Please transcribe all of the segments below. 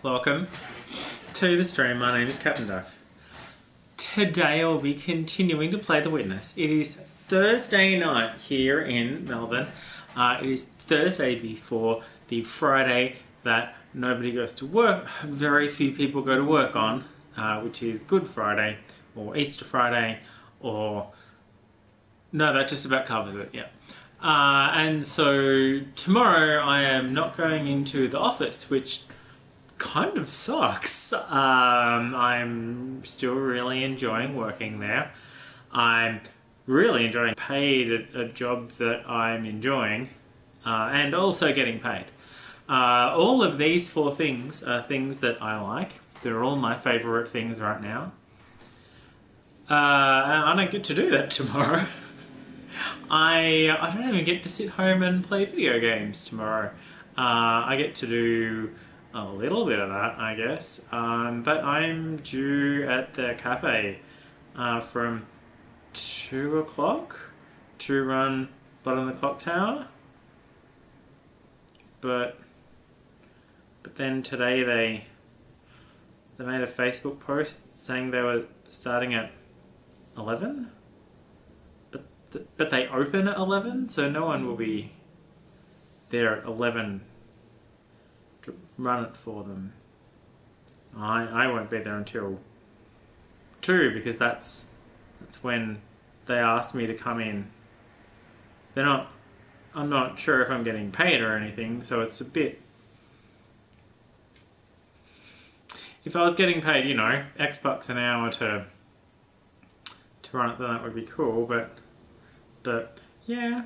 welcome to the stream. My name is CaptDaf. Today I'll be continuing to play The Witness. It is Thursday night here in Melbourne. It is Thursday before the Friday that nobody goes to work. Very few people go to work on, which is Good Friday or Easter Friday or... No, that just about covers it, yeah. And so tomorrow I am not going into the office, which kind of sucks. I'm still really enjoying working there. I'm really enjoying paid a job that I'm enjoying and also getting paid. All of these four things are things that I like. They're all my favourite things right now. And I don't get to do that tomorrow. I don't even get to sit home and play video games tomorrow. I get to do a little bit of that, I guess. But I'm due at the cafe from 2 o'clock to run Blood on the Clock Tower. But then today they made a Facebook post saying they were starting at 11. But they open at 11, so no one will be there at 11 to run it for them. I won't be there until 2 because that's when they asked me to come in. I'm not sure if I'm getting paid or anything, so it's a bit... If I was getting paid, you know, X bucks an hour to run it, then that would be cool, But yeah,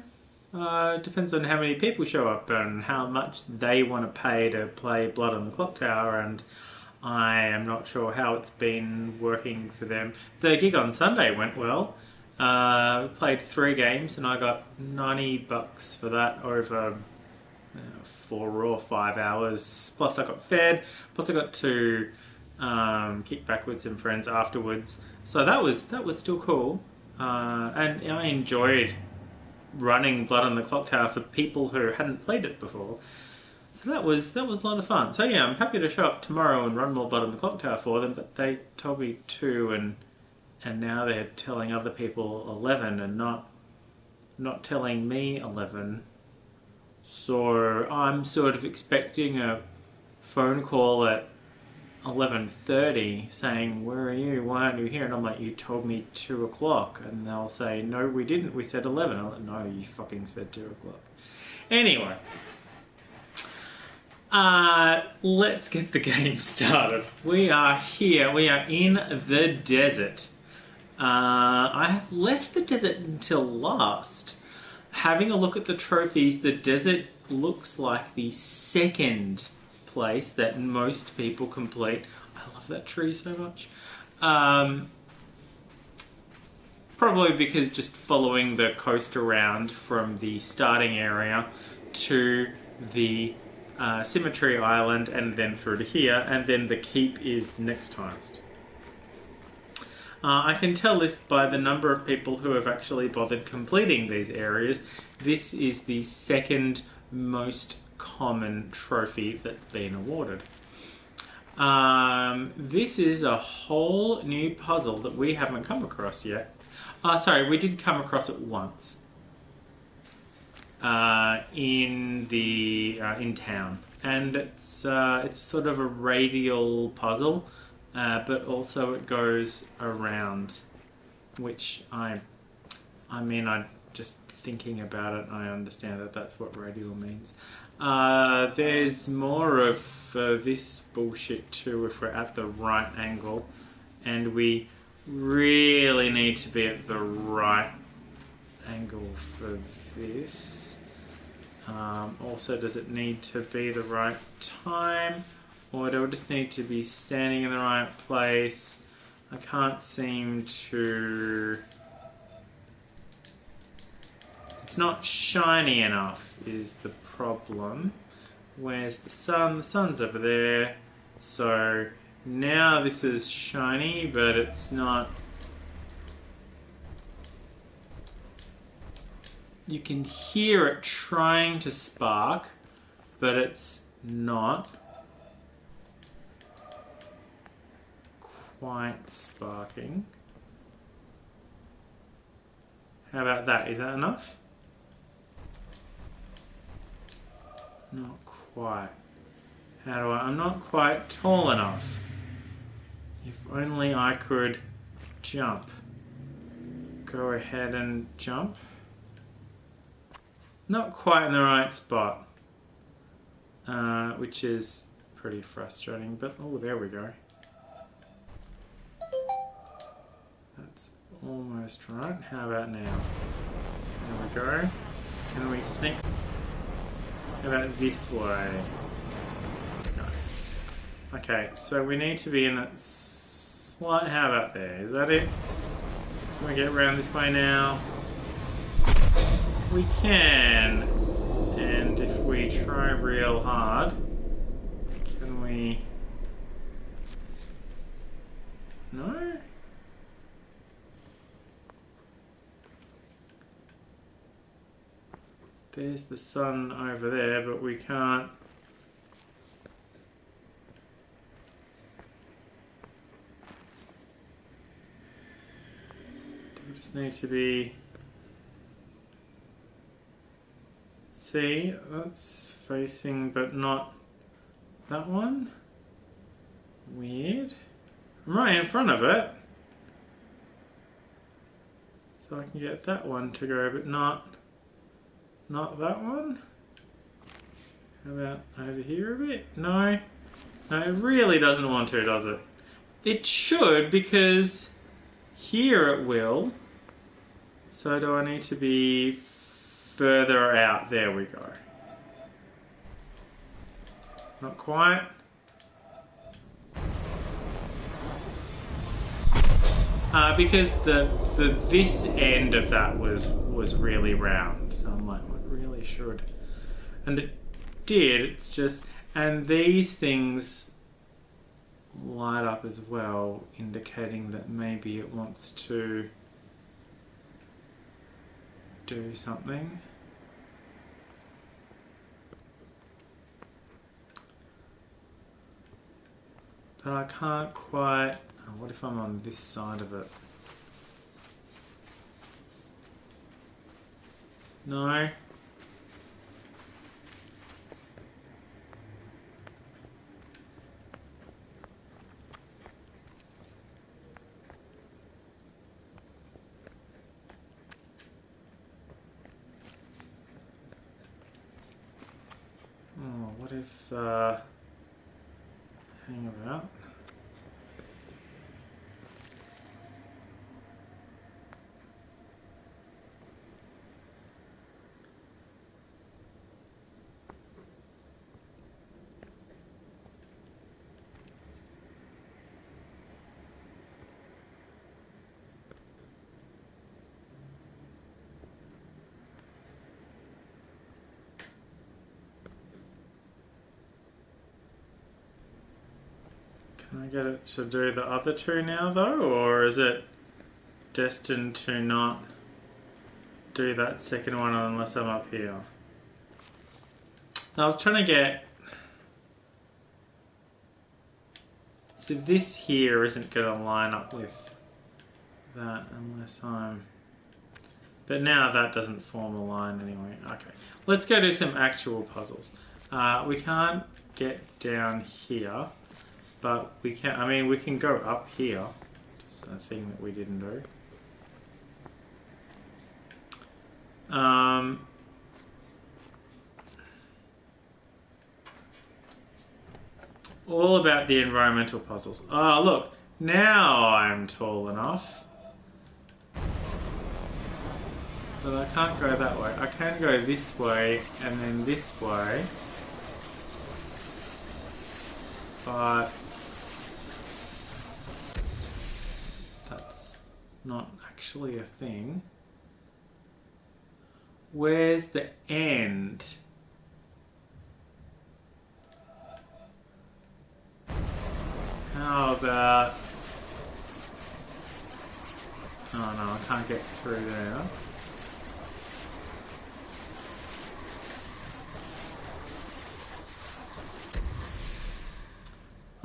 it depends on how many people show up and how much they want to pay to play Blood on the Clock Tower, and I am not sure how it's been working for them. The gig on Sunday went well. We played 3 games and I got $90 for that over 4 or 5 hours. Plus I got fed, plus I got to kick back with some friends afterwards. So that was still cool. And I enjoyed running Blood on the Clock Tower for people who hadn't played it before. So that was a lot of fun. So yeah, I'm happy to show up tomorrow and run more Blood on the Clock Tower for them, but they told me 2 and now they're telling other people 11 and not telling me 11. So I'm sort of expecting a phone call at 11:30 saying, where are you? Why aren't you here? And I'm like, you told me 2 o'clock. And they'll say, no, we didn't. We said 11. I'm like, no, you fucking said 2 o'clock. Anyway. Let's get the game started. We are here. We are in the desert. I have left the desert until last. Having a look at the trophies, the desert looks like the second place that most people complete. I love that tree so much. Probably because just following the coast around from the starting area to the Symmetry Island and then through to here, and then the keep is next highest. I can tell this by the number of people who have actually bothered completing these areas. This is the second most common trophy that's been awarded. This is a whole new puzzle that we haven't come across yet. Sorry, we did come across it once in town, and it's sort of a radial puzzle, but also it goes around, which I just thinking about it, I understand that that's what radial means. There's more of this bullshit too if we're at the right angle, and we really need to be at the right angle for this. Also, does it need to be the right time, or do we just need to be standing in the right place? I can't seem to... It's not shiny enough is the problem. Where's the sun? The sun's over there. So now this is shiny, but it's not... You can hear it trying to spark, but it's not. quite sparking. How about that? Is that enough? Not quite. How do I? I'm not quite tall enough. If only I could jump. Go ahead and jump. Not quite in the right spot. Which is pretty frustrating, but oh, there we go. That's almost right. How about now? There we go. Can we sneak? How about this way? No. Okay, so we need to be in a slight... How about there? Is that it? Can we get around this way now? We can. And if we try real hard, can we... No? There's the sun over there, but we can't... We just need to be... See, that's facing, but not that one. Weird. I'm right in front of it. So I can get that one to go, but not that one. How about over here a bit? No. No, it really doesn't want to, does it? It should, because here it will. So do I need to be further out? There we go. Not quite. Because this end of that was really round, so I'm like, I really should. And it did. It's just, and these things light up as well, indicating that maybe it wants to do something. But I can't quite... Oh, what if I'm on this side of it? No. Oh, what if... hang about. Can I get it to do the other two now, though? Or is it destined to not do that second one unless I'm up here? I was trying to get... So this here isn't going to line up with that unless I'm... But now that doesn't form a line anyway. Okay, let's go do some actual puzzles. We can't get down here. But we can, I mean, we can go up here. It's a thing that we didn't do. All about the environmental puzzles. Oh, look, now I'm tall enough. But I can't go that way. I can go this way and then this way. But that's not actually a thing. Where's the end? How about... Oh no, I can't get through there.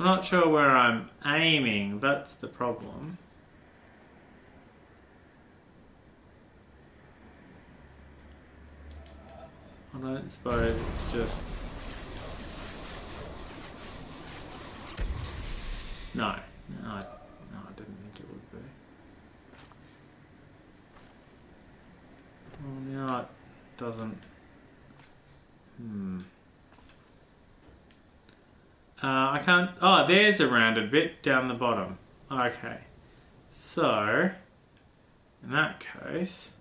I'm not sure where I'm aiming, that's the problem. I don't suppose it's just... No, I didn't think it would be. Well, now it doesn't... I can't... Oh, there's a rounded bit down the bottom. Okay. So, in that case,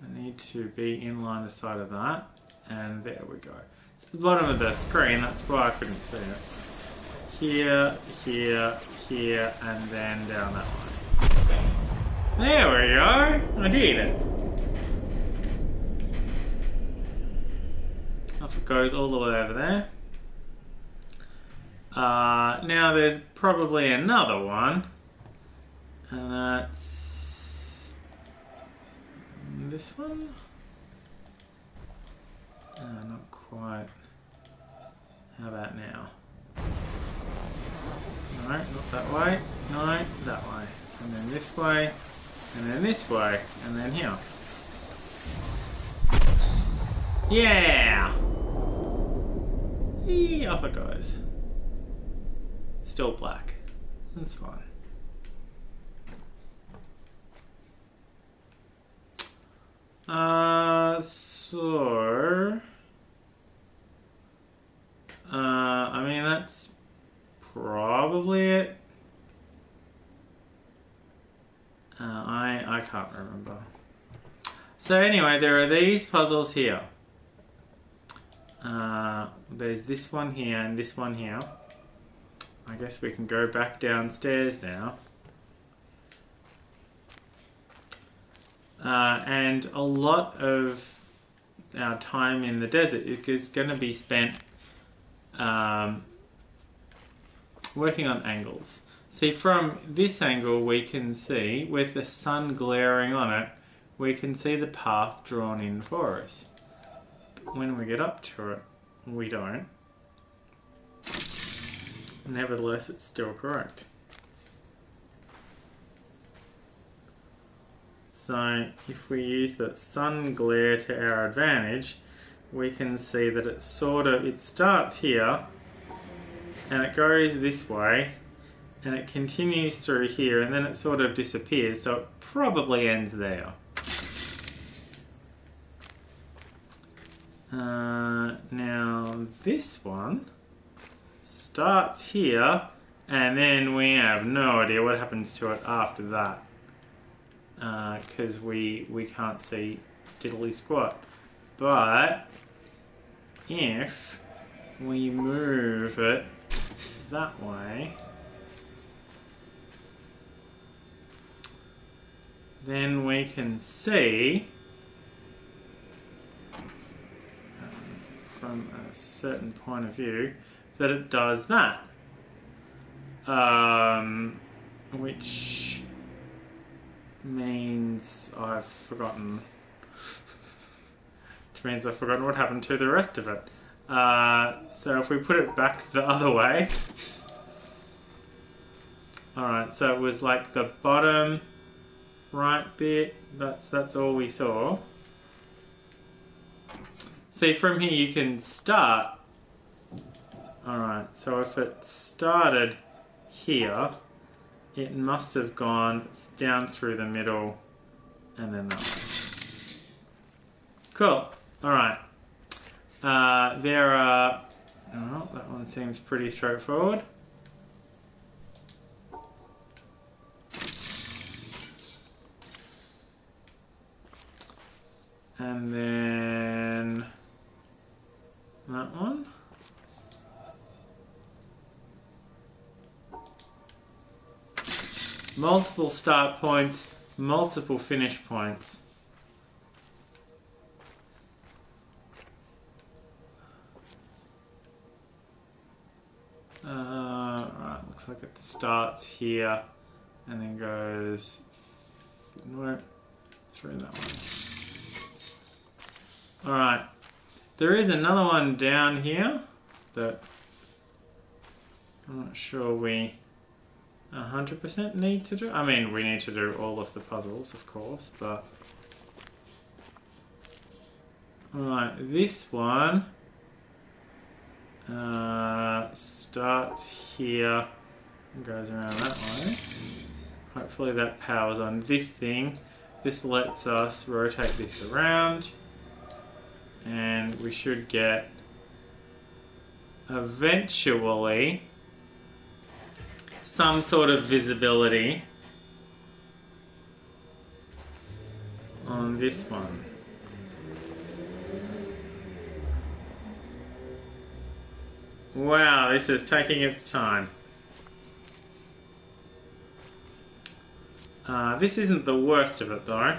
I need to be in line of sight of that. And there we go. It's at the bottom of the screen, that's why I couldn't see it. Here, here, here, and then down that way. There we go! I did it! Off it goes all the way over there. Now there's probably another one, and that's this one? Not quite. How about now? No, not that way. No, that way. And then this way, and then this way, and then here. Yeah! Off it goes. Still black. That's fine. I mean, that's probably it. I can't remember. So anyway, there are these puzzles here. There's this one here and this one here. I guess we can go back downstairs now. And a lot of our time in the desert is going to be spent working on angles. See, from this angle we can see, with the sun glaring on it, we can see the path drawn in for us. But when we get up to it, we don't. Nevertheless, it's still correct. So if we use the sun glare to our advantage, we can see that it starts here and it goes this way and it continues through here and then it sort of disappears, so it probably ends there. Now this one starts here and then we have no idea what happens to it after that, because we can't see diddly squat. But if we move it that way, then we can see from a certain point of view that it does that, which means I've forgotten what happened to the rest of it. So if we put it back the other way, alright, so it was like the bottom right bit, that's all we saw. See, from here you can start. Alright, so if it started here, it must have gone down through the middle and then that way. Cool. Alright. There are... Oh, that one seems pretty straightforward. And then... that one. Multiple start points, multiple finish points. Right, looks like it starts here and then goes through that one. Alright, there is another one down here that I'm not sure we 100% need to do. I mean, we need to do all of the puzzles, of course, but alright, this one starts here and goes around that way. Hopefully that powers on this thing. This lets us rotate this around, and we should get eventually some sort of visibility on this one. Wow, this is taking its time. This isn't the worst of it though. I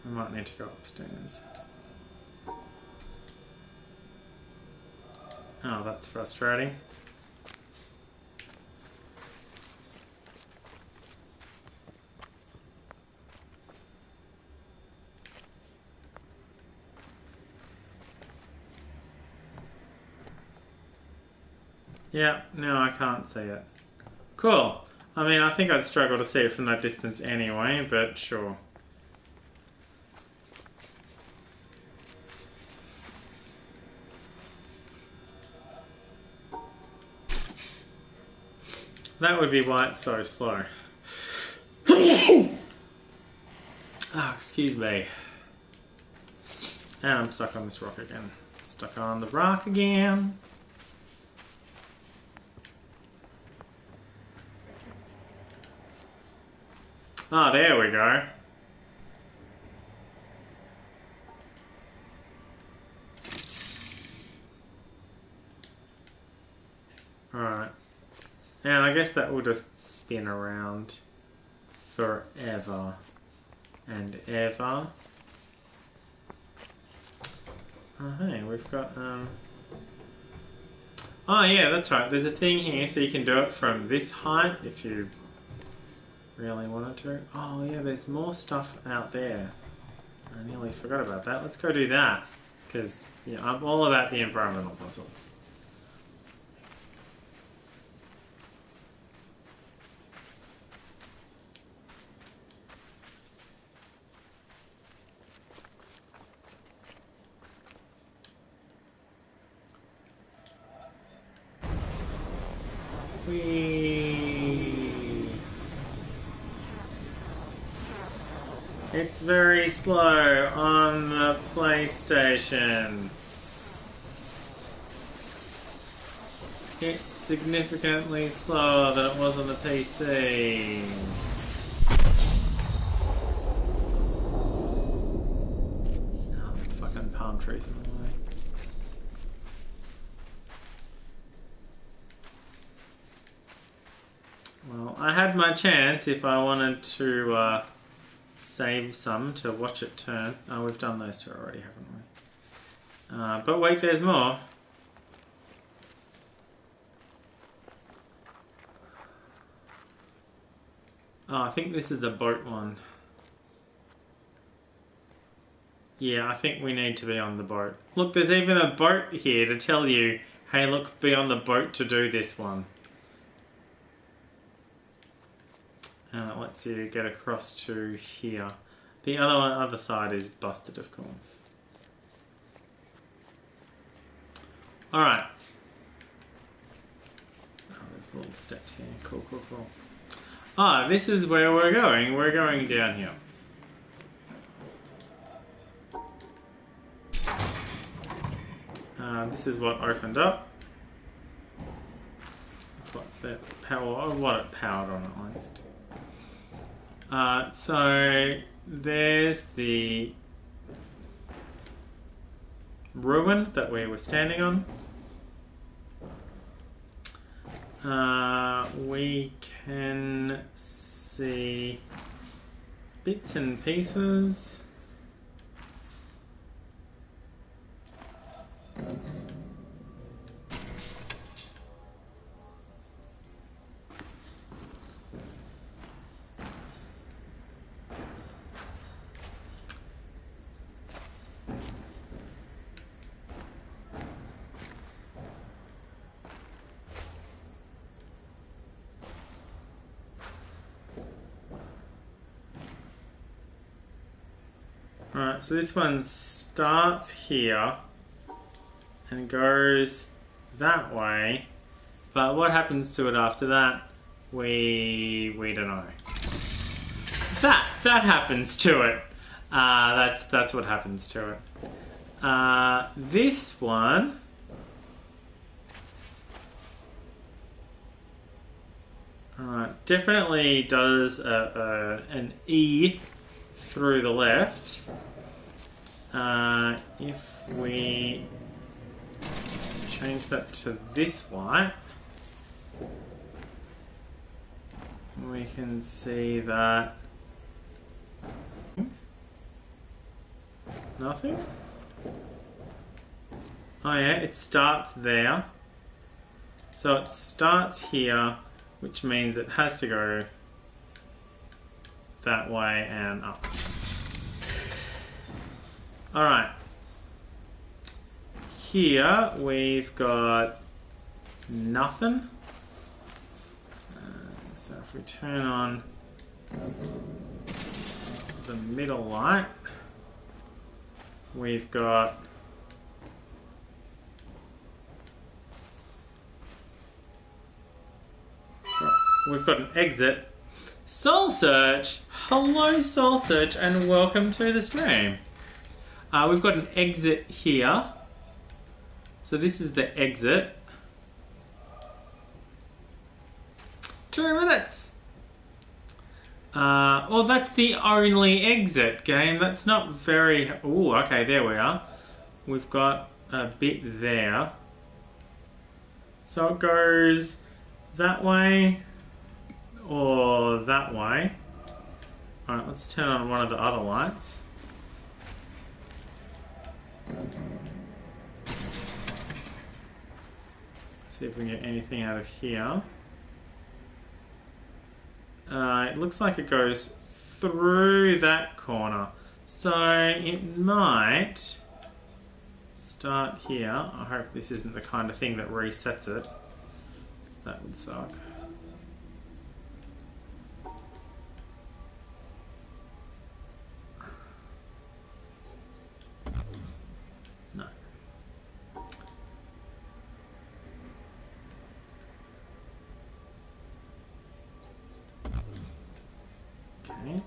might need to go upstairs. Oh, that's frustrating. Yeah, no, I can't see it. Cool. I mean, I think I'd struggle to see it from that distance anyway, but sure. That would be why it's so slow. Ah, excuse me. And I'm stuck on this rock again. Stuck on the rock again. Ah, there we go. Alright. And I guess that will just spin around forever and ever. Oh, hey, we've got, oh yeah, that's right. There's a thing here so you can do it from this height if you really wanted to. Oh yeah, there's more stuff out there. I nearly forgot about that. Let's go do that. Because, yeah, I'm all about the environmental puzzles. It's very slow on the PlayStation. It's significantly slower than it was on the PC. Oh, fucking palm trees in the way. Well, I had my chance if I wanted to save some to watch it turn. Oh, we've done those two already, haven't we? But wait, there's more. Oh, I think this is a boat one. Yeah, I think we need to be on the boat. Look, there's even a boat here to tell you, hey look, be on the boat to do this one. And it lets you get across to here. The other side is busted, of course. Alright. Oh, there's little steps here. Cool, cool, cool. Ah, this is where we're going. We're going down here. This is what opened up. That's what the power, or what it powered on at least. So there's the ruin that we were standing on. We can see bits and pieces. Alright, so this one starts here and goes that way, but what happens to it after that, we don't know. That happens to it. That's what happens to it. This one, definitely does an E through the left. If we change that to this light, we can see that nothing. Oh yeah, it starts there. So it starts here, which means it has to go that way and up. Alright. Here we've got nothing. So if we turn on the middle light, we've got an exit. Soul Search! Hello Soul Search and welcome to the stream. We've got an exit here. So this is the exit. 2 minutes! Well, that's the only exit, game. That's not very... Ooh, okay, there we are. We've got a bit there. So it goes that way or that way. Alright, let's turn on one of the other lights. See if we can get anything out of here. It looks like it goes through that corner. So it might start here. I hope this isn't the kind of thing that resets it. That would suck. No. Okay.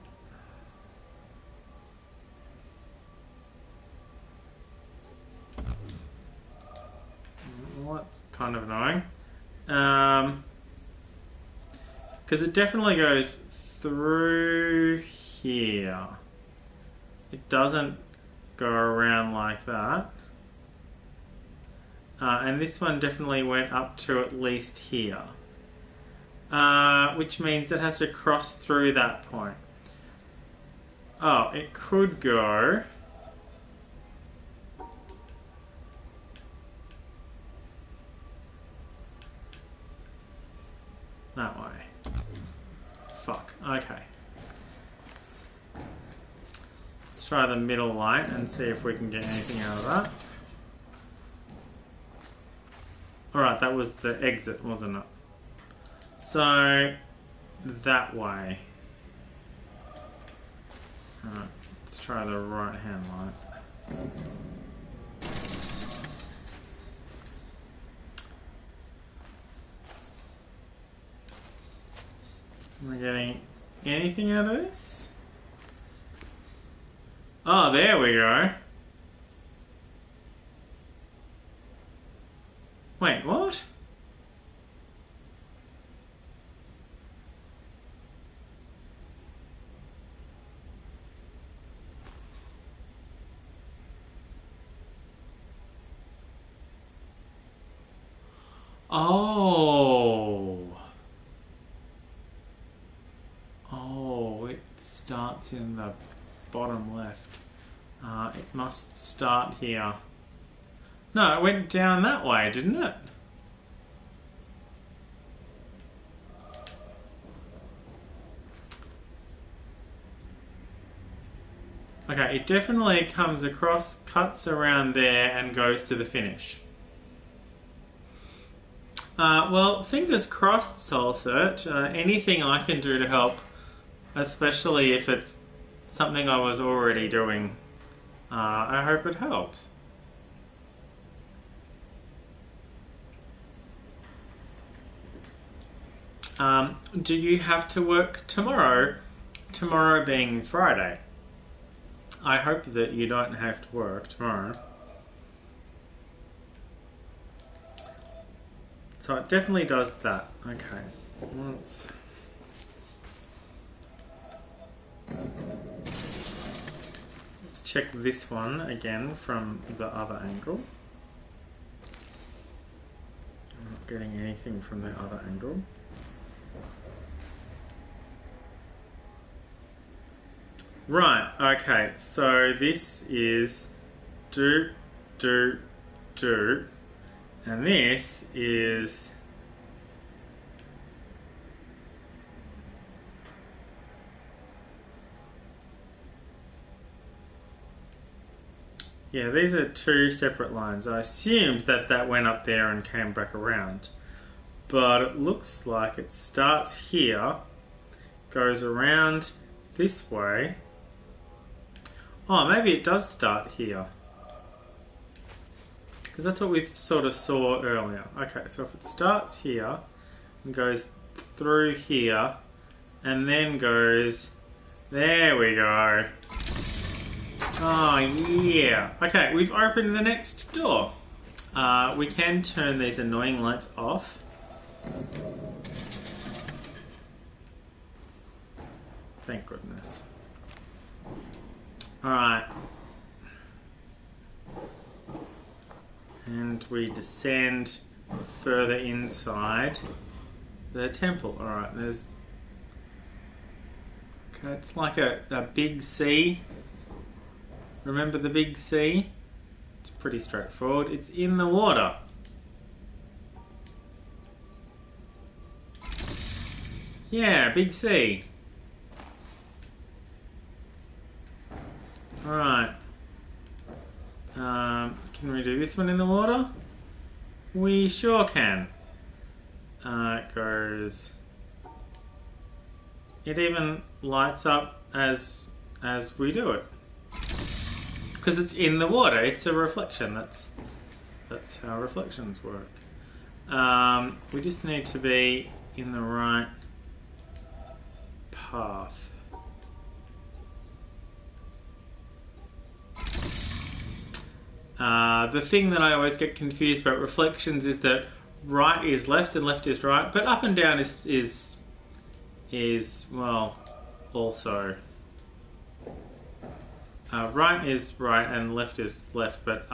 Well, that's kind of annoying. Because it definitely goes through here. It doesn't go around like that. And this one definitely went up to at least here. Which means it has to cross through that point. Oh, it could go... that way. Fuck. Okay. Let's try the middle light and see if we can get anything out of that. Alright, that was the exit, wasn't it? So, that way. Alright, let's try the right hand light. Am I getting anything out of this? Oh, there we go. Wait, what? Oh. Oh, it starts in the bottom left. It must start here. No, it went down that way, didn't it? Okay, it definitely comes across, cuts around there, and goes to the finish. Well, fingers crossed, Soul Search. Anything I can do to help, especially if it's something I was already doing, I hope it helps. Do you have to work tomorrow? Tomorrow being Friday. I hope that you don't have to work tomorrow. So it definitely does that. Okay. Let's check this one again from the other angle. I'm not getting anything from the other angle. Right, okay, so this is do, do, do, and this is yeah, these are two separate lines. I assumed that that went up there and came back around, but it looks like it starts here, goes around this way. Oh, maybe it does start here. Because that's what we sort of saw earlier. Okay, so if it starts here and goes through here and then goes... There we go. Oh, yeah. Okay, we've opened the next door. We can turn these annoying lights off. Thank goodness. Alright. And we descend further inside the temple. Alright, there's... Okay, it's like a big C. Remember the big C? It's pretty straightforward. It's in the water. Yeah, big C. Alright. Can we do this one in the water? We sure can. It goes... It even lights up as we do it. Because it's in the water. It's a reflection. That's how reflections work. We just need to be in the right path. The thing that I always get confused about reflections is that right is left and left is right, but up and down is well, also. Right is right and left is left, but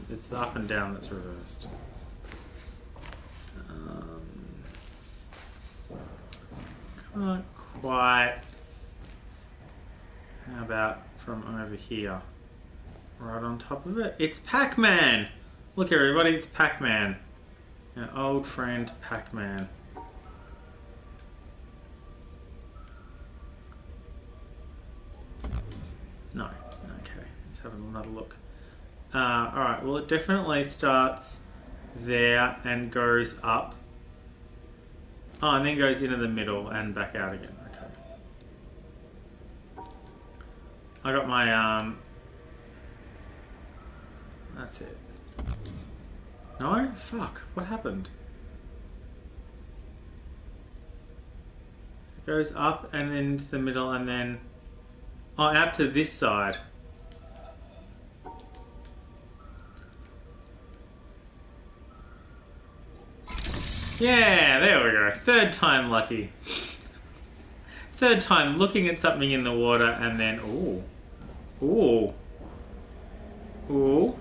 it's the up and down that's reversed. Can't quite. How about from over here? Right on top of it. It's Pac-Man! Look everybody, it's Pac-Man. An old friend Pac-Man. No. Okay, let's have another look. Alright, well it definitely starts there and goes up. Oh, and then goes into the middle and back out again. Okay. I got my, that's it. No? Fuck. What happened? It goes up and then into the middle and then... Oh, out to this side. Yeah, there we go. Third time lucky. Third time looking at something in the water and then... Ooh. Ooh. Ooh.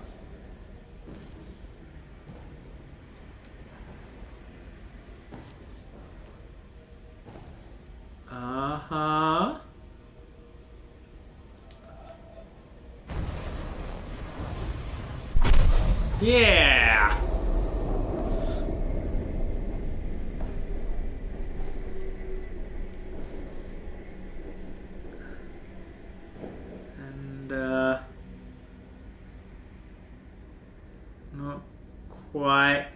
Uh-huh. Yeah! And, not quite...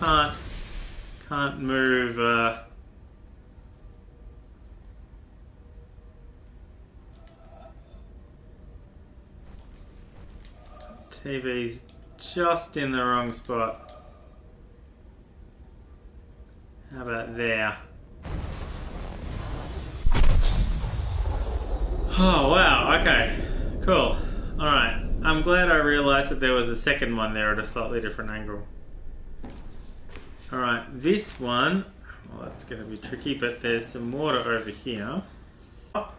can't move. TV's just in the wrong spot. How about there? Oh wow, okay. Cool. Alright. I'm glad I realised that there was a second one there at a slightly different angle. Alright, this one, well that's going to be tricky, but there's some water over here. Up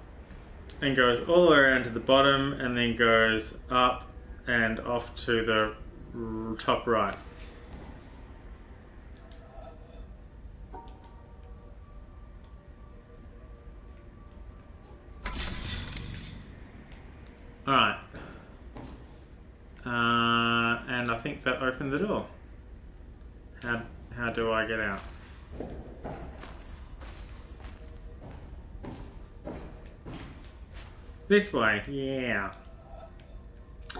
and goes all the way around to the bottom and then goes up and off to the top right. Alright. And I think that opened the door. How do I get out? This way, yeah.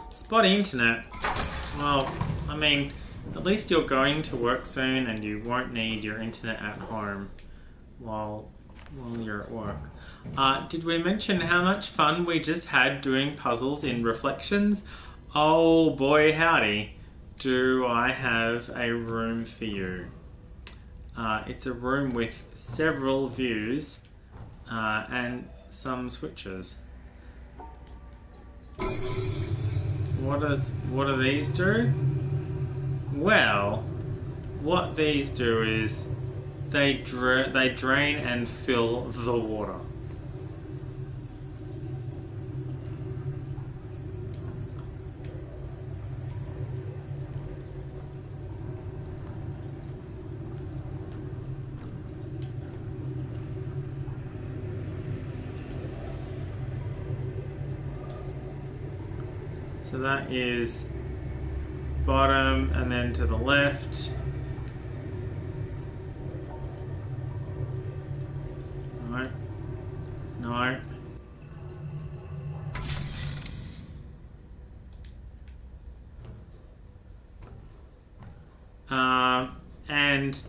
Spotty internet. Well, I mean, at least you're going to work soon and you won't need your internet at home while you're at work. Did we mention how much fun we just had doing puzzles in Reflections? Oh boy howdy, do I have a room for you. It's a room with several views and some switches. What do these do? Well, what these do is they drain and fill the water. So that is bottom and then to the left. No. No. And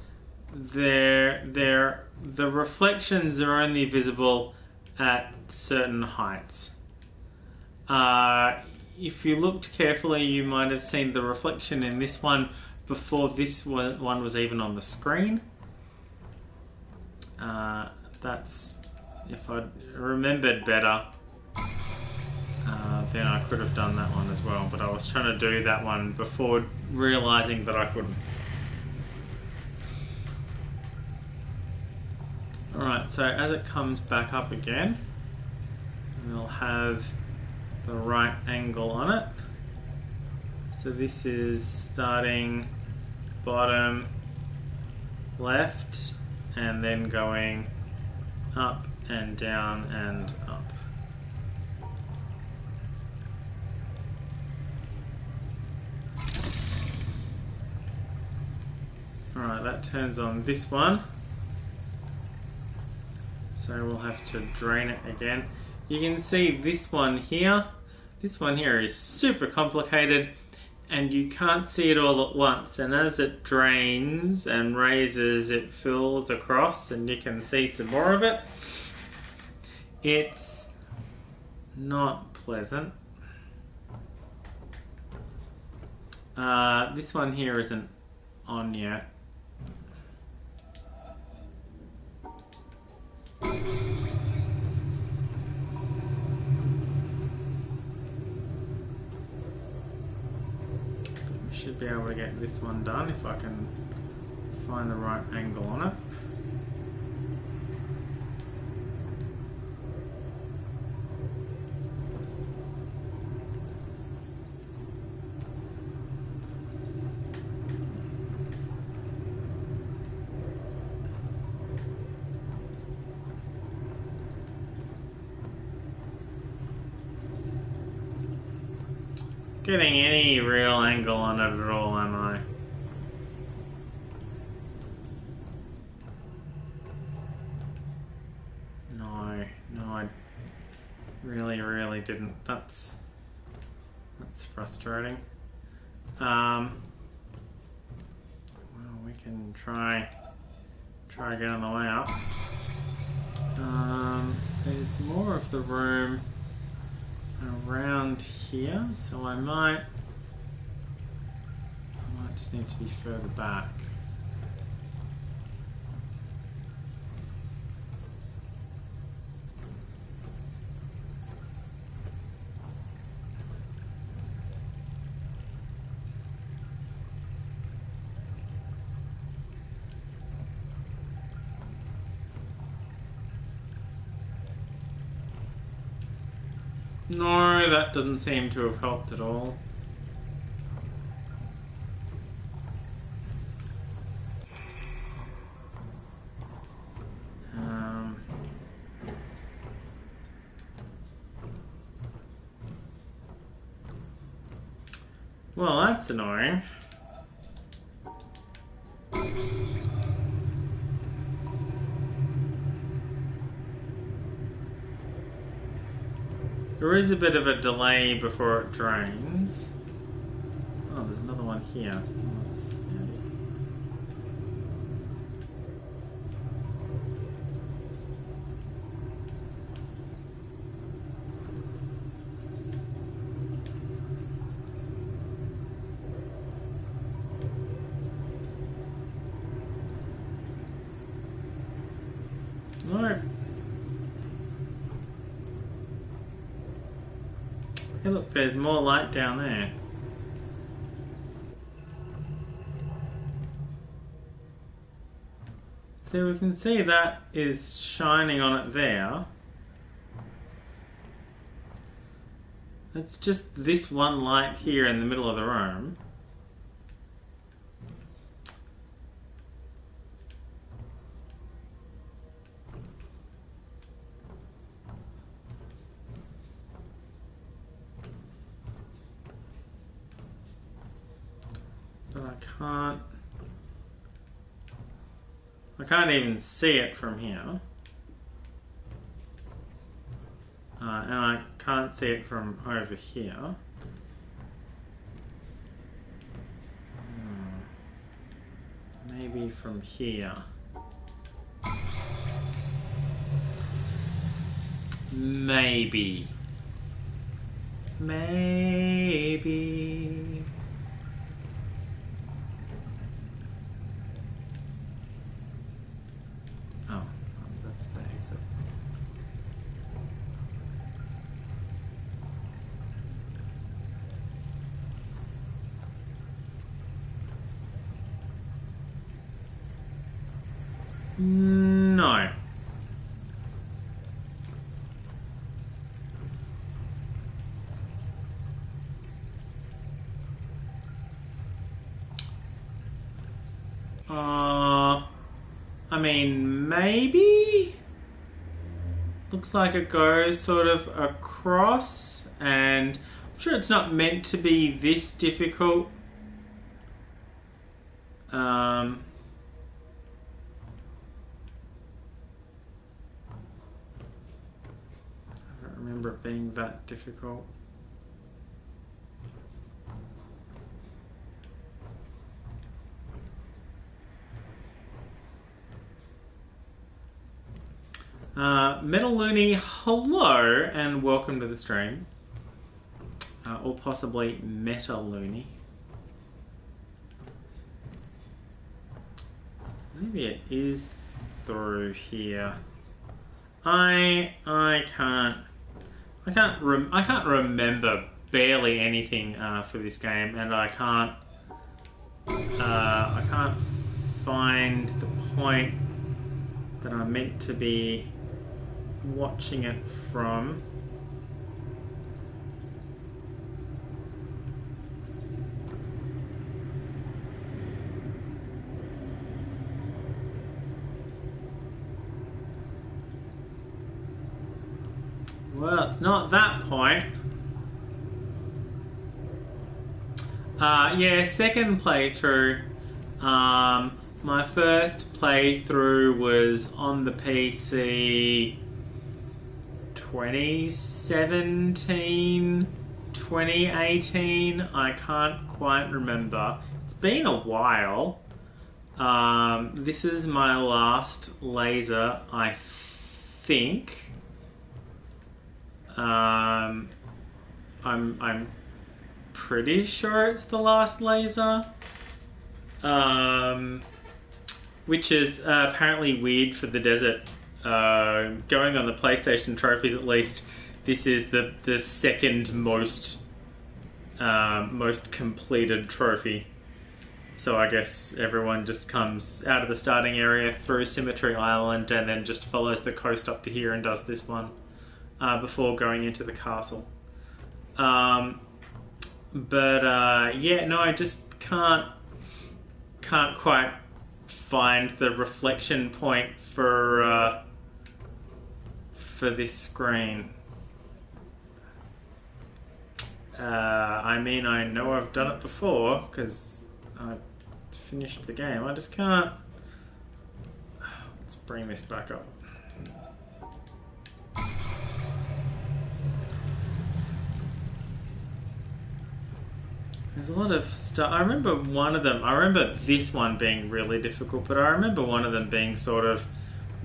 the reflections are only visible at certain heights. If you looked carefully, you might have seen the reflection in this one before this one was even on the screen. That's, if I remembered better, then I could have done that one as well, but I was trying to do that one before realising that I couldn't. Alright, so as it comes back up again, we'll have the right angle on it. So this is starting bottom left and then going up and down and up. Alright, that turns on this one. So we'll have to drain it again. You can see this one here. This one here is super complicated and you can't see it all at once. And as it drains and raises, it fills across and you can see some more of it. It's not pleasant. This one here isn't on yet. Should be able to get this one done if I can find the right angle on it. Getting any real angle on it at all, am I? No, I really didn't. That's frustrating. Well, we can try again on the way up. There's more of the room around here, so I might just need to be further back. No, that doesn't seem to have helped at all. Well, that's annoying. There is a bit of a delay before it drains. Oh, there's another one here. Oh, that's handy. No. Hey look, there's more light down there. So we can see that is shining on it there. It's just this one light here in the middle of the room. But I can't even see it from here. And I can't see it from over here. Maybe from here. Maybe. Maybe. Oh, that's the exit. No. I mean, maybe? Looks like it goes sort of across, and I'm sure it's not meant to be this difficult. I don't remember it being that difficult. Metal Looney, hello and welcome to the stream. Or possibly Meta Looney. Maybe it is through here. I can't remember barely anything for this game, and I can't find the point that I'm meant to be watching it from. Well, it's not that point. Yeah, second playthrough. My first playthrough was on the PC 2017, 2018. I can't quite remember. It's been a while. This is my last laser, I think. I'm pretty sure it's the last laser. Which is apparently weird for the desert. Going on the PlayStation trophies, at least, this is the second most completed trophy. So I guess everyone just comes out of the starting area through Symmetry Island and then just follows the coast up to here and does this one before going into the castle. Yeah, no, I just can't quite find the reflection point for this screen. I mean, I know I've done it before because I finished the game. I just can't. Let's bring this back up. There's a lot of stuff. I remember one of them. I remember this one being really difficult, but I remember one of them being sort of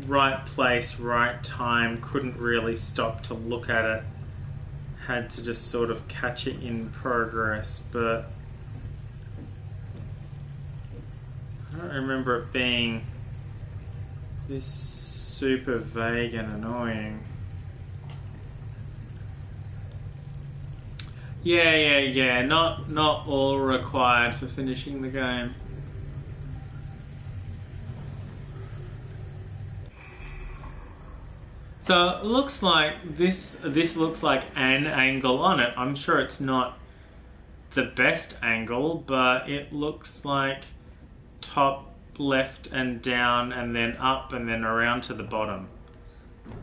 right place, right time. Couldn't really stop to look at it. Had to just sort of catch it in progress, but I don't remember it being this super vague and annoying. Yeah. Not all required for finishing the game. So it looks like this looks like an angle on it. I'm sure it's not the best angle, but it looks like top, left, and down, and then up, and then around to the bottom.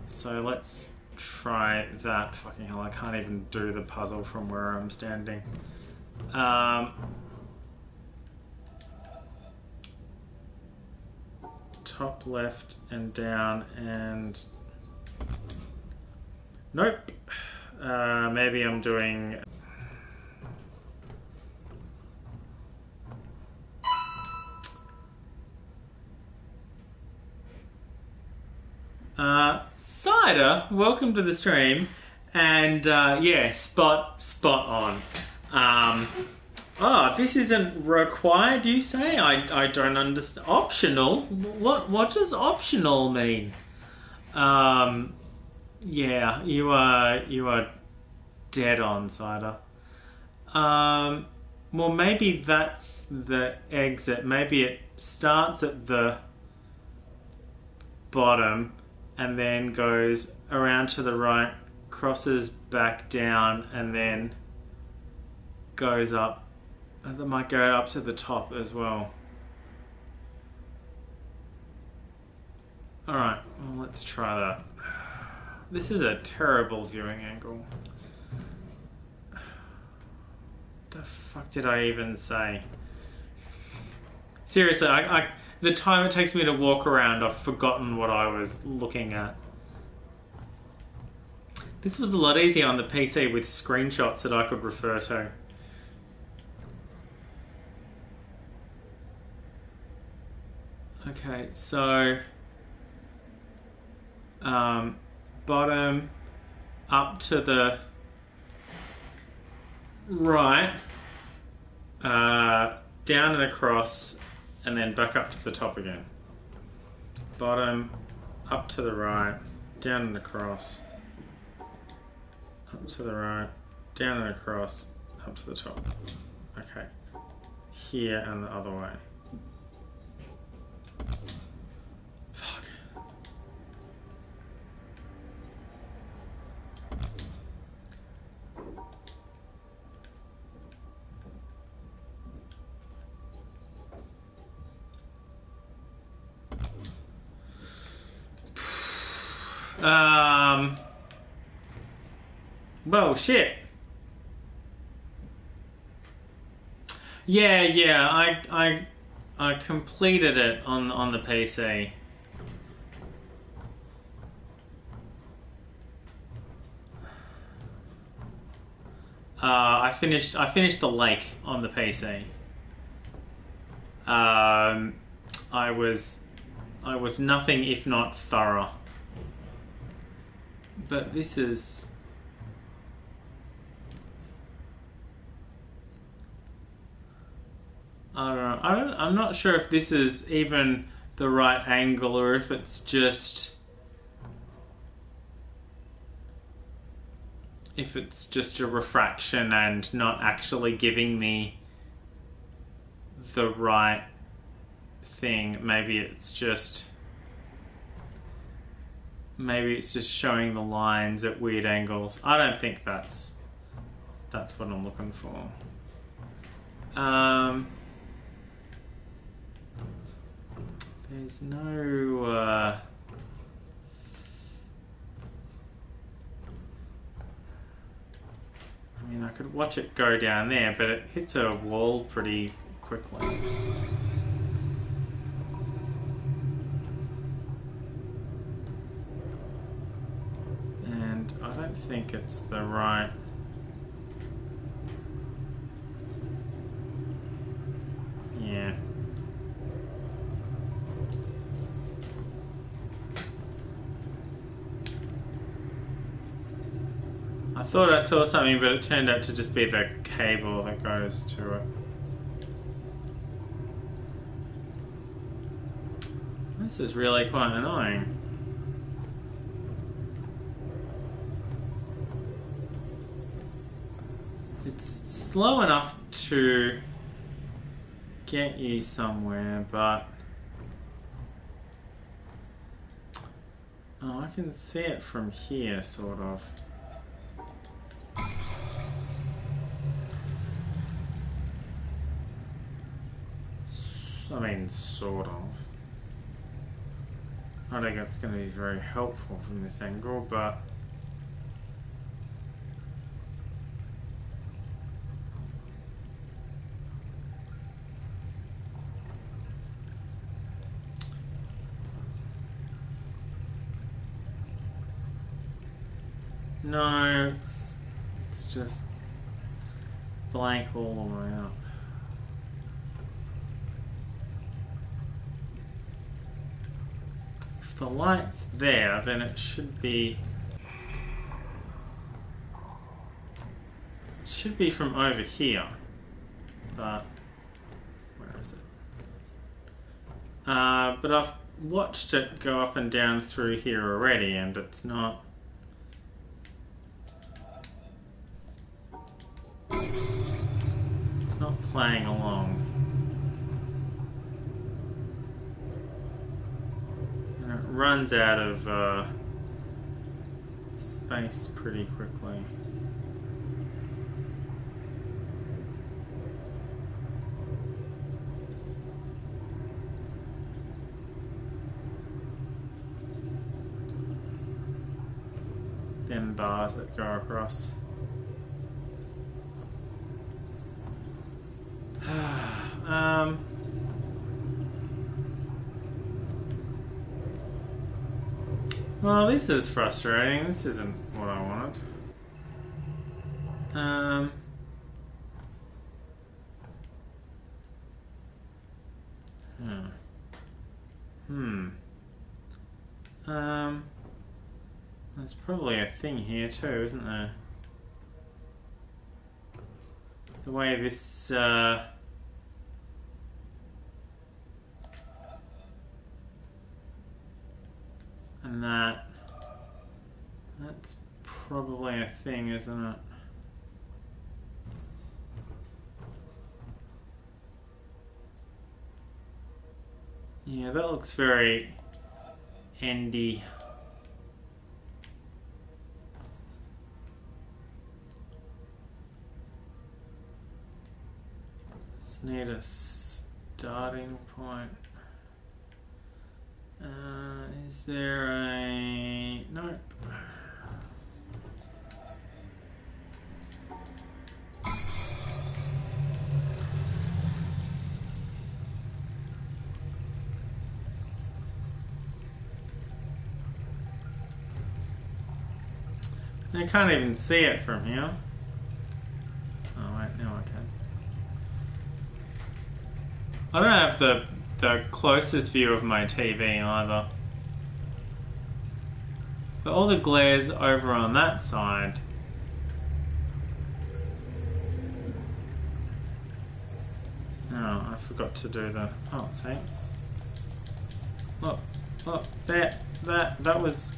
So let's try that. Fucking hell, I can't even do the puzzle from where I'm standing. Top, left, and down, and... Nope. Maybe I'm doing... Cider, welcome to the stream. And yeah, spot on. This isn't required, you say? I don't understand. Optional? What does optional mean? Yeah, you are dead on, Cider. Well, maybe that's the exit. Maybe it starts at the bottom and then goes around to the right, crosses back down, and then goes up. That might go up to the top as well. Alright, well, let's try that. This is a terrible viewing angle. The fuck did I even say? Seriously, the time it takes me to walk around, I've forgotten what I was looking at. This was a lot easier on the PC with screenshots that I could refer to. Okay, so... bottom, up to the right, down and across, and then back up to the top again. Bottom, up to the right, down and across, up to the right, down and across, up to the top. Okay. Here and the other way. Fuck. Well, shit. Yeah. I completed it on the PC. I finished the lake on the PC. I was nothing if not thorough. But this is... I don't know. I'm not sure if this is even the right angle or if it's just... if it's just a refraction and not actually giving me the right thing. Maybe it's just showing the lines at weird angles. I don't think that's what I'm looking for. There's no I mean, I could watch it go down there, but it hits a wall pretty quickly. And I don't think it's the right... yeah. I thought I saw something, but it turned out to just be the cable that goes to it. This is really quite annoying. It's slow enough to get you somewhere, but... oh, I can see it from here, sort of. I mean, sort of. I think it's going to be very helpful from this angle, but... no, it's just blank all the way up. If the light's there, then it should be from over here, but where is it? But I've watched it go up and down through here already, and it's not... it's not playing along. And it runs out of space pretty quickly. Thin bars that go across. Well, this is frustrating. This isn't what I wanted. There's probably a thing here too, isn't there? The way this and that's probably a thing, isn't it? Yeah, that looks very endy. Let's need a starting point. Is there a... nope. I can't even see it from here. Oh wait, now I can. I don't have the the closest view of my TV either. But all the glare's over on that side. Oh, I forgot to do the... Oh, see? Look, look, there, that was...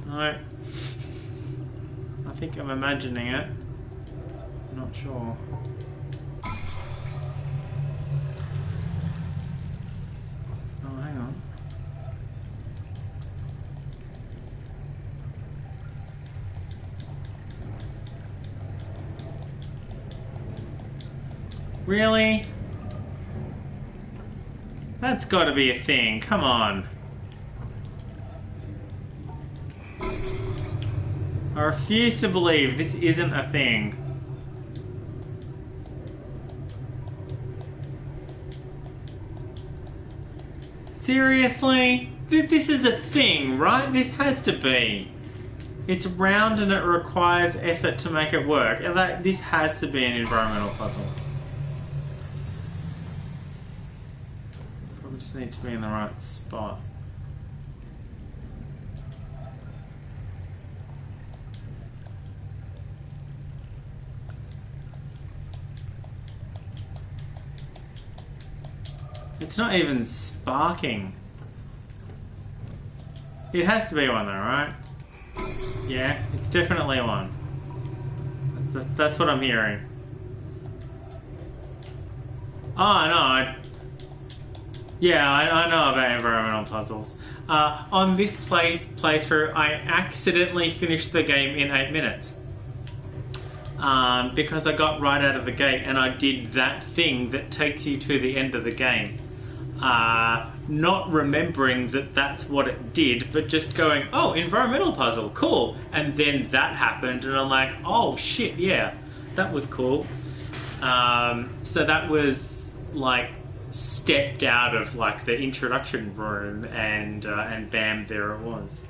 No. I think I'm imagining it. I'm not sure. Oh, hang on. Really? That's gotta be a thing. Come on. I refuse to believe this isn't a thing. Seriously? This is a thing, right? This has to be. It's round and it requires effort to make it work. And this has to be an environmental puzzle. Probably just need to be in the right spot. It's not even sparking. It has to be one though, right? Yeah, it's definitely one. That's what I'm hearing. Oh, no. Yeah, I know about environmental puzzles. On this playthrough, I accidentally finished the game in 8 minutes. Because I got right out of the gate and I did that thing that takes you to the end of the game. Not remembering that that's what it did, but just going, oh, environmental puzzle, cool. And then that happened and I'm like, oh shit, yeah, that was cool. So that was like stepped out of like the introduction room and bam, there it was.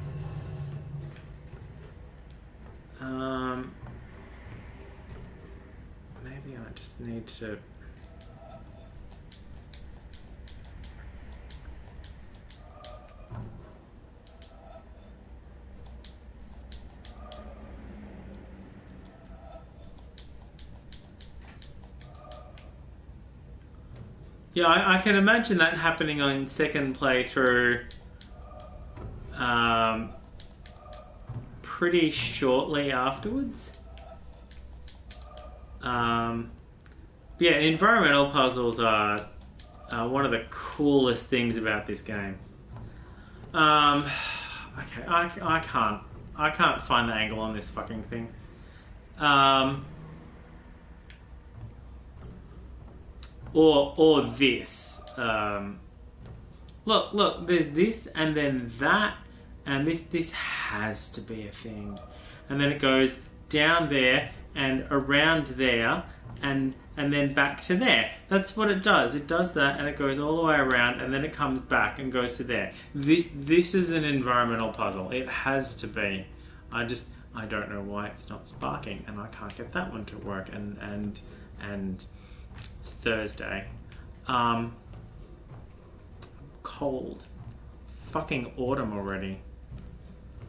Maybe I just need to... Yeah, I can imagine that happening on second playthrough pretty shortly afterwards. Yeah, environmental puzzles are one of the coolest things about this game. Okay, I can't find the angle on this fucking thing. Or this. Look, there's this and then that, and this has to be a thing. And then it goes down there and around there and then back to there. That's what it does. It does that and it goes all the way around and then it comes back and goes to there. This is an environmental puzzle. It has to be. I don't know why it's not sparking and I can't get that one to work and it's Thursday. Cold. Fucking autumn already.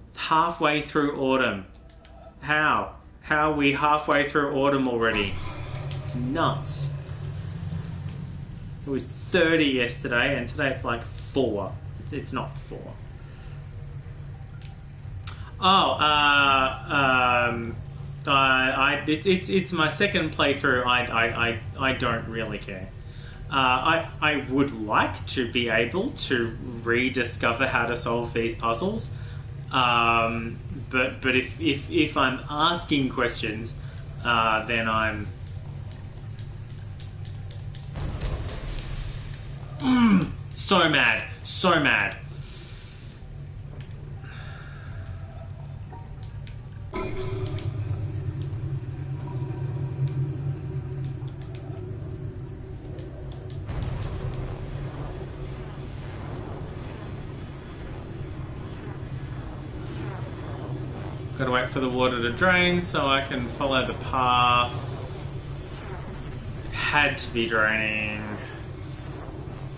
It's halfway through autumn. How? How are we halfway through autumn already? It's nuts. It was 30 yesterday and today it's like 4. It's not 4. It's my second playthrough. I don't really care. I would like to be able to rediscover how to solve these puzzles. But if I'm asking questions, then I'm so mad, so mad. Gotta wait for the water to drain so I can follow the path. It had to be draining.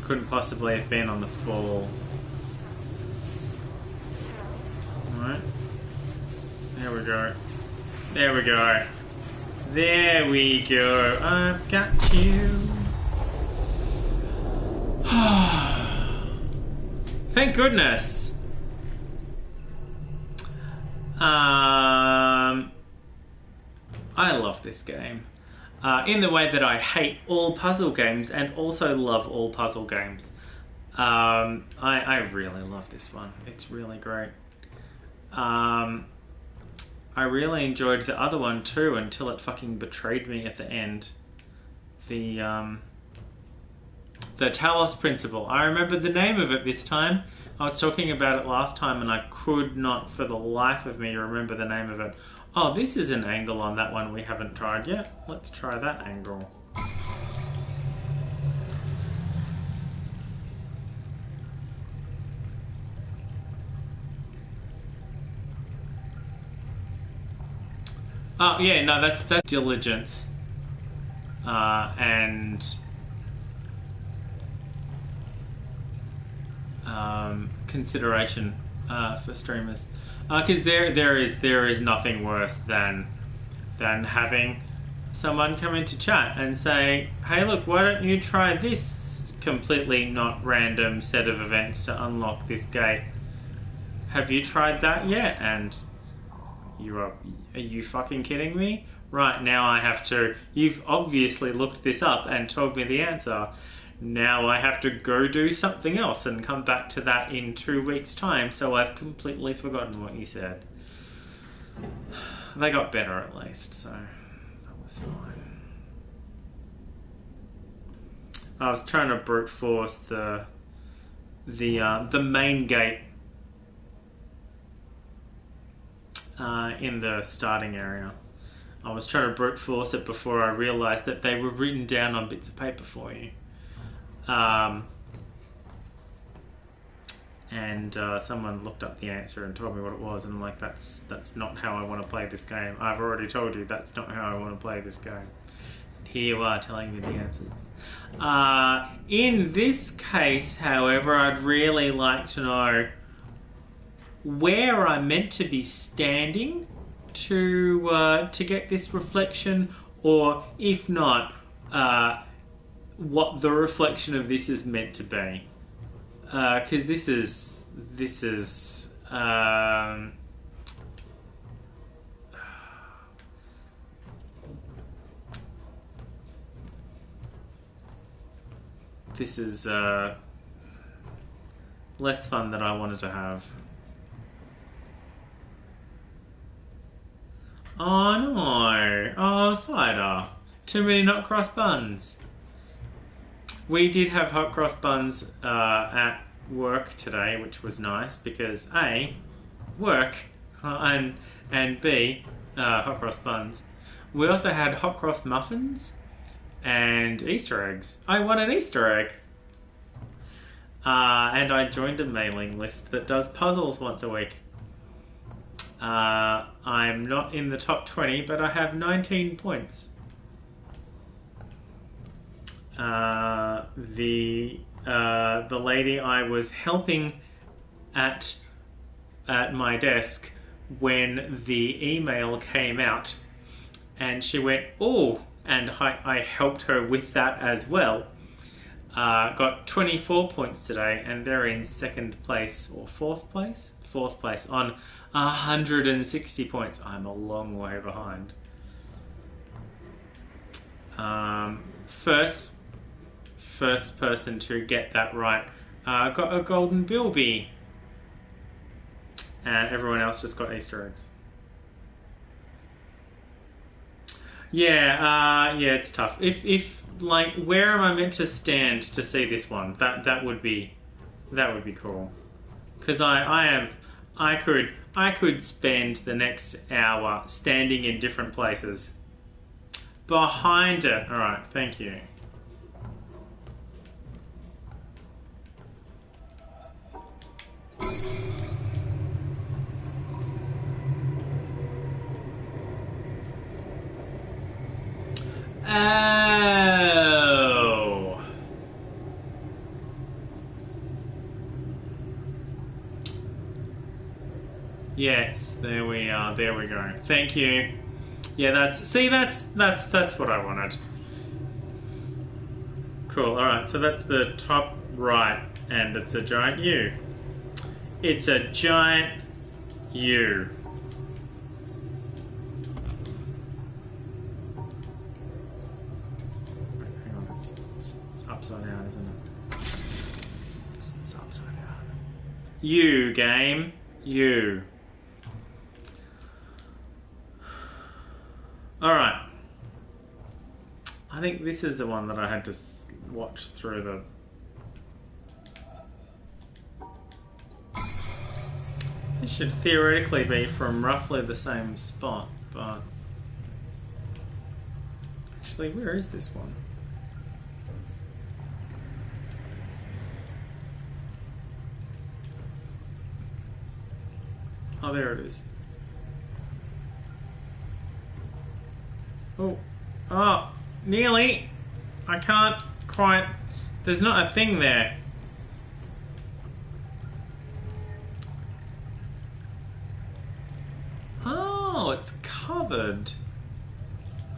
Couldn't possibly have been on the full. Alright. There we go. There we go. There we go. I've got you. Thank goodness. I love this game. In the way that I hate all puzzle games and also love all puzzle games. I really love this one. It's really great. I really enjoyed the other one too until it fucking betrayed me at the end. The Talos Principle. I remember the name of it this time. I was talking about it last time and I could not for the life of me remember the name of it. Oh, this is an angle on that one we haven't tried yet. Let's try that angle. Oh, yeah, no, that's diligence. And consideration for streamers, because there is nothing worse than having someone come into chat and say, hey look, why don't you try this completely not random set of events to unlock this gate? Have you tried that yet? And are you fucking kidding me? Right, now I have to, you've obviously looked this up and told me the answer. Now I have to go do something else and come back to that in 2 weeks' time, so I've completely forgotten what you said. They got better at least, so that was fine. I was trying to brute force the main gate in the starting area. I was trying to brute force it before I realised that they were written down on bits of paper for you. And someone looked up the answer and told me what it was, and I'm like, that's not how I want to play this game. I've already told you that's not how I want to play this game. And here you are telling me the answers. In this case, however, I'd really like to know where I'm meant to be standing to get this reflection, or if not, what the reflection of this is meant to be, because this is less fun than I wanted to have. Oh no! Oh, cider. Too many not cross buns. We did have hot cross buns at work today, which was nice because A, work, and B, hot cross buns. We also had hot cross muffins and Easter eggs. I won an Easter egg. And I joined a mailing list that does puzzles once a week. I'm not in the top 20, but I have 19 points. The lady I was helping at my desk when the email came out, and she went, "Oh," and I helped her with that as well. Got 24 points today, and they're in second place or fourth place on 160 points. I'm a long way behind. First person to get that right got a golden bilby, and everyone else just got Easter eggs. Yeah, it's tough. If like, where am I meant to stand to see this one? That would be cool. Because I could spend the next hour standing in different places. Behind it. All right, thank you. Oh. Yes, there we are. There we go. Thank you. Yeah, that's what I wanted. Cool. All right. So that's the top right, and it's a giant U. It's a giant U. Hang on. It's upside down, isn't it? It's upside down. U game. U. All right. I think this is the one that I had to watch through the... This should theoretically be from roughly the same spot, but... Actually, where is this one? Oh, there it is. Oh. Oh, nearly. I can't quite... There's not a thing there. Oh, it's covered.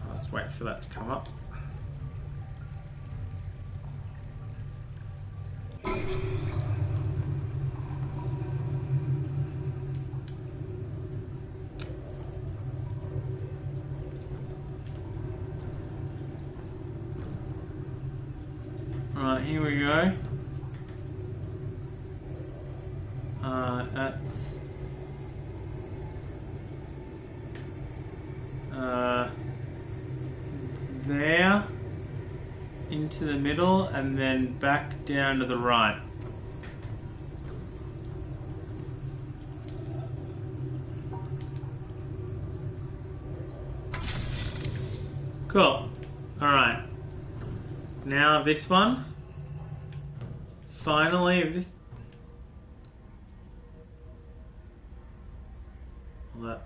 I'll just wait for that to come up. Alright, here we go. That's... there, into the middle, and then back down to the right. Cool. Alright. Now this one. Finally, this... Well,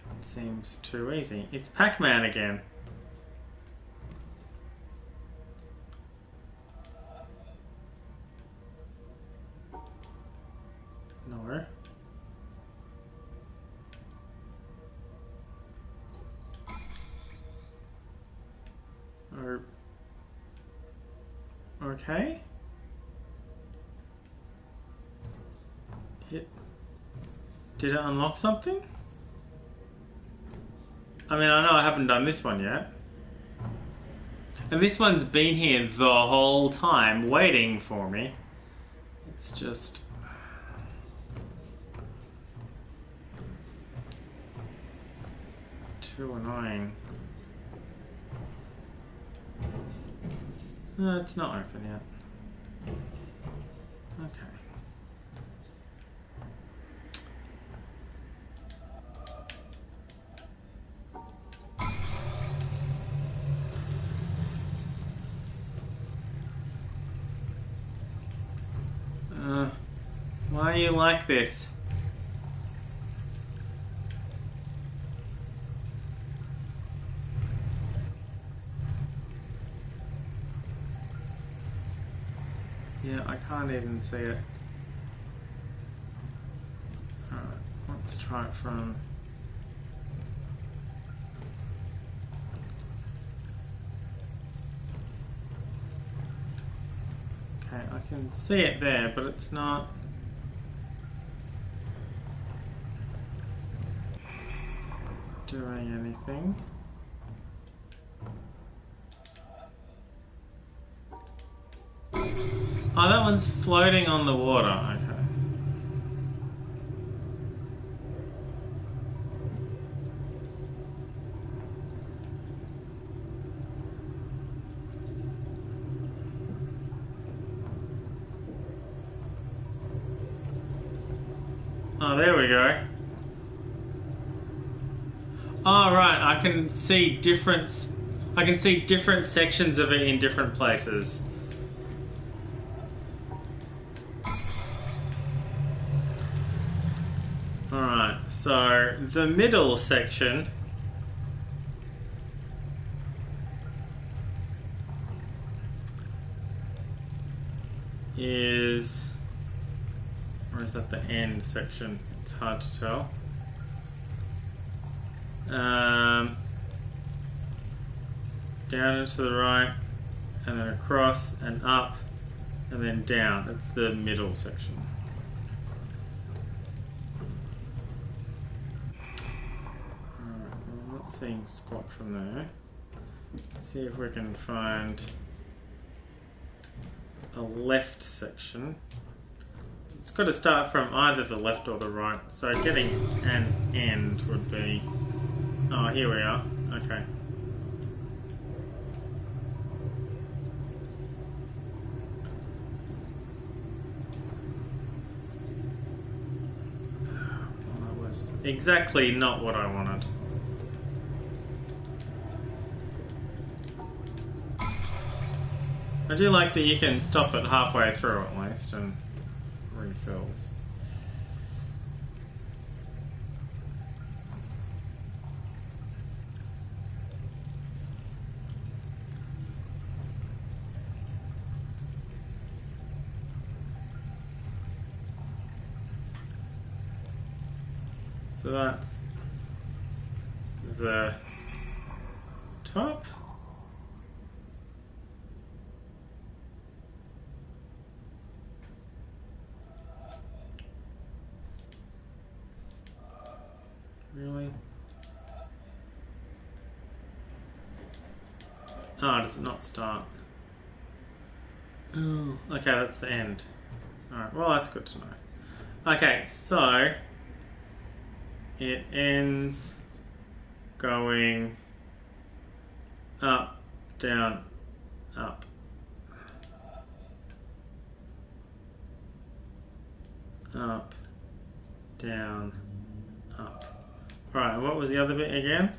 that seems too easy. It's Pac-Man again. No. Okay. Did it unlock something? I mean, I know I haven't done this one yet. And this one's been here the whole time, waiting for me. It's just... too annoying. No, it's not open yet. Okay. Why are you like this? Yeah, I can't even see it. Alright, let's try it from... Okay, I can see it there, but it's not... doing anything. Oh, that one's floating on the water. Okay. Oh, there we go. Oh, right. I can see different sections of it in different places. Alright, so the middle section is, or is that the end section? It's hard to tell. Down and to the right, and then across and up, and then down. It's the middle section. Alright, well, I'm not seeing squat from there. Let's see if we can find a left section. It's got to start from either the left or the right. So getting an end would be... Oh, here we are. Okay. Well, that was exactly not what I wanted. I do like that you can stop it halfway through at least and refills. So that's the top. Really? Oh, does it not start? Oh, okay, that's the end. Alright, well that's good to know. Okay, so it ends going up, down, up. Up, down, up. Right, what was the other bit again?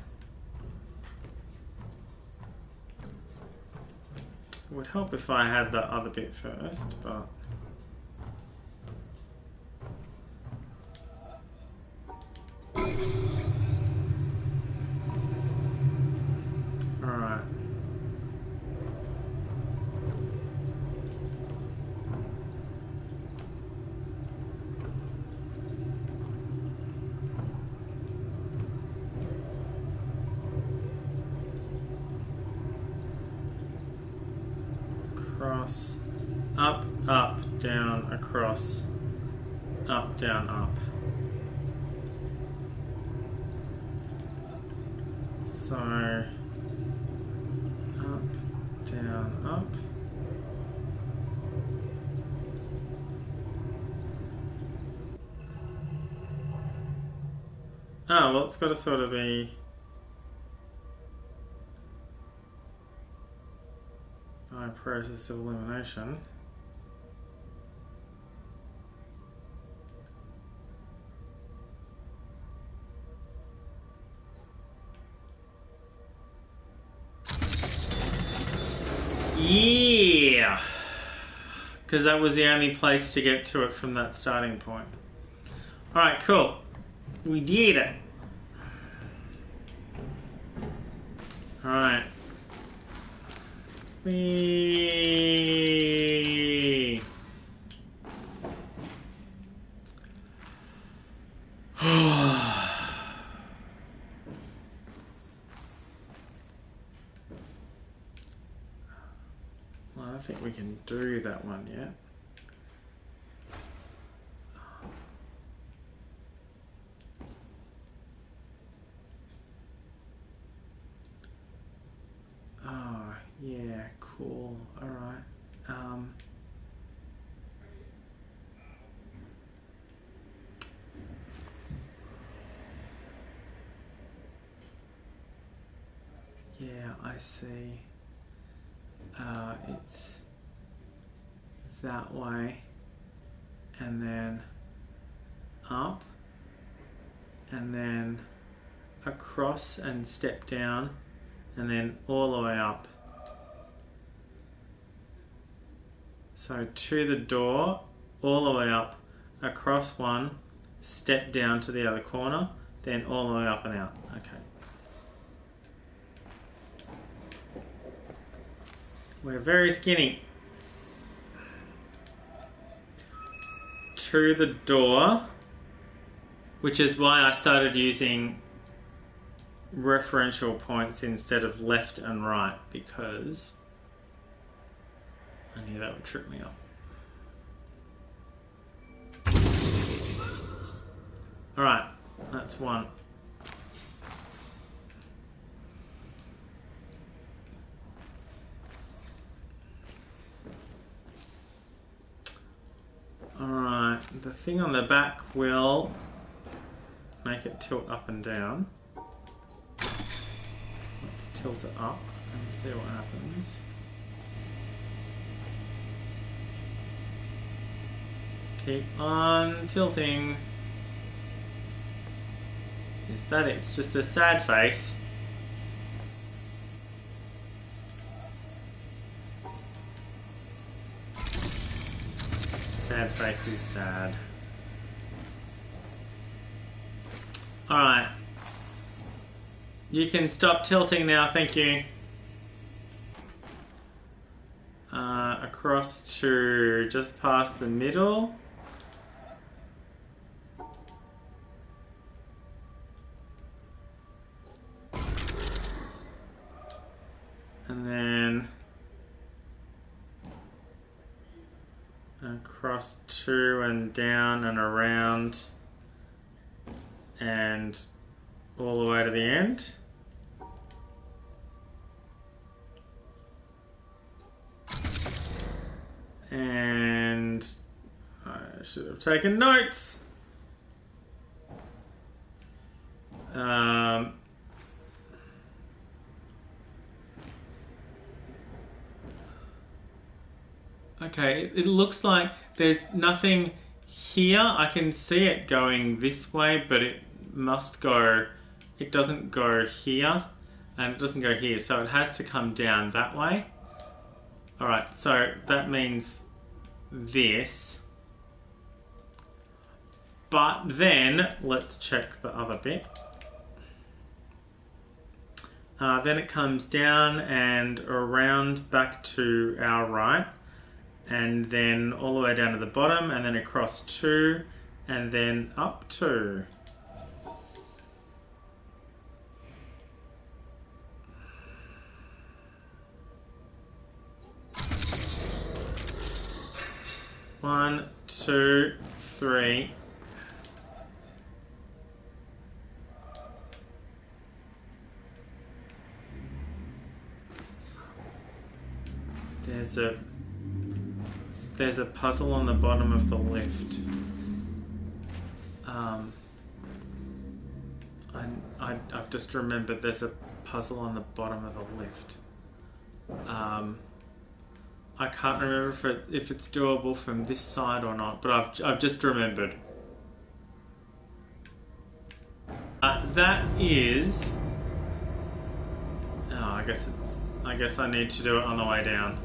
It would help if I had the other bit first, but... Alright. Across, up, up, down, across, up, down, up. So, up, down, up. Oh, well, it's got to sort of be... by process of elimination. Yeah! Because that was the only place to get to it from that starting point. Alright, cool. We did it. Alright. Whee! Well, I don't think we can do that one yet. Oh, yeah, cool. Alright. Yeah, I see. It's that way, and then up, and then across and step down, and then all the way up. So to the door, all the way up, across one, step down to the other corner, then all the way up and out. Okay. We're very skinny. to the door, which is why I started using referential points instead of left and right, because I knew that would trip me up. Alright, that's one. Alright, the thing on the back will make it tilt up and down. Let's tilt it up and see what happens. Keep on tilting. Is that it? It's just a sad face. Sad face is sad. Alright. You can stop tilting now, thank you. Across to just past the middle. And then across to and down and around and all the way to the end. And I should have taken notes. Okay, it looks like there's nothing here. I can see it going this way, but it must go, it doesn't go here, and it doesn't go here, so it has to come down that way. Alright, so that means this. But then, let's check the other bit. Then it comes down and around back to our right, and then all the way down to the bottom, and then across 2, and then up 2. One, 2, 3. There's a puzzle on the bottom of the lift. I've just remembered there's a puzzle on the bottom of the lift. I can't remember if it's doable from this side or not, but I've just remembered. That is. Oh, I guess I need to do it on the way down.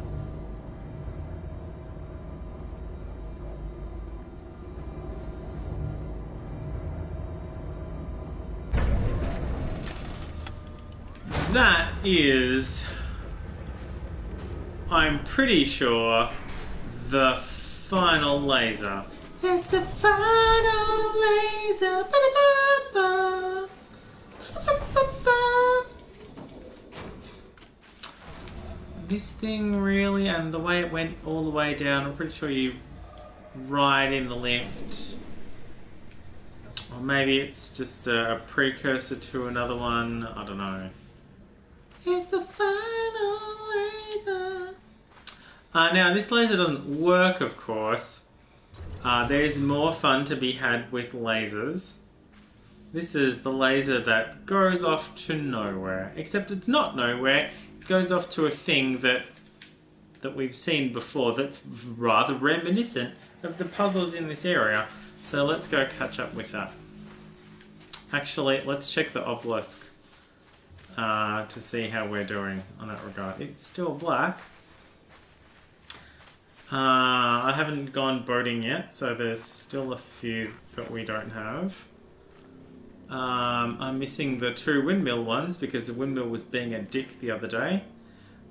That is, I'm pretty sure, the final laser. It's the final laser. Ba-da-ba-ba. Ba-da-ba-ba. This thing really, and the way it went all the way down, I'm pretty sure you ride in the lift. Or maybe it's just a precursor to another one, I don't know. It's the final laser. Now, this laser doesn't work, of course. There's more fun to be had with lasers. This is the laser that goes off to nowhere. Except it's not nowhere. It goes off to a thing that we've seen before that's rather reminiscent of the puzzles in this area. So let's go catch up with that. Actually, let's check the obelisk. To see how we're doing on that regard. It's still black. I haven't gone boating yet, so there's still a few that we don't have. I'm missing the 2 windmill ones because the windmill was being a dick the other day.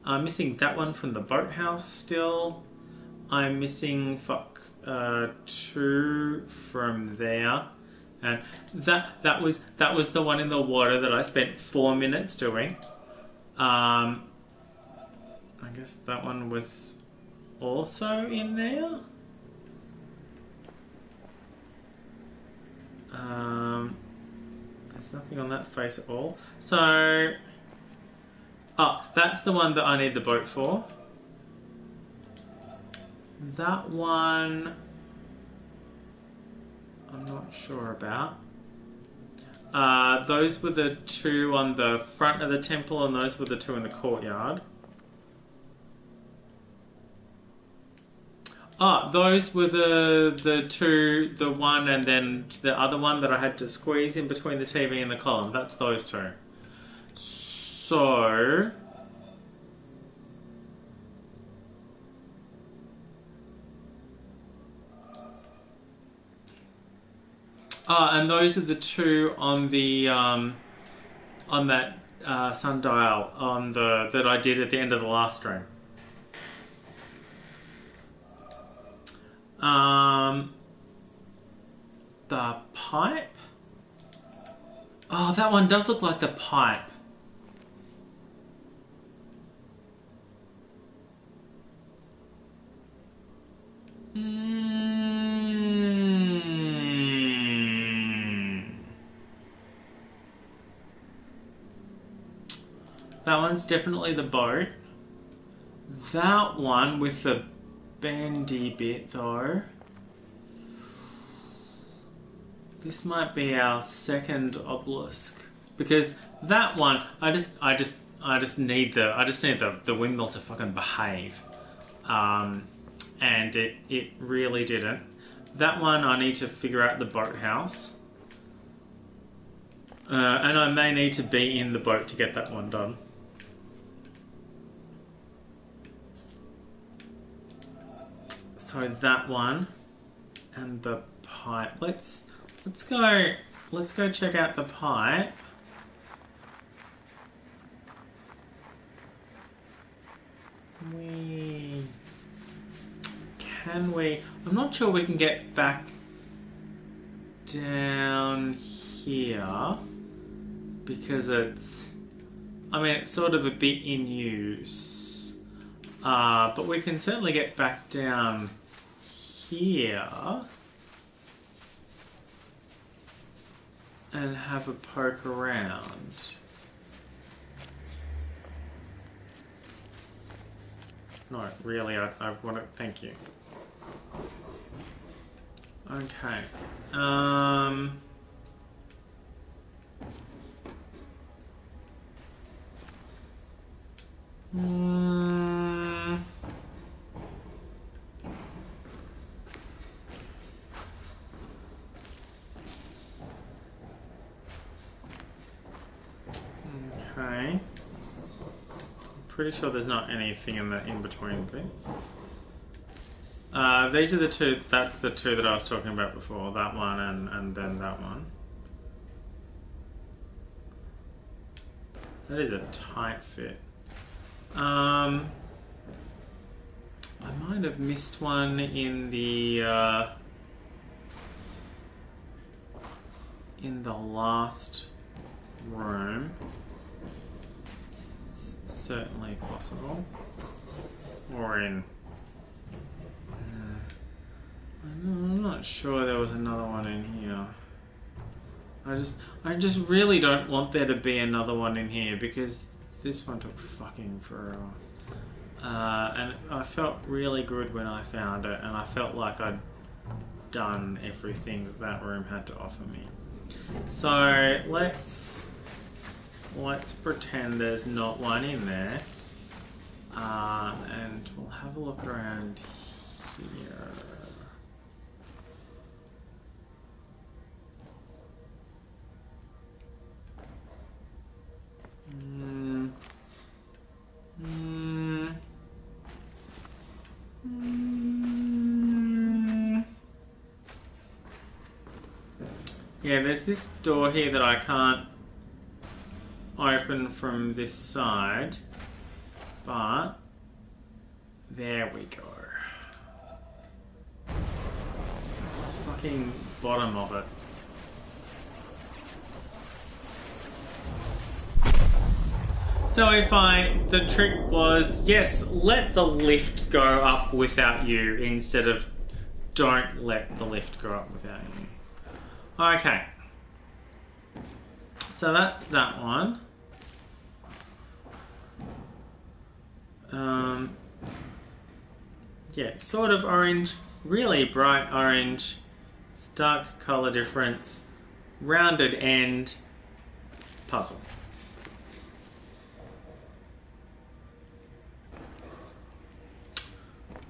I'm missing that one from the boathouse still. I'm missing 2 from there, and that was the one in the water that I spent 4 minutes doing. I guess that one was also in there. There's nothing on that face at all. So, that's the one that I need the boat for. That one, I'm not sure about. Those were the 2 on the front of the temple, and those were the 2 in the courtyard. Those were the 2, the one and then the other one that I had to squeeze in between the TV and the column. That's those 2. So... and those are the 2 on the on that sundial on that I did at the end of the last stream. The pipe. Oh, that one does look like the pipe. That one's definitely the boat. That one with the bendy bit though. This might be our second obelisk, because that one I just need the windmill to fucking behave, and it really didn't. That one I need to figure out the boathouse, and I may need to be in the boat to get that one done. So that one and the pipe. Let's go check out the pipe. I'm not sure we can get back down here because it's sort of a bit in use. But we can certainly get back down here and have a poke around. No, really, I want to... Thank you. Okay. Okay. Pretty sure there's not anything in the in-between bits. These are the 2, that's the 2 that I was talking about before, that one and then that one. That is a tight fit. I might have missed one in the last room. It's certainly possible. Or in... I'm not sure there was another one in here. I just really don't want there to be another one in here because this one took fucking forever. And I felt really good when I found it, and I felt like I'd done everything that room had to offer me. So let's pretend there's not one in there, and we'll have a look around here. Yeah, there's this door here that I can't open from this side, but there we go. fucking bottom of it. So the trick was, yes, let the lift go up without you instead of don't let the lift go up without you. Okay. So that's that one. Yeah, sort of orange, really bright orange, stark color difference, rounded end, puzzle.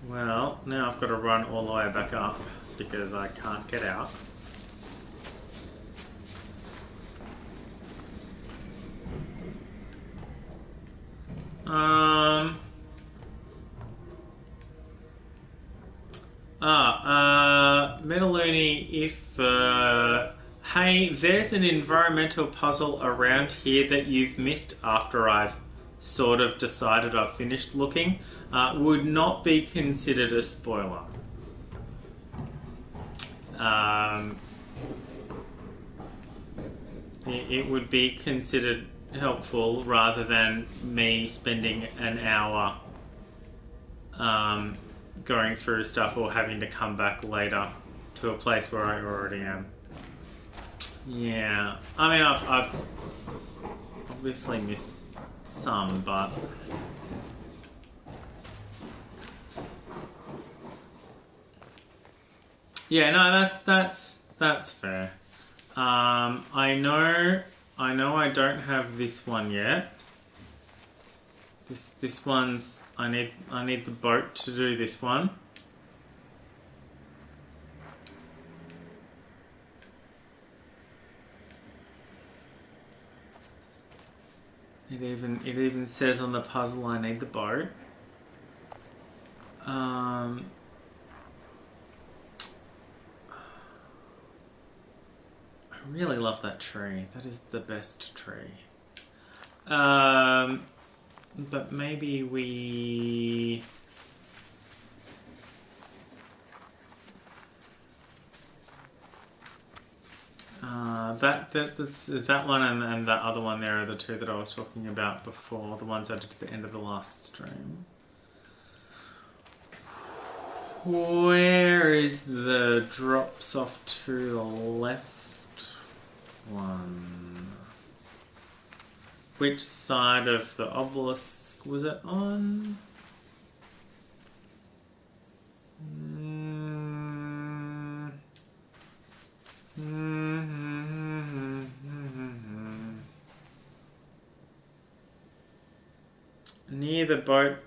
Well, now I've got to run all the way back up because I can't get out. Metaluni, if hey, there's an environmental puzzle around here that you've missed after I've sort of decided I've finished looking, would not be considered a spoiler. It would be considered helpful rather than me spending an hour going through stuff or having to come back later to a place where I already am. Yeah, I mean, I've obviously missed some, but yeah, no, that's fair. I know I don't have this one yet. This one's I need the boat to do this one. It even says on the puzzle I need the boat. I really love that tree. That is the best tree. But maybe we... that one and that other one there are the two that I was talking about before, the ones I did at the end of the last stream. Where is the drops off to the left one? Which side of the obelisk was it on? Near the boat,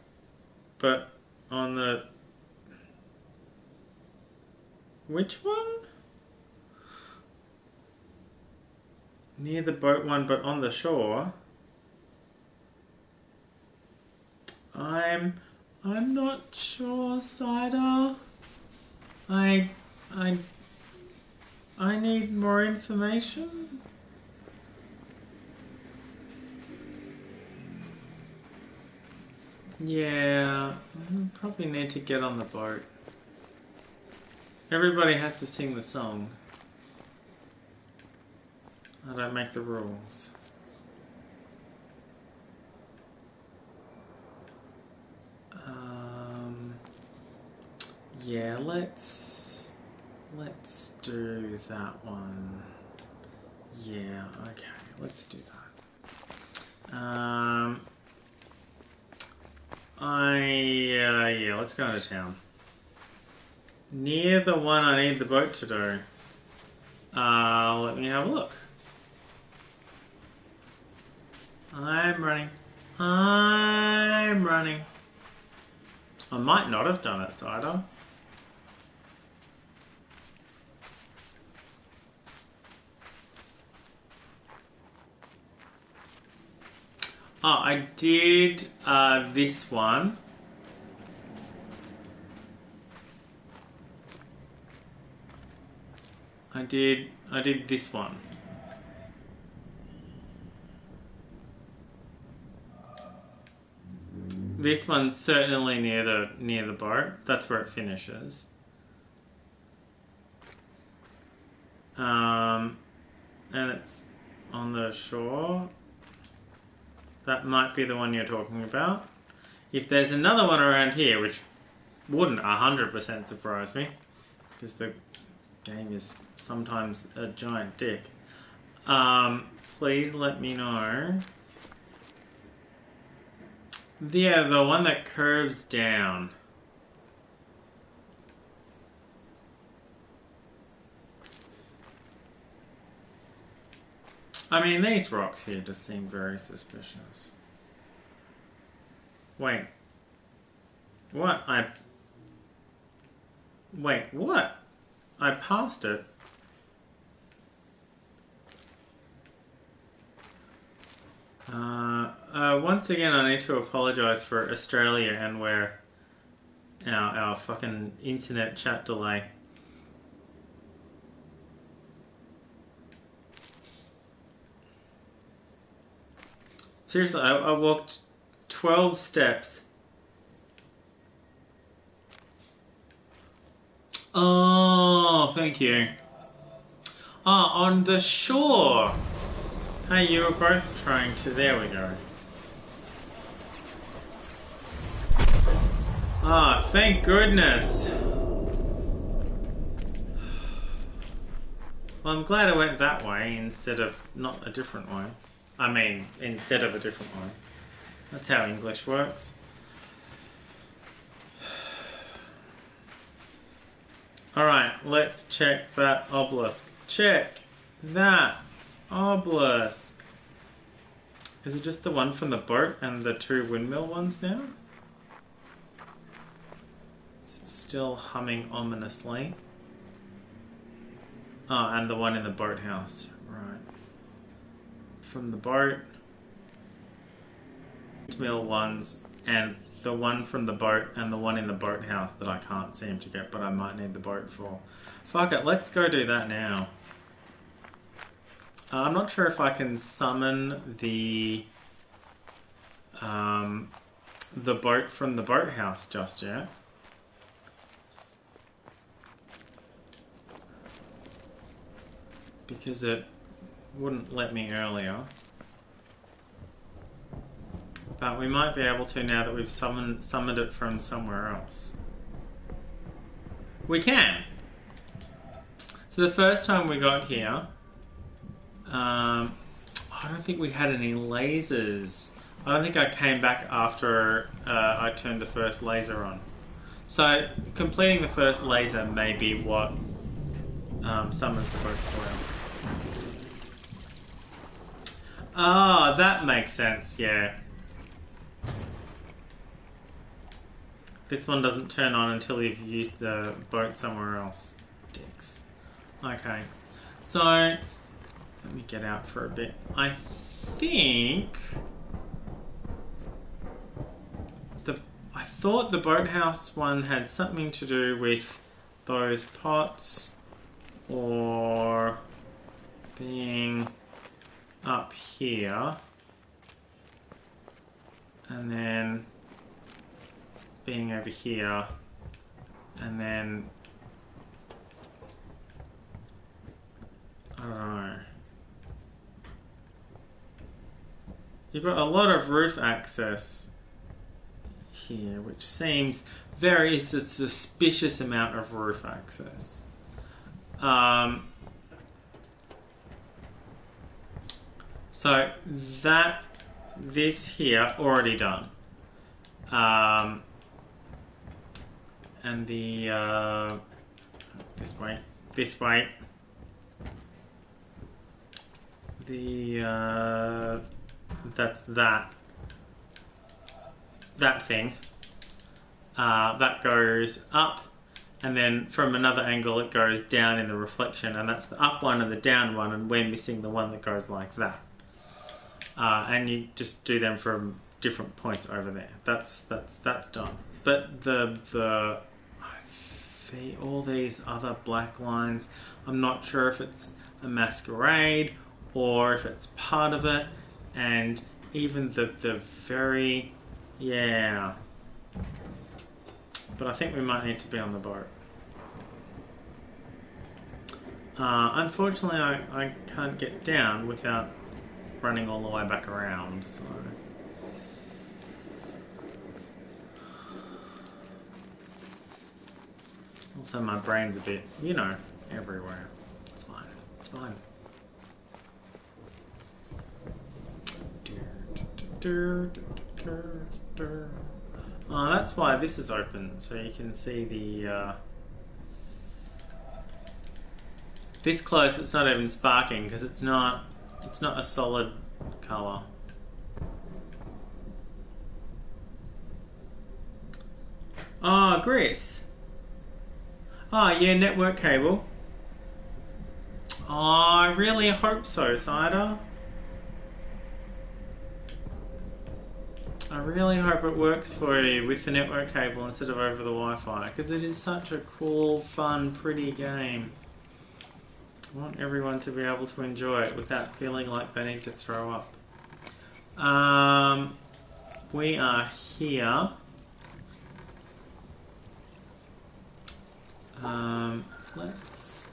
but on the... Which one? Near the boat one, but on the shore. I'm not sure, Cider. I need more information. Yeah, I probably need to get on the boat. Everybody has to sing the song. I don't make the rules. Yeah, let's do that one. Yeah, okay, let's do that. Yeah, let's go into town. Near the one I need the boat to do. Let me have a look. I'm running. I might not have done it, Cider. Oh, I did this one. I did this one. This one's certainly near the boat. That's where it finishes. And it's on the shore. That might be the one you're talking about. If there's another one around here, which wouldn't 100% surprise me, because the game is sometimes a giant dick, please let me know. Yeah, the one that curves down. I mean, these rocks here just seem very suspicious. Wait. What? Wait, what? I passed it. Once again, I need to apologise for Australia and where our fucking internet chat delay. Seriously, I walked 12 steps. Oh, thank you. On the shore. Hey, you were both trying to... There we go. Ah, thank goodness. Well, I'm glad I went that way instead of not a different way. I mean, instead of a different way. That's how English works. Alright, let's check that obelisk. Check that obelisk. Is it just the one from the boat and the 2 windmill ones now? It's still humming ominously. Oh, and the one in the boathouse. Right. From the boat. Windmill ones and the one from the boat and the one in the boathouse that I can't seem to get, but I might need the boat for. Fuck it, let's go do that now. I'm not sure if I can summon the boat from the boathouse just yet. Because it wouldn't let me earlier. But we might be able to now that we've summoned it from somewhere else. We can! So the first time we got here, I don't think we had any lasers. I don't think I came back after I turned the first laser on. So completing the first laser may be what summons the boat for. Ah, that makes sense, yeah. This one doesn't turn on until you've used the boat somewhere else. Dicks. Okay. So, let me get out for a bit. I think... I thought the boathouse one had something to do with those pots or being up here and then being over here and then I don't know. You've got a lot of roof access here, which seems it's a suspicious amount of roof access. So this here already done. And the this way. The that's that thing. That goes up, and then from another angle it goes down in the reflection, and that's the up one and the down one, and we're missing the one that goes like that. And you just do them from different points over there. That's done. But all these other black lines, I'm not sure if it's a masquerade or if it's part of it, and even the very but I think we might need to be on the boat. Unfortunately, I can't get down without running all the way back around, so... Also, my brain's a bit, everywhere. It's fine. It's fine. Oh, that's why this is open, so you can see the... This close, it's not even sparking, because it's not a solid colour. Oh, Gris. Oh, yeah, network cable. Oh, I really hope so, Cider. I really hope it works for you with the network cable instead of over the Wi-Fi, because it is such a cool, fun, pretty game. I want everyone to be able to enjoy it without feeling like they need to throw up. We are here. Let's...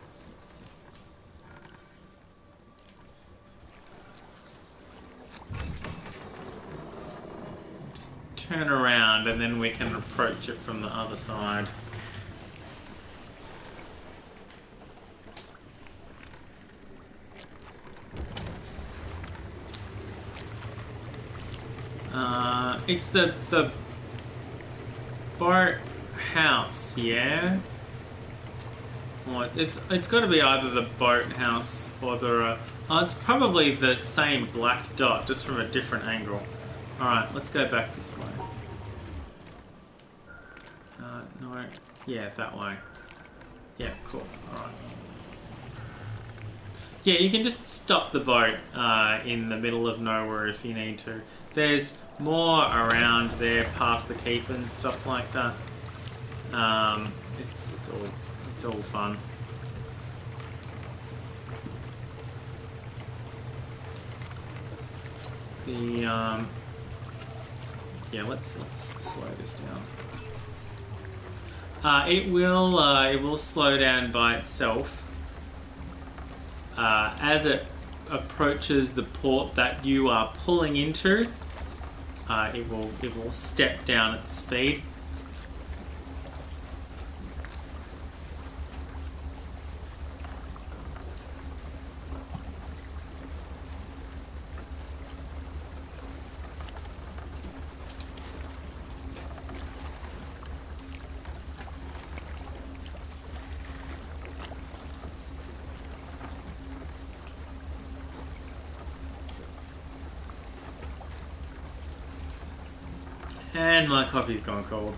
just turn around and then we can approach it from the other side. It's the boat house, yeah? Well, it's got to be either the boathouse or the... it's probably the same black dot, just from a different angle. Alright, let's go back this way. No. Yeah, that way. Yeah, cool. Alright. Yeah, you can just stop the boat in the middle of nowhere if you need to. There's more around there past the keep and stuff like that. It's all fun. Yeah, let's slow this down. It will slow down by itself as it approaches the port that you are pulling into. It will step down its speed. And my coffee's gone cold.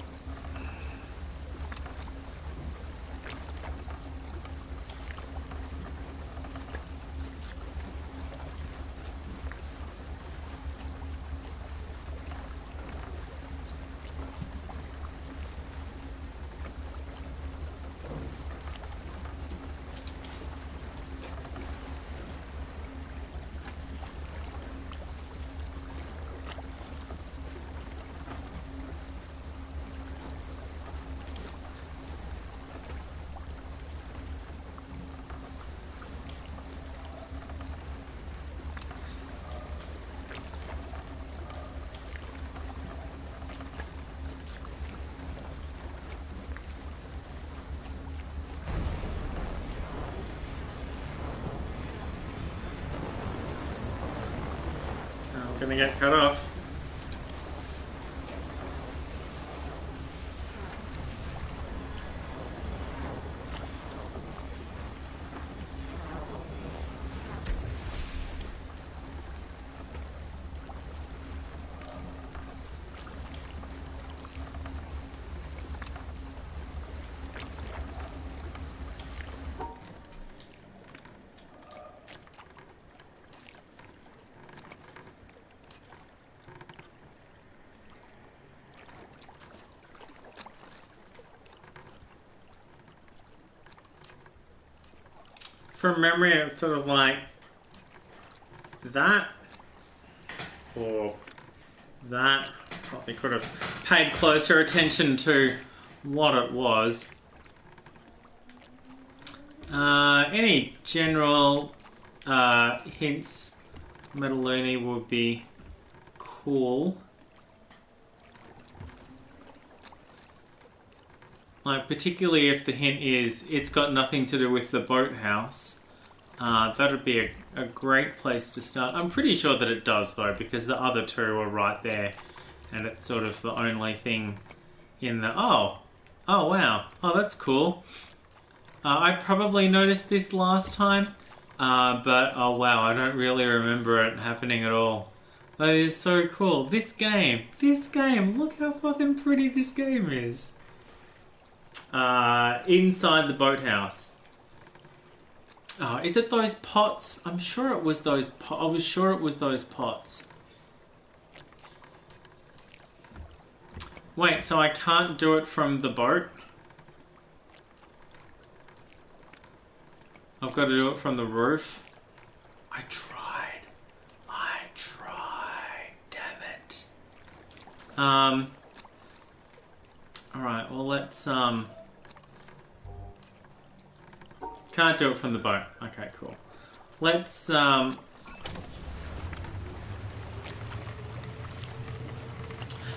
I'm gonna get cut off. From memory, it's sort of like that or that. Probably could have paid closer attention to what it was. Any general hints, Metaluni would be cool. Like, particularly if the hint is it's got nothing to do with the boathouse. That would be a great place to start. I'm pretty sure that it does, though, because the other two are right there. And it's sort of the only thing in the... Oh! Oh, wow. Oh, that's cool. I probably noticed this last time. But, oh wow, I don't really remember it happening at all. That is so cool. This game! Look how fucking pretty this game is. Inside the boathouse. Oh, is it those pots? I'm sure it was those pots. I was sure it was those pots. Wait, so I can't do it from the boat? I've got to do it from the roof? I tried. Damn it. Alright, well let's, can't do it from the boat. Okay, cool. Let's,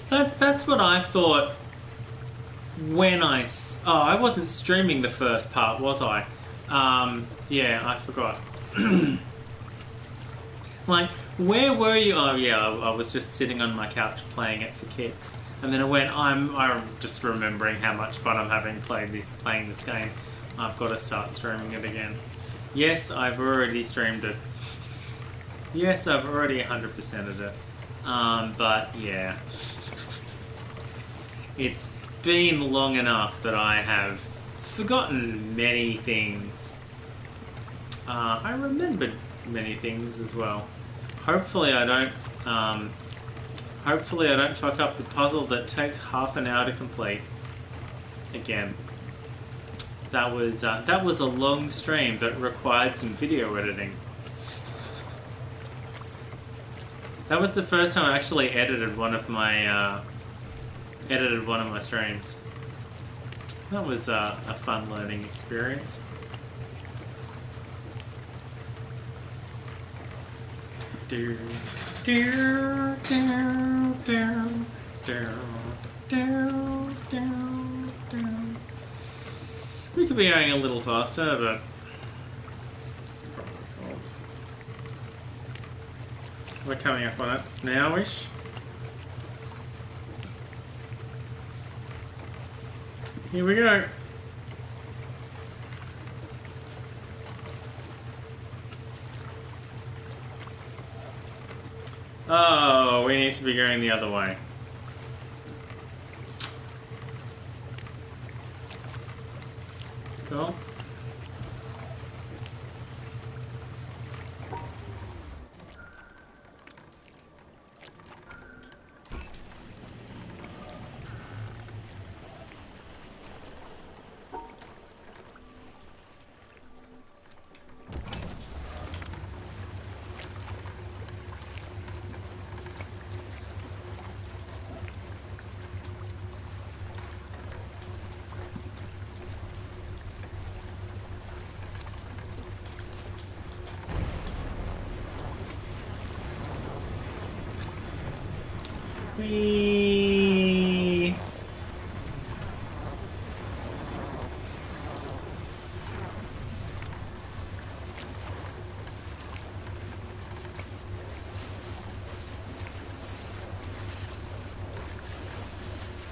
That's what I thought when I wasn't streaming the first part, was I? Yeah, I forgot. Like, where were you? Oh yeah, I was just sitting on my couch playing it for kicks. And then I'm just remembering how much fun I'm having playing this game. I've got to start streaming it again. Yes, I've already streamed it. Yes, I've already 100%ed it. But yeah. It's been long enough that I have forgotten many things. I remembered many things as well. Hopefully I don't fuck up the puzzle that takes half an hour to complete. Again. That was a long stream that required some video editing. That was the first time I actually edited one of my streams. That was a fun learning experience. We could be going a little faster, but we're coming up on it now-ish. Here we go. Oh, we need to be going the other way. Let's go. Whee!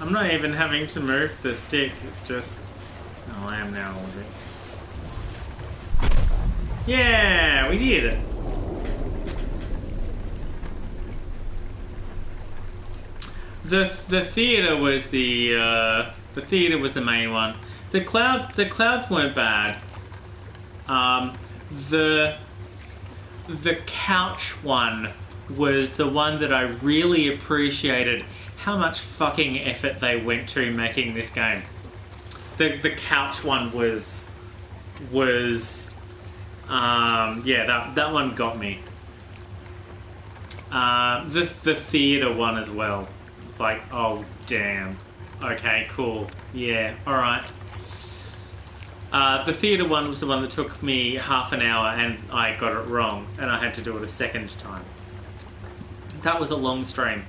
I'm not even having to move the stick, just... Oh, I am now a little bit. Yeah, we did it! The theater was the theater was the main one. The clouds weren't bad. The couch one was the one that I really appreciated how much fucking effort they went to making this game. The couch one was yeah, that one got me. The theater one as well. It's like, oh damn. Okay, cool. Yeah, alright. The theatre one was the one that took me half an hour and I got it wrong and I had to do it a second time. That was a long stream.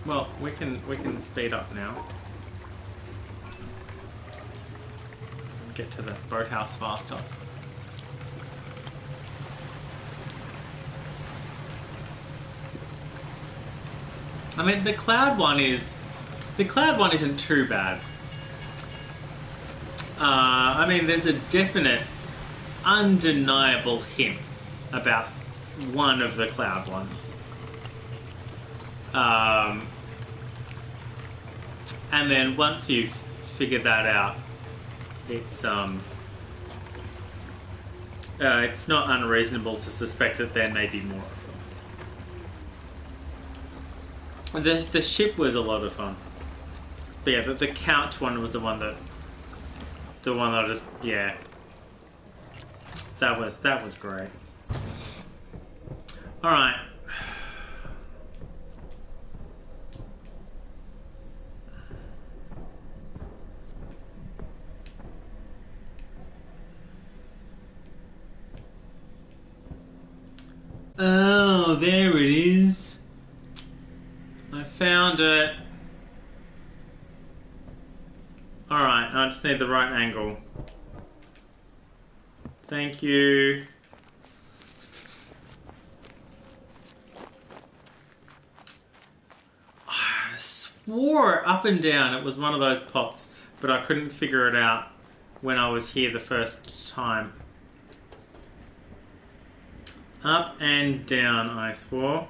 Well, we can speed up now. Get to the boathouse faster. I mean, the cloud one isn't too bad. I mean, there's a definite, undeniable hint about one of the cloud ones. And then once you've figured that out, it's not unreasonable to suspect that there may be more of them. The ship was a lot of fun. But yeah, the couch one was the one that I just, yeah. That was great. Alright. Oh, there it is. I found it. Alright, I just need the right angle. Thank you. I swore up and down it was one of those pots, but I couldn't figure it out when I was here the first time. Up and down, I swore.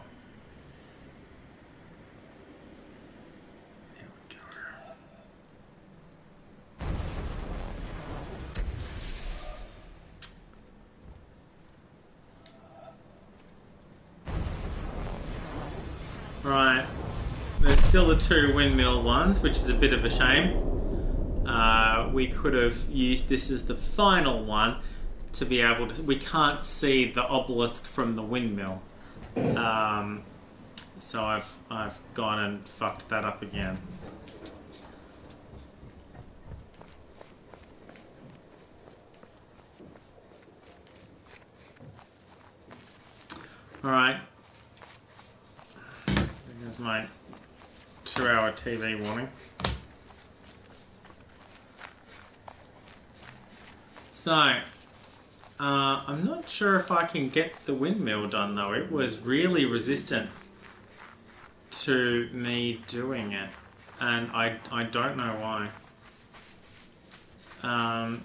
There we go. Right. There's still the two windmill ones, which is a bit of a shame. We could have used this as the final one to be able to... We can't see the obelisk from the windmill. So I've gone and fucked that up again. Alright. There's my 2-hour TV warning. So, I'm not sure if I can get the windmill done though. It was really resistant to me doing it, and I don't know why.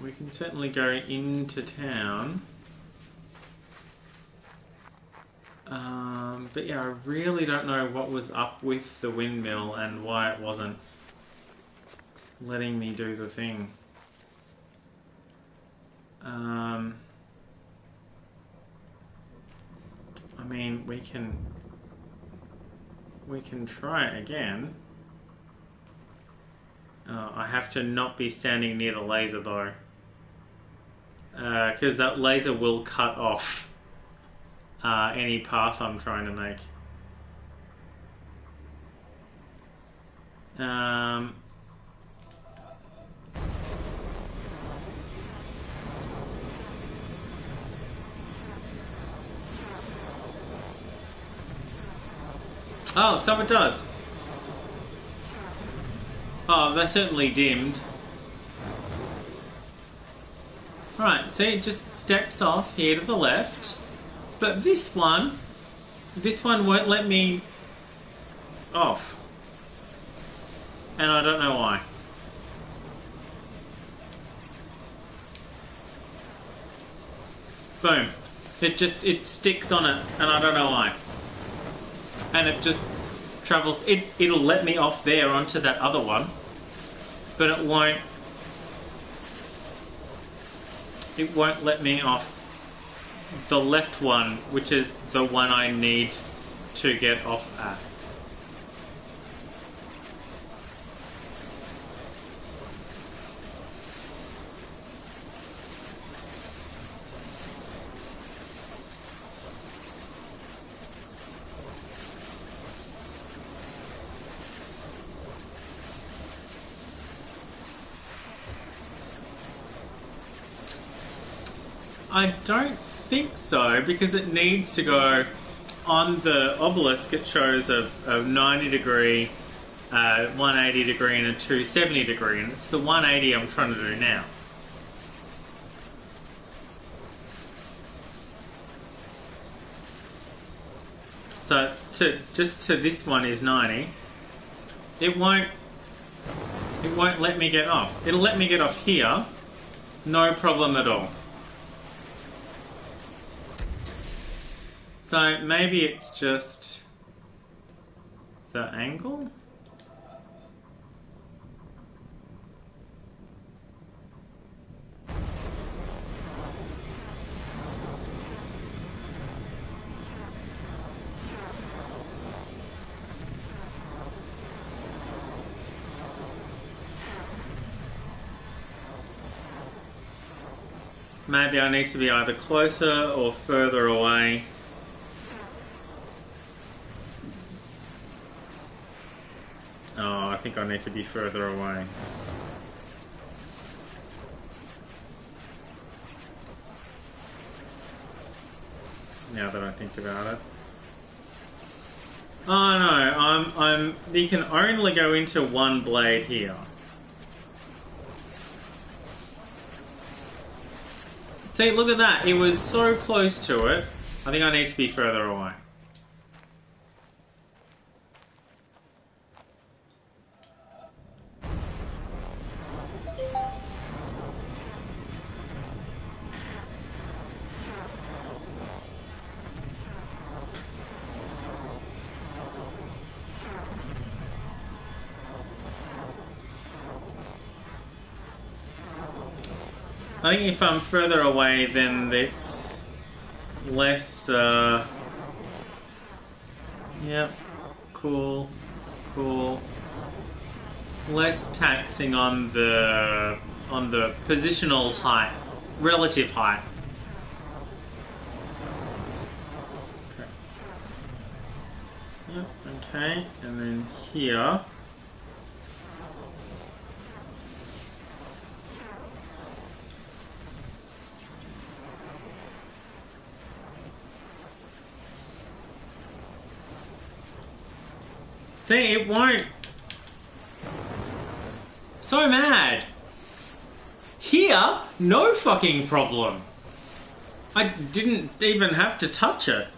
We can certainly go into town. But yeah, I really don't know what was up with the windmill and why it wasn't letting me do the thing. I mean, we can try it again. I have to not be standing near the laser though, because that laser will cut off any path I'm trying to make. Oh, so it does. Oh, they certainly dimmed. Right, see, it just steps off here to the left. But this one won't let me off. And I don't know why. Boom. It sticks on it, and I don't know why. And it just travels. It'll let me off there onto that other one, but it won't let me off the left one, which is the one I need to get off at. I don't think so, because it needs to go on the obelisk. It shows a 90 degree, 180 degree, and a 270 degree, and it's the 180 I'm trying to do now. So just to this one is 90. It won't let me get off. It'll let me get off here, no problem at all. So maybe it's just the angle? Maybe I need to be either closer or further away. Oh, I think I need to be further away. Now that I think about it. Oh no, you can only go into one blade here. See, look at that. It was so close to it. I think I need to be further away. I think if I'm further away, then it's less, yep, cool, less taxing on the positional height, relative height. Okay. Yep, okay, and then here. See, it won't. So mad. Here, no fucking problem. I didn't even have to touch it.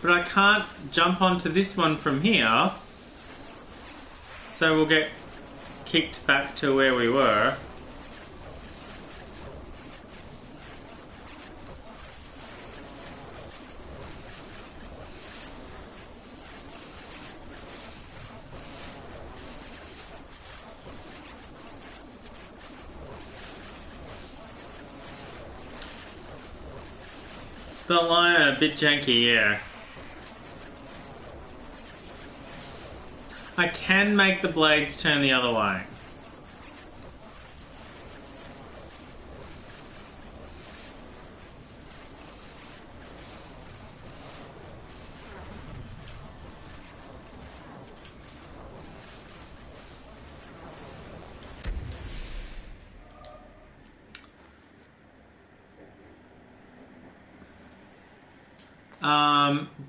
But I can't jump onto this one from here. So we'll get kicked back to where we were. The line a bit janky, yeah. I can make the blades turn the other way.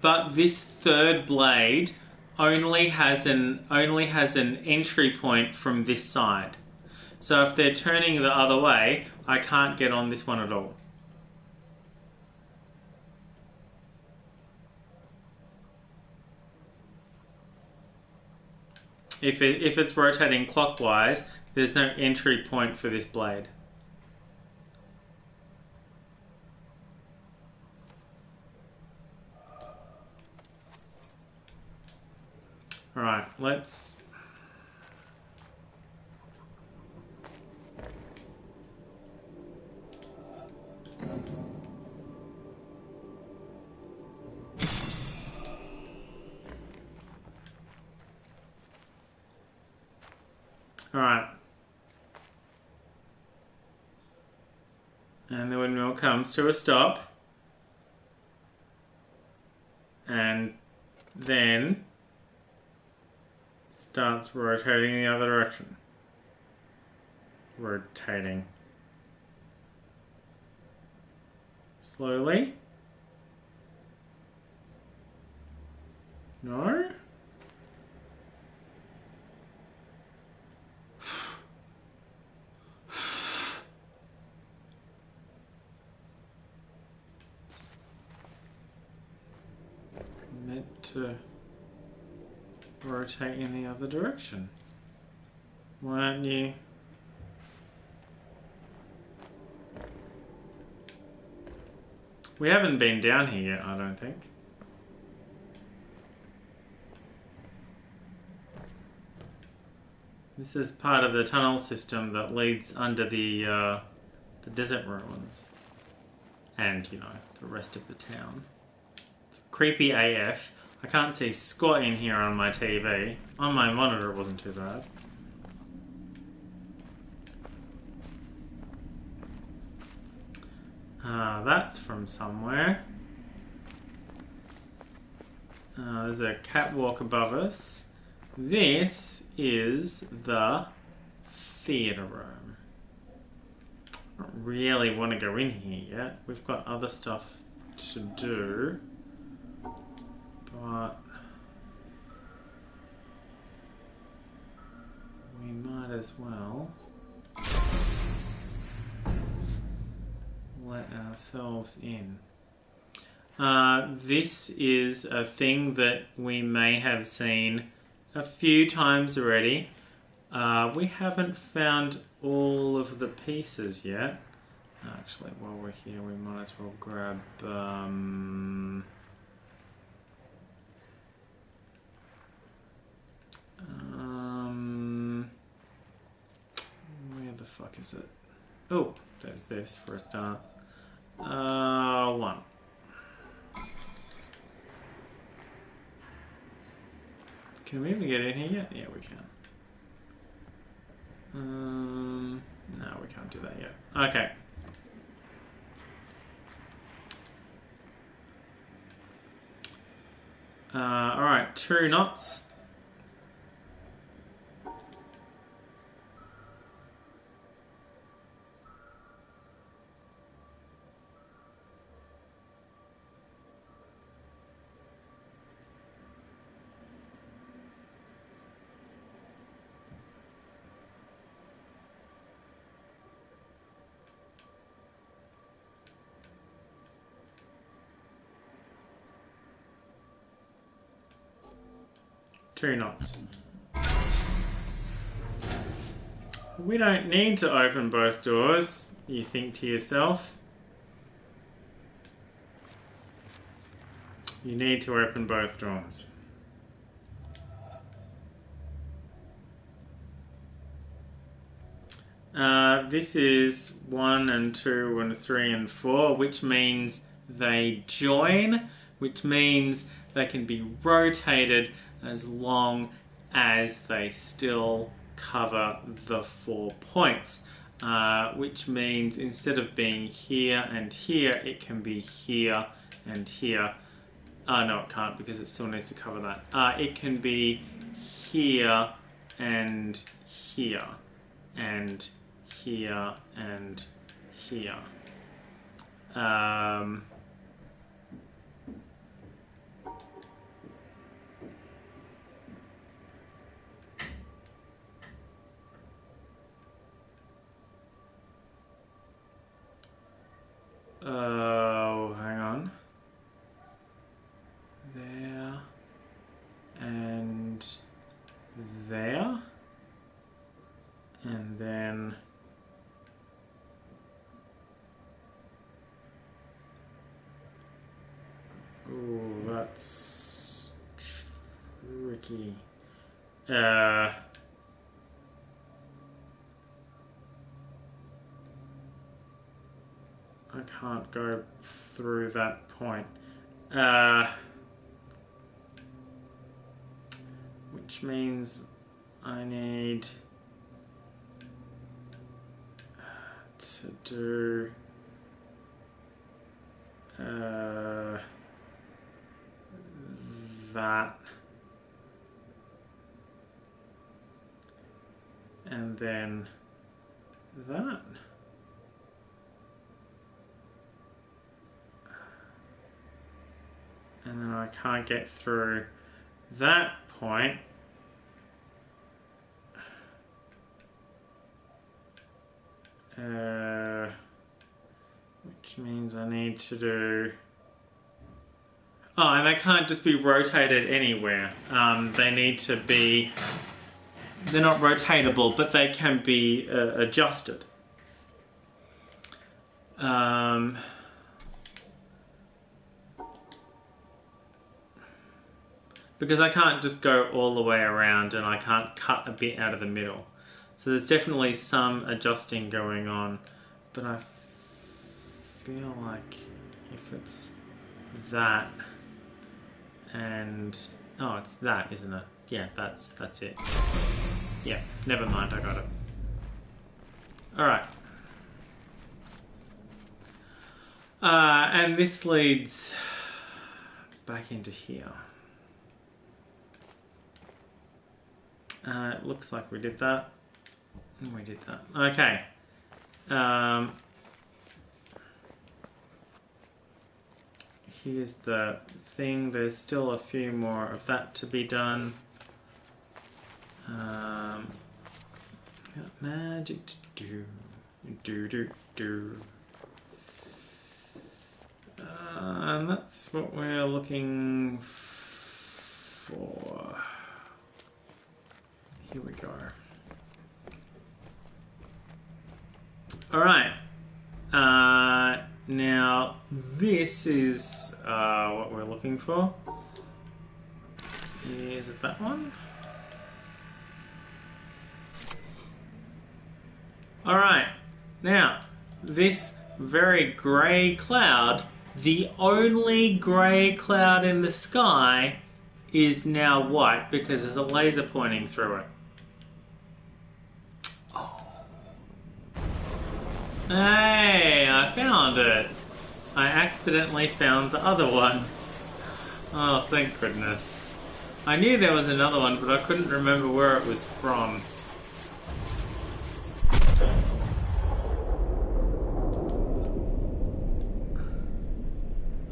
But this third blade only has an entry point from this side. So if they're turning the other way, I can't get on this one at all. If it's rotating clockwise, there's no entry point for this blade. Alright, let's... Alright. And the windmill comes to a stop. And then starts rotating in the other direction. Rotating. Slowly. No? Meant to rotate in the other direction. Why aren't you? We haven't been down here yet, I don't think. This is part of the tunnel system that leads under the desert ruins. And, you know, the rest of the town. It's creepy AF. I can't see squat in here on my TV. On my monitor it wasn't too bad. That's from somewhere. There's a catwalk above us. This is the theatre room. I don't really want to go in here yet. We've got other stuff to do. But we might as well let ourselves in. This is a thing that we may have seen a few times already. We haven't found all of the pieces yet. Actually, while we're here, we might as well grab... where the fuck is it? Oh, there's this for a start. One. Can we even get in here yet? Yeah, we can. No, we can't do that yet. Okay. Alright, 2 knots. Two knots. We don't need to open both doors, you think to yourself. You need to open both doors. This is 1 and 2 and 3 and 4, which means they join, which means they can be rotated as long as they still cover the 4 points. Which means instead of being here and here, it can be here and here. No, it can't because it still needs to cover that. It can be here and here and here and here. Oh, hang on. There and there. And then ooh, that's tricky. I can't go through that point. Which means I need to do that and then that. and then I can't get through that point. Which means I need to do... Oh, and they can't just be rotated anywhere. They need to be... They're not rotatable, but they can be adjusted. Because I can't just go all the way around and I can't cut a bit out of the middle. So there's definitely some adjusting going on, but I feel like if it's that and... Oh, it's that, isn't it? Yeah, that's it. Yeah, never mind, I got it. Alright. And this leads back into here. It looks like we did that. We did that. Okay. Here's the thing. There's still a few more of that to be done. Got magic to do. And that's what we're looking for. Here we go. Alright. Now, this is what we're looking for. Is it that one? Alright. Now, this very grey cloud, the only grey cloud in the sky, is now white because there's a laser pointing through it. Hey, I found it. I accidentally found the other one. Oh, thank goodness. I knew there was another one, but I couldn't remember where it was from.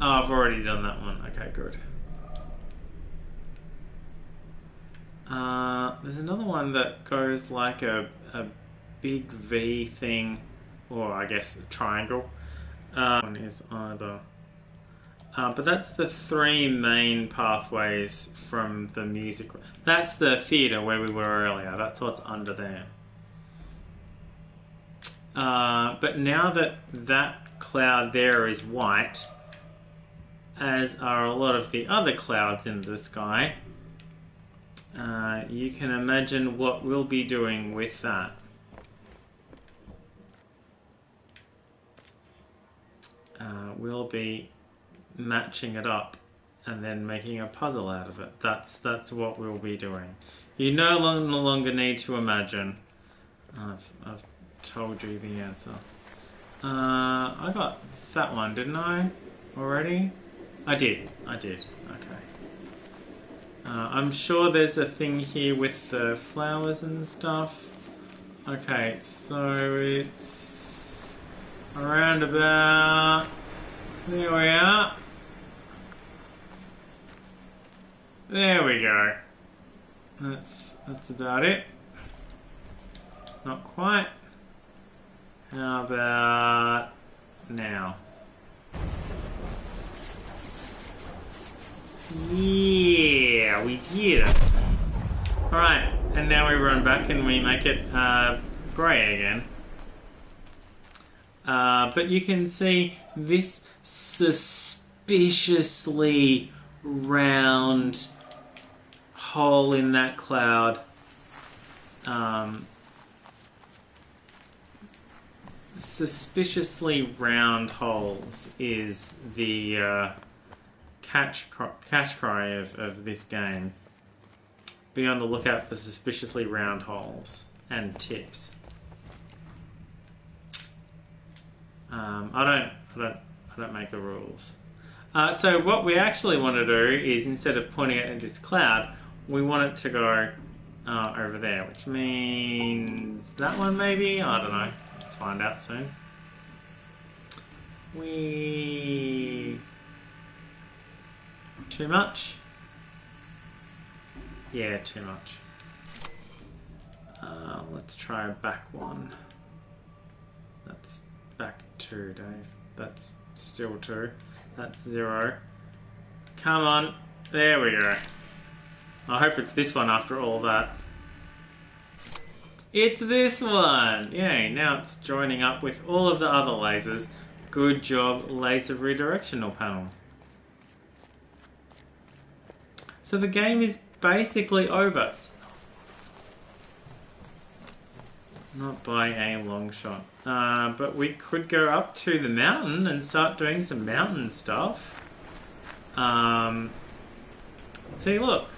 Oh, I've already done that one. Okay, good. There's another one that goes like a big V thing. Or I guess a triangle. One is either. But that's the three main pathways from the music. That's the theatre where we were earlier. That's what's under there. But now that that cloud there is white, as are a lot of the other clouds in the sky, you can imagine what we'll be doing with that. We'll be matching it up and then making a puzzle out of it. That's what we'll be doing. You no longer need to imagine. I've told you the answer. I got that one, didn't I? Already? I did. Okay. I'm sure there's a thing here with the flowers and stuff. Okay, so it's around about... There we are. There we go. That's about it. Not quite. How about now? Yeah, we did it. Alright, and now we run back and we make it grey again. But you can see this suspiciously round hole in that cloud. Suspiciously round holes is the catch cry of this game. Be on the lookout for suspiciously round holes and tips. I don't make the rules. So what we actually want to do is, instead of pointing it at this cloud, we want it to go over there, which means that one maybe? I don't know. Find out soon. Too much? Yeah, too much. Let's try a back one. That's back 2, Dave. That's still 2. That's 0. Come on. There we go. I hope it's this one after all that. It's this one! Yay, now it's joining up with all of the other lasers. Good job, laser redirectional panel. So the game is basically over. Not by a long shot. But we could go up to the mountain and start doing some mountain stuff. See, look,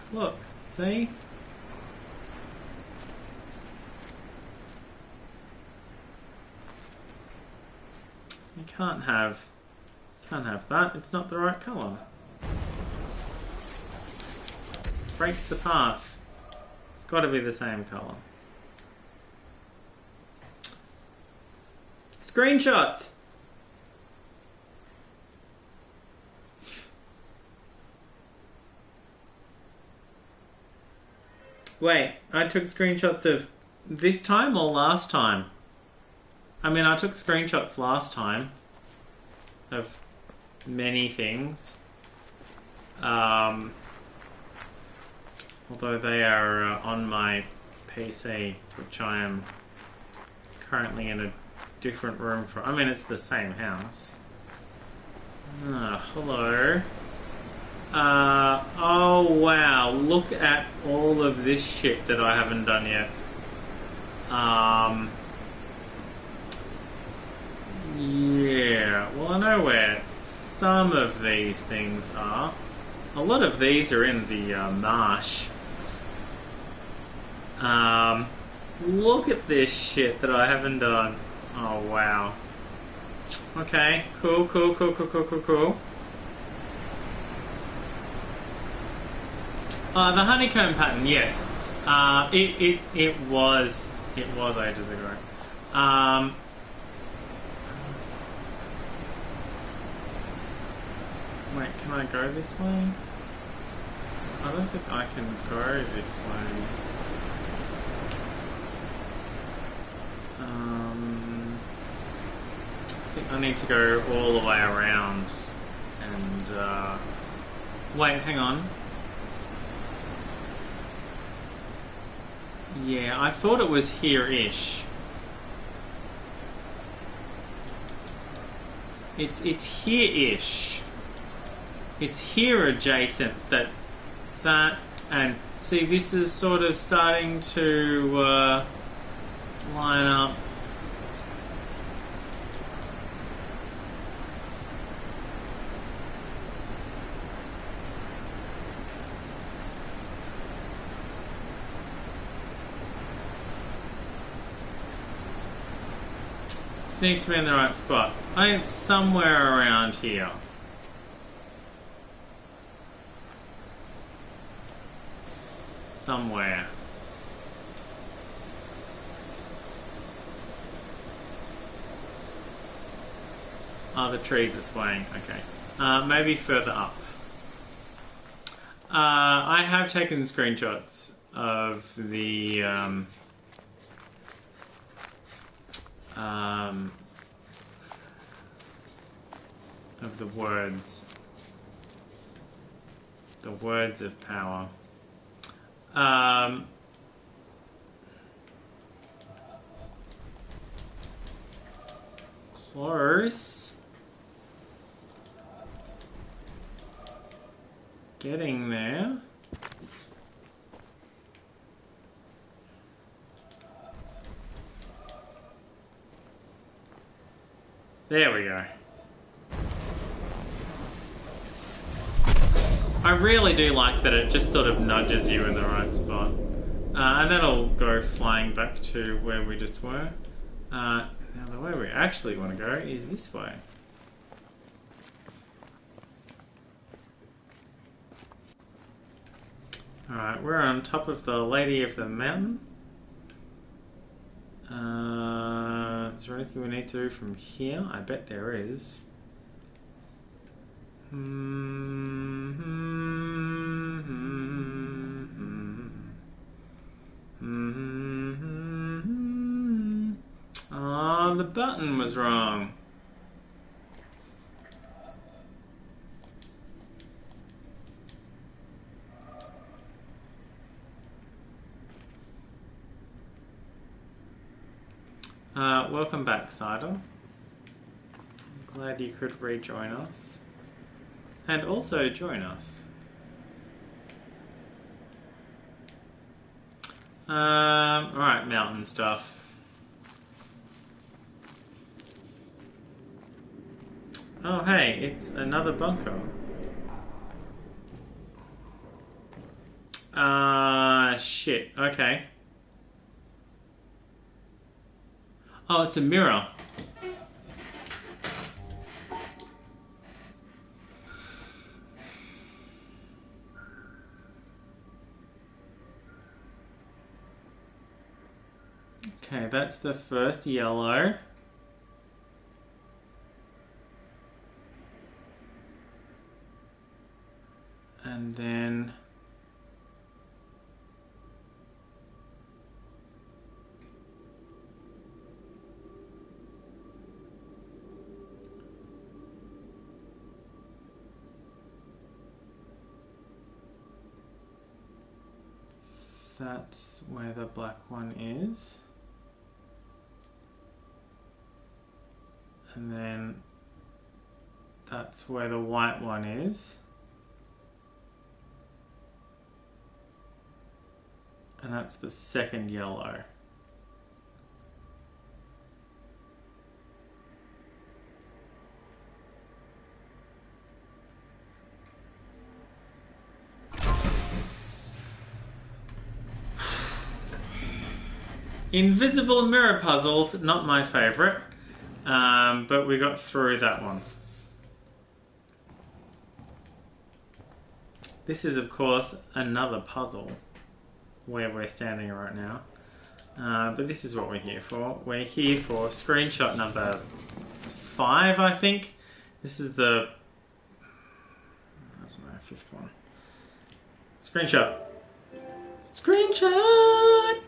see? You can't have that. It's not the right colour. Breaks the path. It's got to be the same colour. Screenshots! Wait, I took screenshots of this time or last time? I mean, I took screenshots last time of many things. Although they are on my PC, which I am currently in a different room for. I mean, it's the same house. Hello. Oh wow, look at all of this shit that I haven't done yet. Yeah, well I know where some of these things are. A lot of these are in the marsh. Look at this shit that I haven't done. Oh wow. Okay, cool. The honeycomb pattern, yes. It was ages ago. Wait, can I go this way? I don't think I can go this way. I think I need to go all the way around and wait, hang on. Yeah, I thought it was here-ish. It's here-ish. It's here adjacent that and see, this is sort of starting to line up. Seems to be in the right spot. I think it's somewhere around here. Somewhere. Oh, the trees are swaying. Okay. Maybe further up. I have taken screenshots of the words of power. Close. Getting there. There we go. I really do like that it just sort of nudges you in the right spot. And that'll go flying back to where we just were. Now the way we actually want to go is this way. Alright, we're on top of the Lady of the Mountain. Is there anything we need to do from here? I bet there is. button was wrong. Welcome back, Cider. I'm glad you could rejoin us. And also join us. Alright, mountain stuff. Oh hey, it's another bunker. Shit, okay. Oh, it's a mirror. Okay, that's the first yellow. And then... that's where the black one is. And then that's where the white one is. And that's the second yellow. Invisible mirror puzzles, not my favourite. But we got through that one. This is, of course, another puzzle where we're standing right now. But this is what we're here for. We're here for screenshot number 5, I think. This is the... I don't know, 5th one. Screenshot. Screenshot!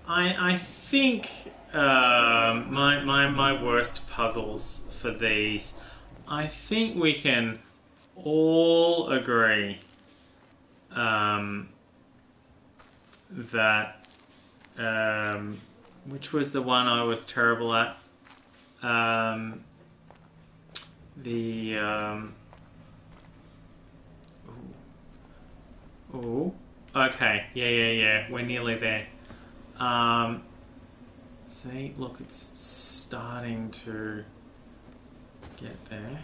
I think my worst puzzles for these, I think we can all agree that which was the one I was terrible at? Ooh. Okay. Yeah. We're nearly there. See, look, it's starting to get there.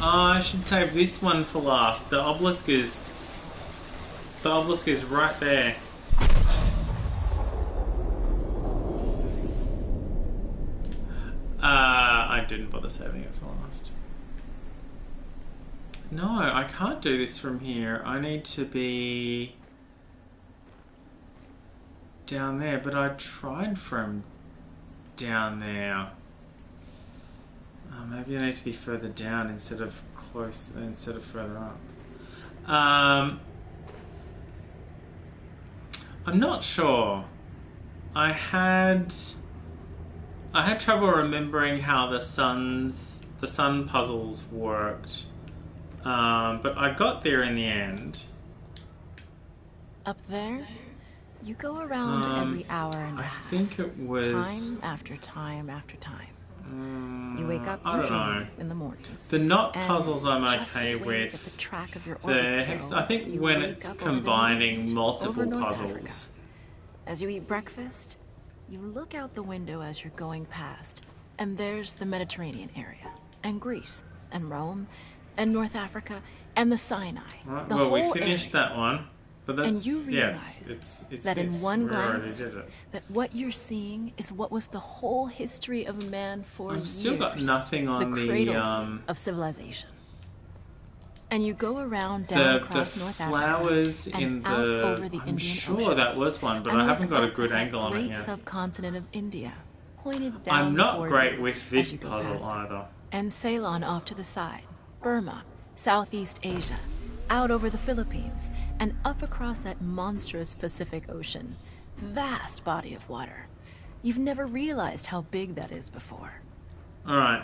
Oh, I should save this one for last. The obelisk is right there. I didn't bother saving it for last. No, I can't do this from here. I need to be down there, but I tried from down there. Maybe I need to be further down instead of further up. I'm not sure. I had trouble remembering how the sun puzzles worked. But I got there in the end. Up there, you go around every hour and a half. I think it was... Time after time after time. You wake up I don't know. in the mornings. The knot puzzles I'm just okay the way with. that the track of your The orbits go, I think you when wake it's up over the combining Middle East, multiple over North puzzles. Africa. As you eat breakfast, you look out the window as you're going past, and there's the Mediterranean area, and Greece, and Rome, and North Africa, and the Sinai. Right, the well, we whole finished area. that one. But that's, And you realize it's that in this. one We already glance, did it. that what you're seeing is what was the whole history of man for I've years. still got nothing on the cradle the of civilization. And you go around down across North flowers Africa in and out over the I'm Indian sure Ocean. that was one, but And I look haven't got a up good at that angle on it great yet. subcontinent of India, pointed I'm down not toward great you with as this you go puzzle past it. either. And Ceylon off to the side, Burma, Southeast Asia, out over the Philippines, and up across that monstrous Pacific Ocean. Vast body of water. You've never realized how big that is before. Alright.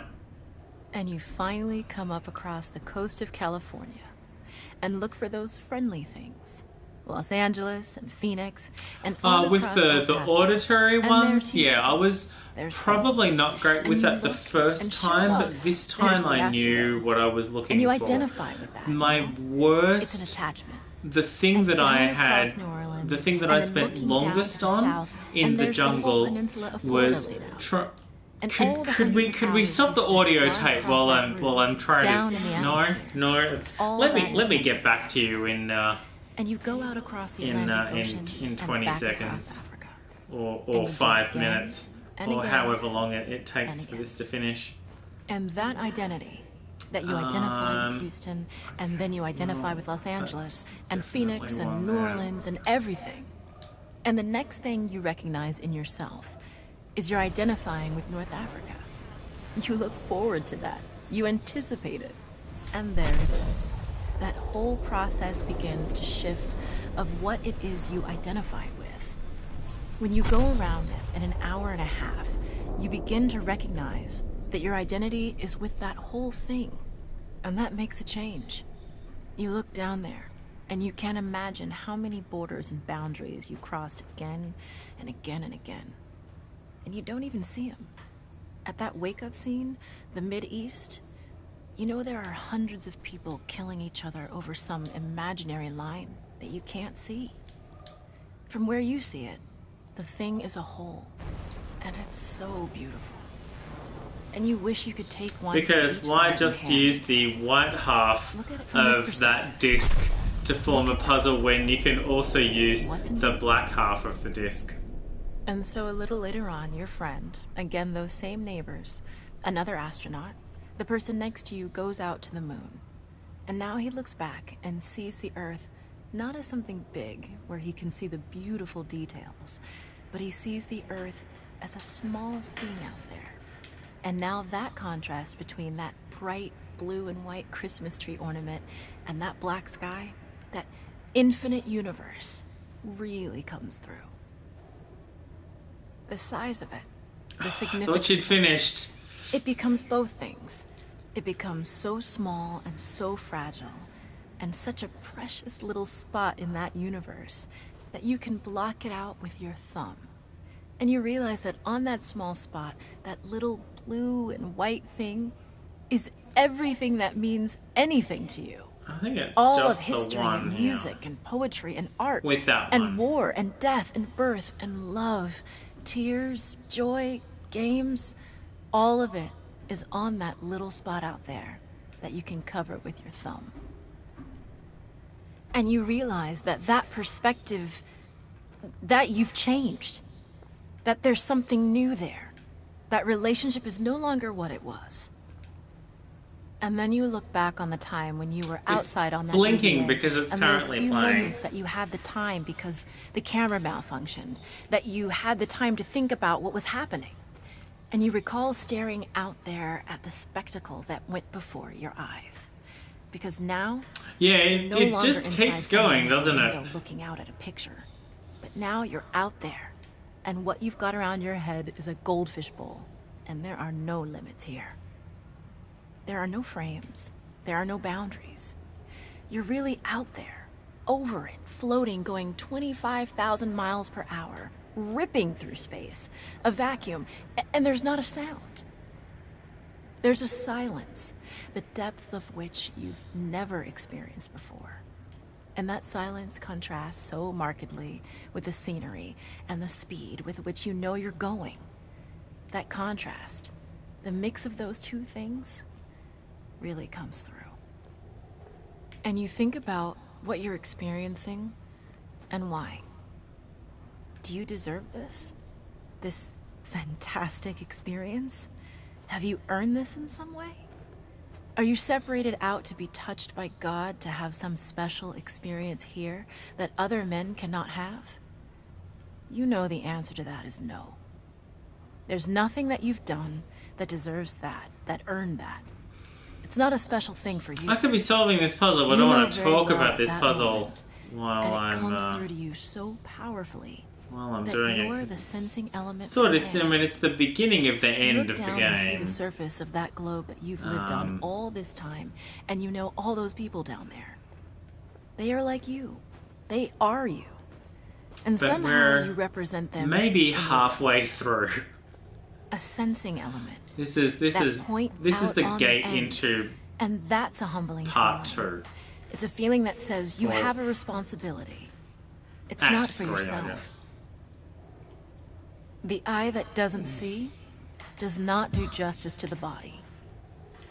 And you finally come up across the coast of California and look for those friendly things. Los Angeles and Phoenix and on With across El the Paso. auditory And ones, there's yeah, I Houston. was There's probably home. not great And with you that the look, first and sure time, enough, but this there's time the I knew Astrodome. what I was And looking you for. identify with that. My It's an worst, attachment. the thing And that down I across had, New Orleans, the thing that and I then spent looking down longest to the on south, in and the there's the whole jungle peninsula of Florida was laid out. And all the could we hundreds of hours stop you the spent audio flying tape across that while I'm trying down to in the atmosphere. no it's All let that me is get back to you in And you go out across the in Atlantic Ocean in 20 and back seconds across Africa. or And you do 5 again, minutes and or again, however long it and takes for again. this to finish. And that identity that you identify with Houston, and then you identify with Los Angeles, and Phoenix, definitely and one New there. Orleans, and everything. And the next thing you recognize in yourself is you're identifying with North Africa. You look forward to that. You anticipate it. And there it is. That whole process begins to shift of what it is you identify with. When you go around it in an hour and a half, you begin to recognize that your identity is with that whole thing. And that makes a change. You look down there, and you can't imagine how many borders and boundaries you crossed again and again and again. And you don't even see them. At that wake-up scene, the Mid-East, you know there are hundreds of people killing each other over some imaginary line that you can't see. From where you see it, the thing is a whole, and it's so beautiful. And you wish you could take one Because from each why side just in hand use and the say, white half look at it from this of perspective. that disc to form a Look at puzzle when you can also use What's in the it? black half of the disc? And so a little later on, your friend, again those same neighbors, another astronaut, the person next to you goes out to the moon. And now he looks back and sees the Earth not as something big where he can see the beautiful details, but he sees the Earth as a small thing out there. And now that contrast between that bright blue and white Christmas tree ornament and that black sky, that infinite universe, really comes through. The size of it, the significance. Thought you'd finished. It becomes both things. It becomes so small and so fragile, and such a precious little spot in that universe that you can block it out with your thumb. And you realize that on that small spot, that little blue and white thing is everything that means anything to you. I think it's All just of history the one and here. music and poetry and art With that and one. war and death and birth and love, tears, joy, games, all of it is on that little spot out there that you can cover with your thumb. And you realize that that perspective, that you've changed, that there's something new there. That relationship is no longer what it was. And then you look back on the time when you were outside on that blinking DVA, because it's and currently those few playing. moments that you had the time because the camera malfunctioned, that you had the time to think about what was happening. And you recall staring out there at the spectacle that went before your eyes. Because now, Yeah, you're no it longer just inside keeps some going, doesn't window it? looking out at a picture. But now you're out there, and what you've got around your head is a goldfish bowl, and there are no limits here. There are no frames. There are no boundaries. You're really out there, over it, floating, going 25,000 miles per hour, ripping through space, a vacuum, and there's not a sound. There's a silence, the depth of which you've never experienced before. And that silence contrasts so markedly with the scenery and the speed with which you know you're going. That contrast, the mix of those two things, really comes through. And you think about what you're experiencing and why. Do you deserve this? This fantastic experience? Have you earned this in some way? Are you separated out to be touched by God to have some special experience here that other men cannot have? You know the answer to that is no. There's nothing that you've done that deserves that, that earned that. It's not a special thing for you. I could be solving this puzzle, but I You don't know want to very talk well about at this that puzzle moment, while and it comes I'm through to you so powerfully that doing you're it. 'Cause the it's sensing element sort of, command. it's the beginning of the You end look of the down and see the game. surface of that globe that you've lived on all this time, and you know all those people down there. They are like you. They are you. And But somehow we're you represent them. maybe in the- halfway through. a sensing element. This is That point out the on gate the end. into And that's a humbling part feeling. 2. It's a feeling that says you Or have a responsibility. It's Act not for 3, I yourself. guess. The eye that doesn't see does not do justice to the body.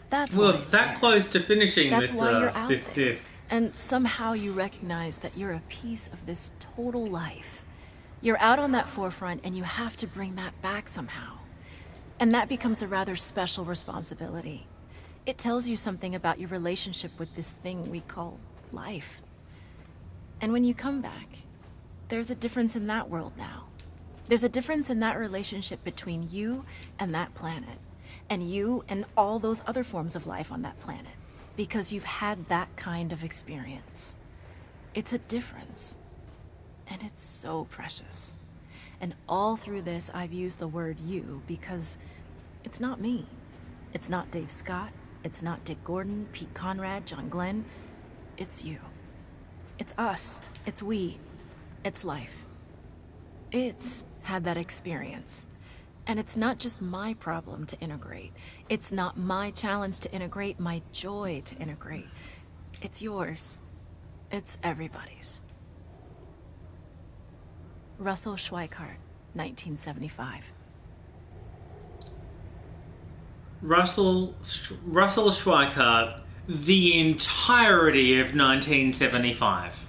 That's why Well, it's that there. close to finishing That's this why you're out this there. disc. And somehow you recognize that you're a piece of this total life. You're out on that forefront and you have to bring that back somehow. And that becomes a rather special responsibility. It tells you something about your relationship with this thing we call life. And when you come back, there's a difference in that world now. There's a difference in that relationship between you and that planet, and you and all those other forms of life on that planet, because you've had that kind of experience. It's a difference, and it's so precious. And all through this, I've used the word you because it's not me. It's not Dave Scott. It's not Dick Gordon, Pete Conrad, John Glenn. It's you. It's us. It's we. It's life. It's had that experience. And it's not just my problem to integrate. It's not my challenge to integrate, my joy to integrate. It's yours. It's everybody's. Russell Schweikart, 1975. Russell Schweikart, the entirety of 1975.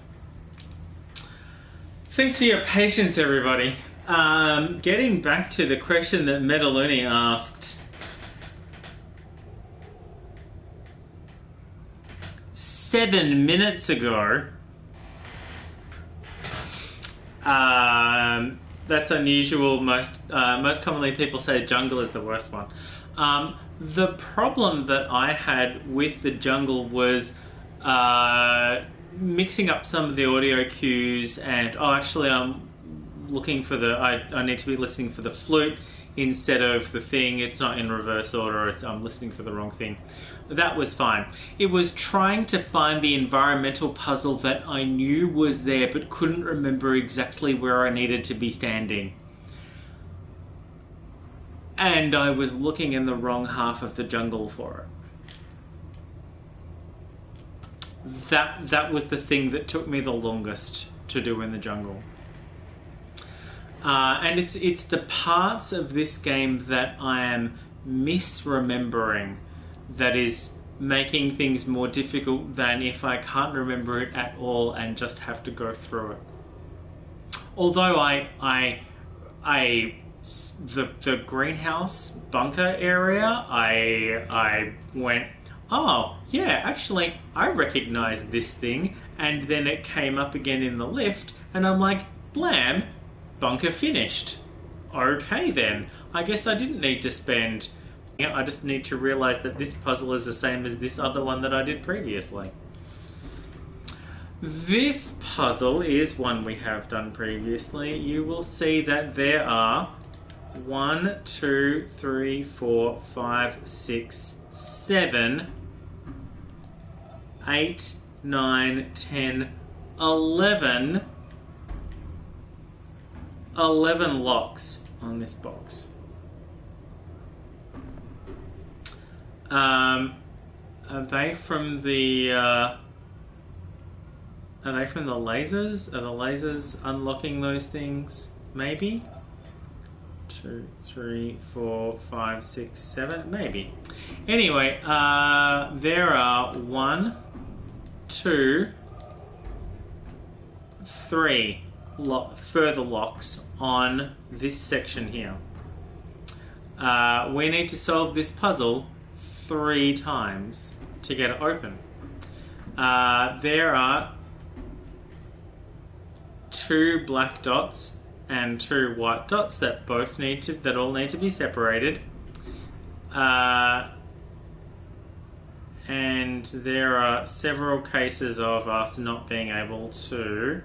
Thanks for your patience, everybody. Getting back to the question that Metaluni asked. 7 minutes ago. That's unusual. Most commonly people say jungle is the worst one. The problem that I had with the jungle was mixing up some of the audio cues, and actually I'm looking for I need to be listening for the flute instead of the thing. It's not in reverse order. I'm listening for the wrong thing. That was fine. It was trying to find the environmental puzzle that I knew was there but couldn't remember exactly where I needed to be standing. And I was looking in the wrong half of the jungle for it. That was the thing that took me the longest to do in the jungle. And it's the parts of this game that I am misremembering that is making things more difficult than if I can't remember it at all and just have to go through it. Although the greenhouse bunker area, I went, oh yeah, actually I recognize this thing, and then it came up again in the lift, and I'm like, blam, bunker finished. Okay then, I guess I didn't need to spend. I just need to realize that this puzzle is the same as this other one that I did previously. This puzzle is one we have done previously. You will see that there are 1, 2, 3, 4, 5, 6, 7, 8, 9, 10, 11 locks on this box. Are they from the lasers? Are the lasers unlocking those things? Maybe? 2, 3, 4, 5, 6, 7, maybe. Anyway, there are 1, 2, 3 further locks on this section here. We need to solve this puzzle 3 times to get it open. There are 2 black dots and 2 white dots that all need to be separated. And there are several cases of us not being able to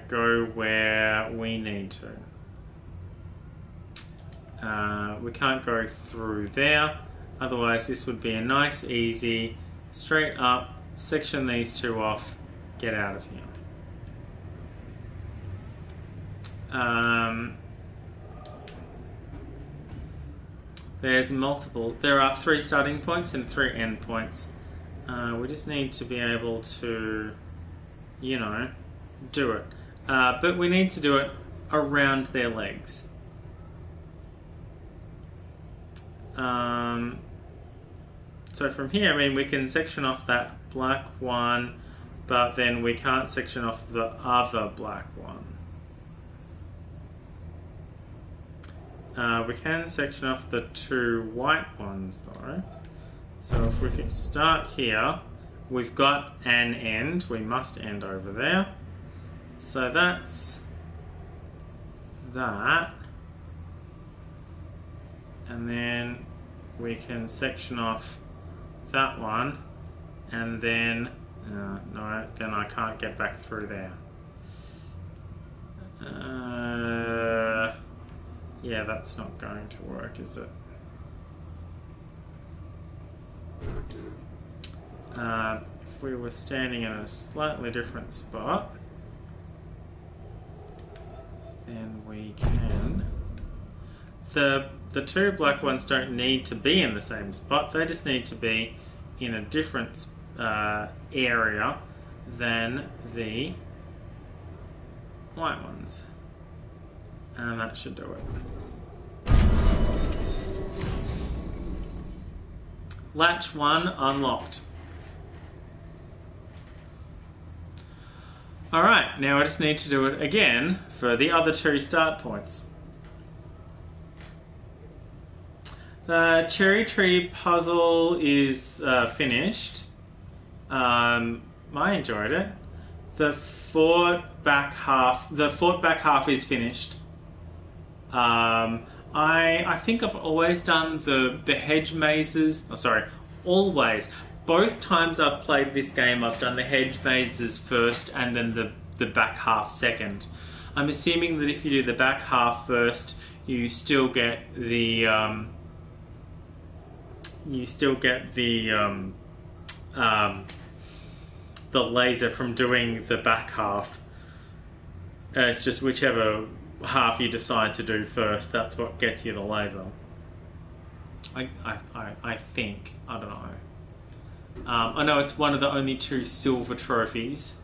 go where we need to. We can't go through there, otherwise this would be a nice, easy, straight up, section these 2 off, get out of here. There are 3 starting points and 3 end points. We just need to be able to, you know, do it. But we need to do it around their legs. So from here, I mean, we can section off that black one, but then we can't section off the other black one. We can section off the 2 white ones though. So if we can start here, we've got an end. We must end over there. So that's that. And then we can section off that one. And then, no, then I can't get back through there. Yeah, that's not going to work, is it? If we were standing in a slightly different spot, then we can. The 2 black ones don't need to be in the same spot, they just need to be in a different area than the white ones. And that should do it. Latch 1 unlocked. Alright, now I just need to do it again for the other 2 start points. The cherry tree puzzle is finished. I enjoyed it. The fort back half is finished. I think I've always done the hedge mazes. Oh, sorry, always. Both times I've played this game, I've done the hedge mazes first and then the back half second. I'm assuming that if you do the back half first, you still get the laser from doing the back half. It's just whichever half you decide to do first, that's what gets you the laser. I think. I don't know. I know it's one of the only 2 silver trophies.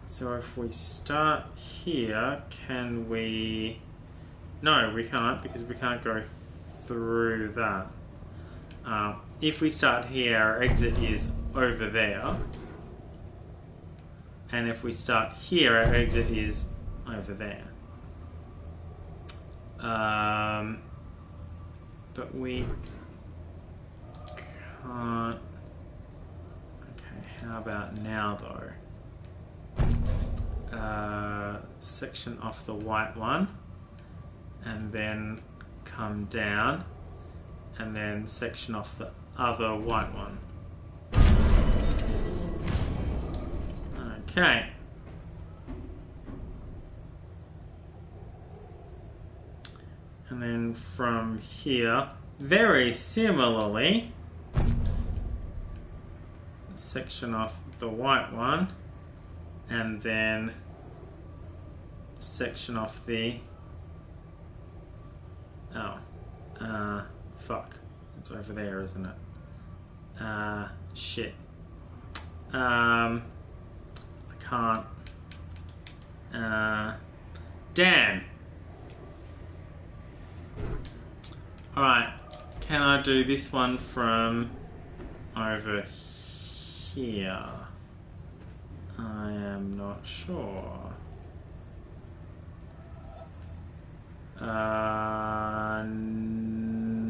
So if we start here, can we... No, we can't, because we can't go through that. If we start here, our exit is over there. And if we start here, our exit is over there. But we can't... Okay, how about now though? Section off the white one, and then come down, and then section off the other white one. Okay. And then from here, very similarly, section off the white one, and then section off the... fuck. It's over there, isn't it? Shit. I can't... damn! Alright, can I do this one from over here? I am not sure.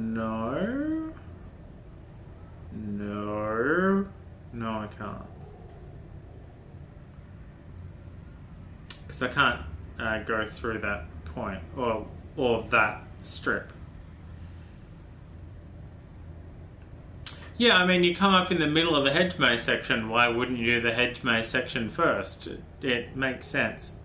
No. because I can't go through that point or that strip. Yeah, I mean, you come up in the middle of the hedge maze section. Why wouldn't you do the hedge maze section first? It makes sense.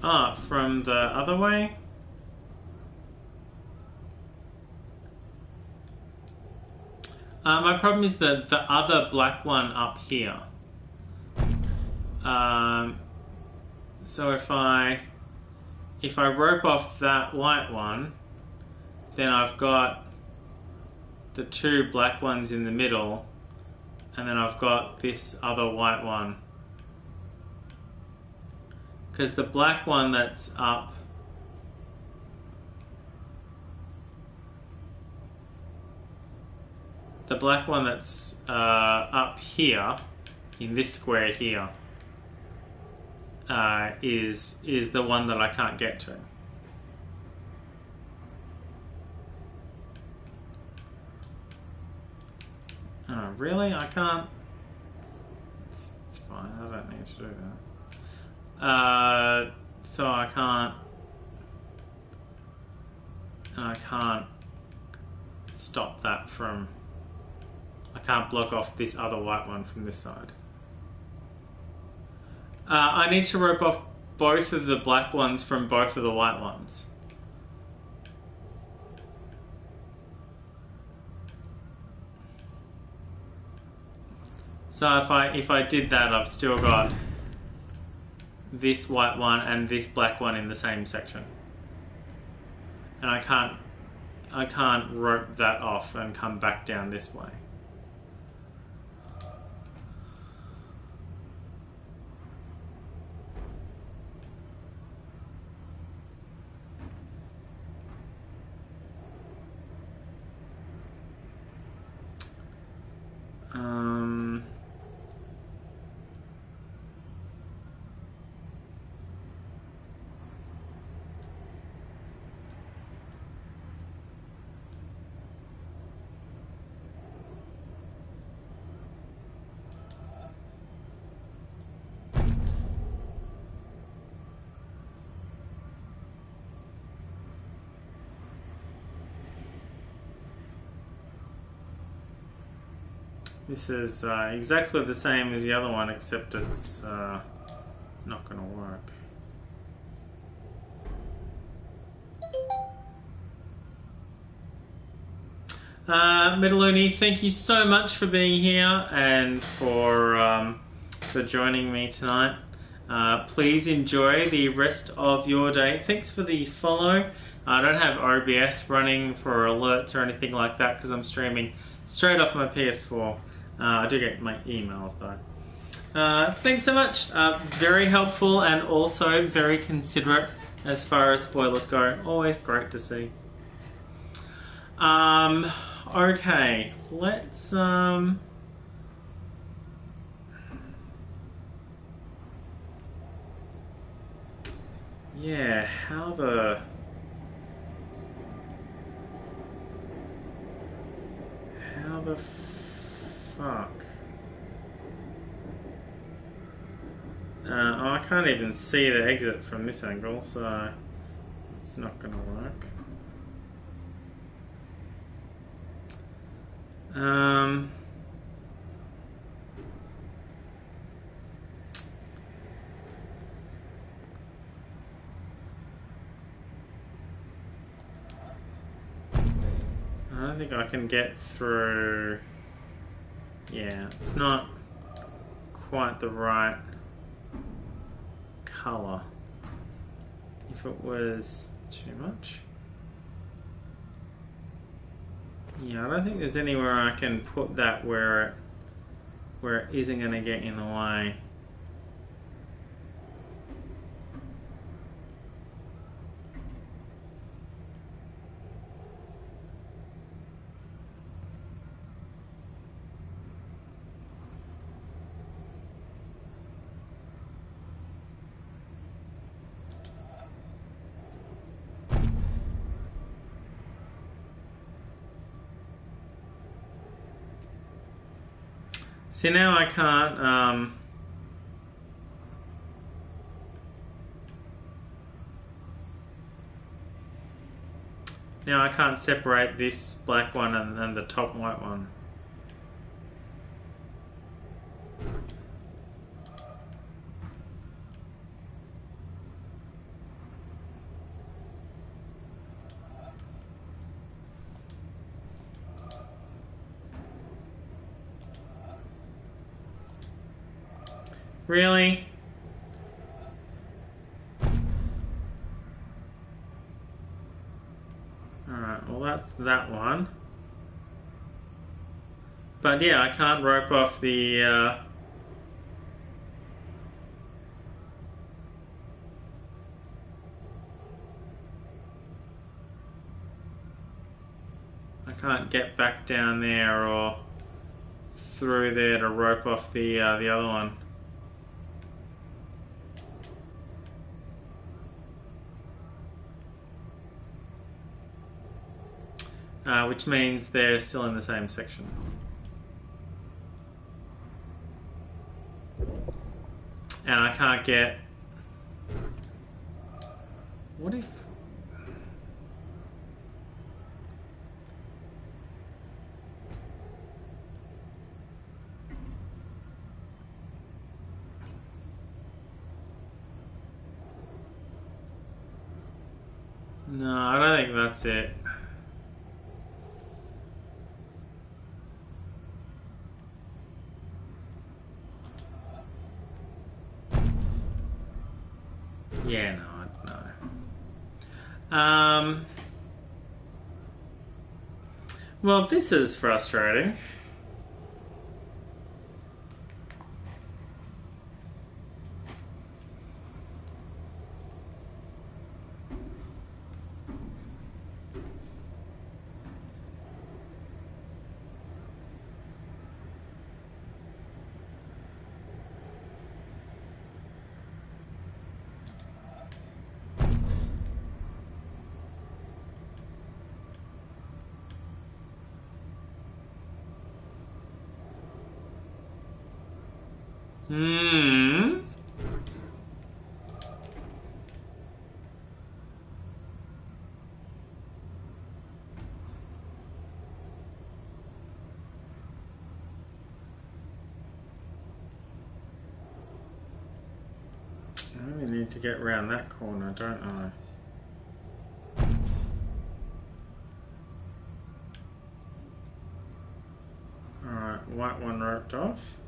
Ah, from the other way? My problem is the other black one up here. So if I rope off that white one, then I've got the two black ones in the middle, and then I've got this other white one. Because the black one that's up, up here, in this square here, is the one that I can't get to. Oh, really? I can't? It's fine, I don't need to do that. So I can't... And I can't stop that from... I can't block off this other white one from this side. I need to rope off both of the black ones from both of the white ones. So if I did that, I've still got this white one and this black one in the same section. And I can't rope that off and come back down this way. This is exactly the same as the other one, except it's not going to work. Metaluni, thank you so much for being here and for joining me tonight. Please enjoy the rest of your day. Thanks for the follow. I don't have OBS running for alerts or anything like that because I'm streaming straight off my PS4. I do get my emails though. Thanks so much. Very helpful and also very considerate as far as spoilers go. Always great to see. Okay, let's yeah, how the fuck? Oh, I can't even see the exit from this angle, so it's not gonna work. I don't think I can get through. Yeah, it's not quite the right colour. If it was too much. Yeah, I don't think there's anywhere I can put that where it isn't going to get in the way. See, now I can't, now I can't separate this black one and the top white one. Really? Alright, well that's that one. But yeah, I can't rope off the... I can't get back down there or through there to rope off the other one. Which means they're still in the same section. And I can't get... What if... No, I don't think that's it. Yeah, no. Well, this is frustrating. I really need to get around that corner, don't I? Alright, white one roped off.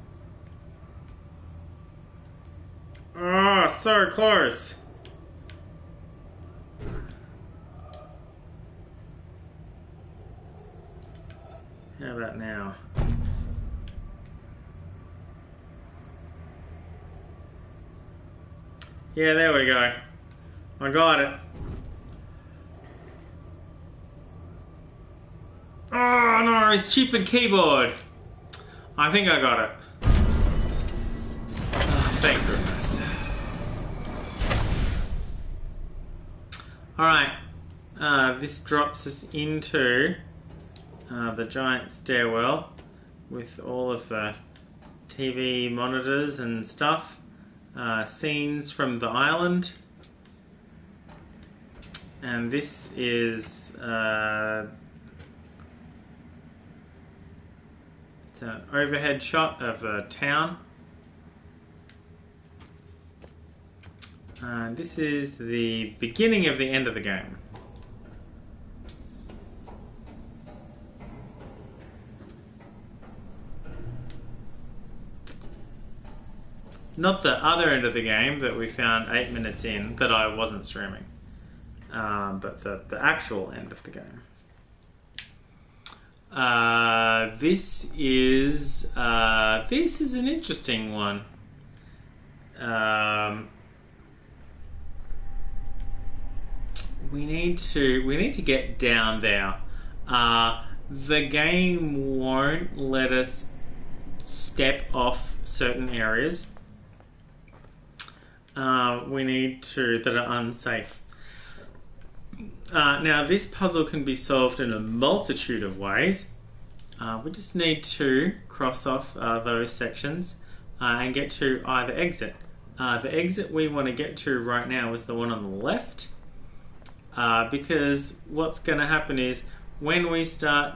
Oh, so close! How about now? Yeah, there we go. I got it. Oh no, stupid keyboard! I think I got it. Oh, thank goodness. Alright, this drops us into the giant stairwell with all of the TV monitors and stuff. Scenes from the island. And this is it's an overhead shot of the town. This is the beginning of the end of the game. Not the other end of the game that we found 8 minutes in that I wasn't streaming, but the actual end of the game. This is an interesting one. We need to get down there. The game won't let us step off certain areas. We need to that are unsafe. Now, this puzzle can be solved in a multitude of ways. We just need to cross off those sections and get to either exit. The exit we want to get to right now is the one on the left, because what's going to happen is when we start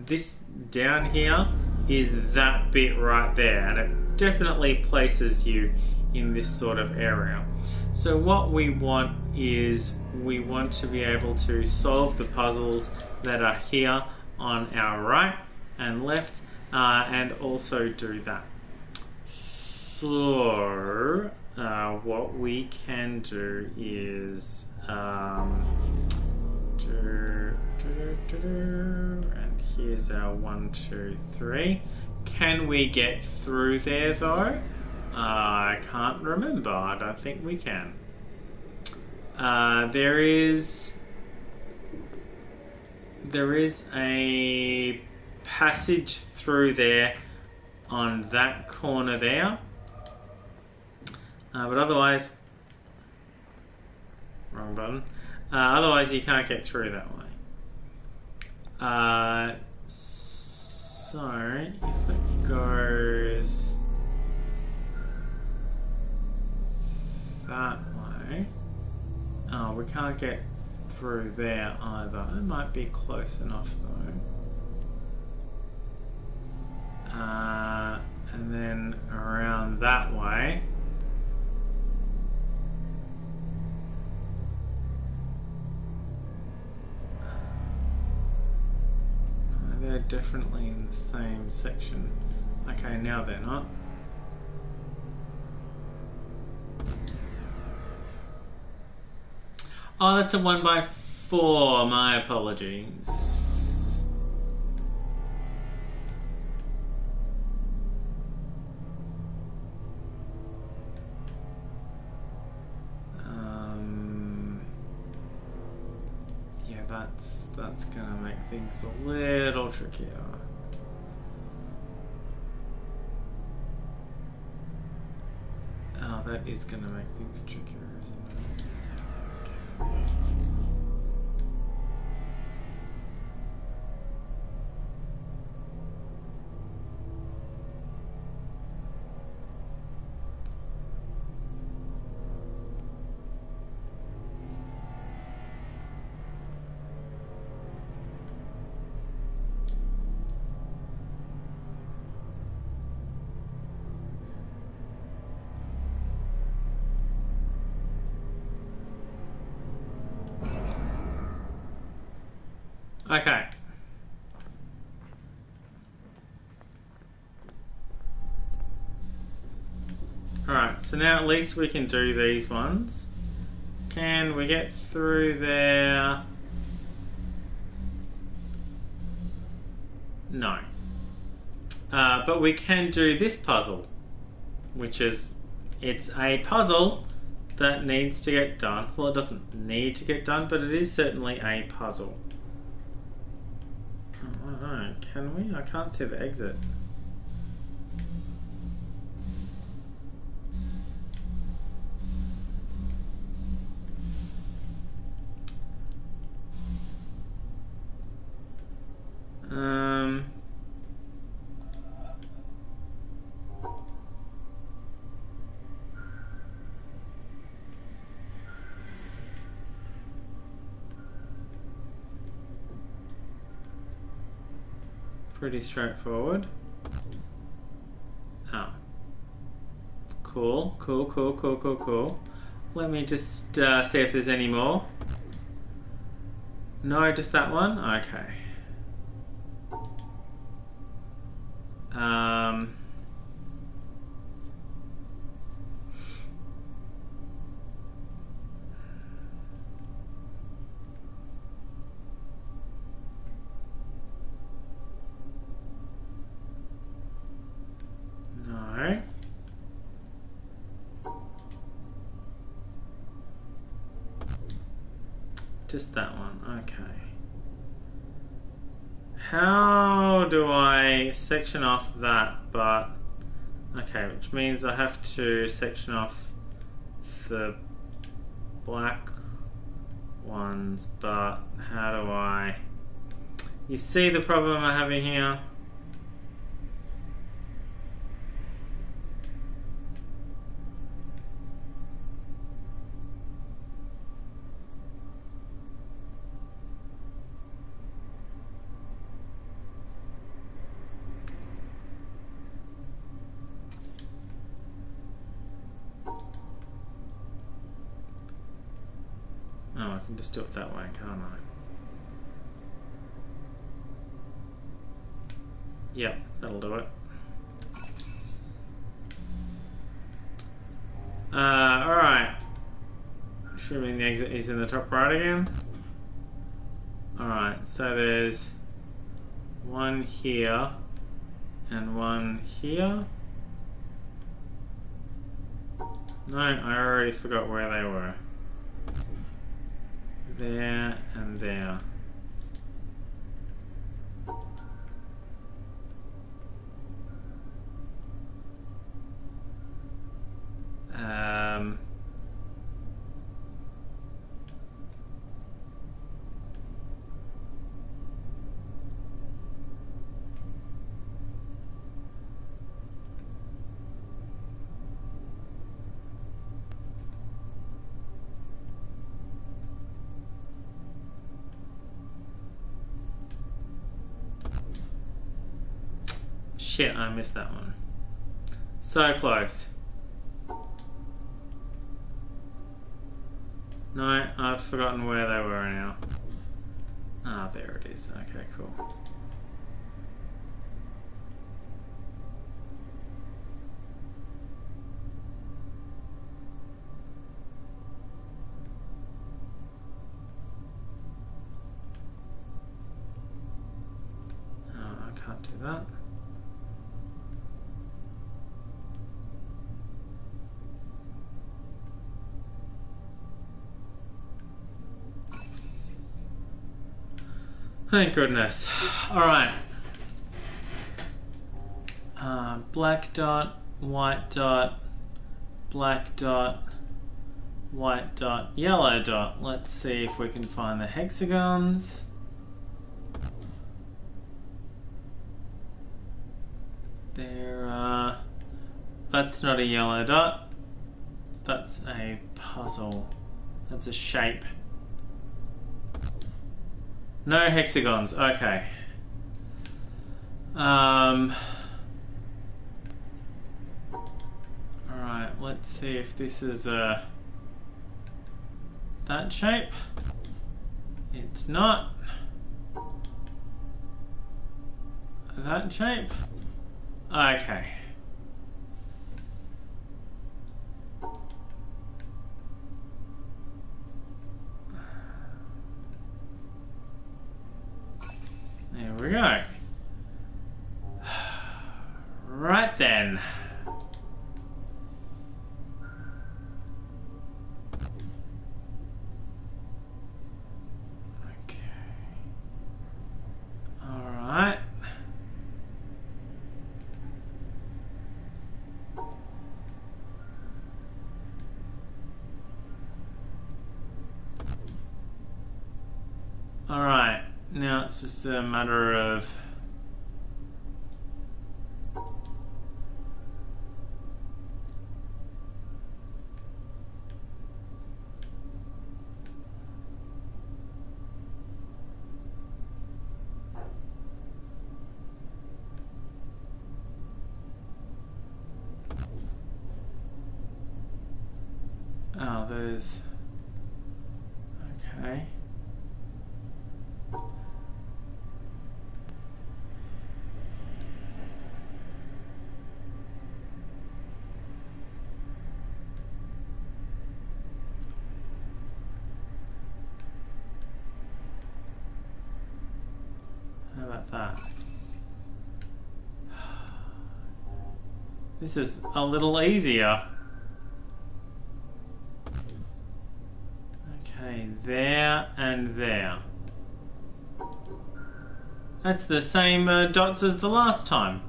this down here is that bit right there, and it definitely places you in this sort of area. So what we want is we want to be able to solve the puzzles that are here on our right and left, and also do that. So what we can do is and here's our 1, 2, 3. Can we get through there though? I can't remember. I don't think we can. There is a passage through there on that corner there, but otherwise, wrong button. Otherwise, you can't get through that way. So if it goes that way, oh, we can't get through there either. It might be close enough though. And then around that way. They're definitely in the same section. Okay, now they're not. Oh, that's a 1x4. My apologies. Yeah, that's gonna make things a little trickier. Oh, that is gonna make things trickier, isn't it? Okay. Alright, so now at least we can do these ones. Can we get through there? No. But we can do this puzzle, which is, it's a puzzle that needs to get done. Well, it doesn't need to get done, but it is certainly a puzzle. I don't know, can we? I can't see the exit. Pretty straightforward. Oh. Cool, cool, cool, cool, cool, cool. Let me just see if there's any more. No, just that one? Okay. No. Just that one, okay. How do I section off that, but... Okay, which means I have to section off the black ones, but how do I... You see the problem I'm having here? just do it that way, can't I? Yep, that'll do it. Alright. Assuming the exit is in the top right again. Alright, so there's one here and one here. No, I already forgot where they were. There and there. Shit, I missed that one. So close. No, I've forgotten where they were now. Ah, there it is. Okay, cool. Oh, I can't do that. Thank goodness. Alright. Black dot, white dot, black dot, white dot, yellow dot. Let's see if we can find the hexagons. That's not a yellow dot. That's a puzzle. That's a shape. No hexagons. Okay. Alright, let's see if this is that shape. It's not. That shape. Okay. There we go. Right then. Okay. All right. All right. Now it's just a matter of there's okay. How about that? This is a little easier. Okay, there and there. That's the same dots as the last time.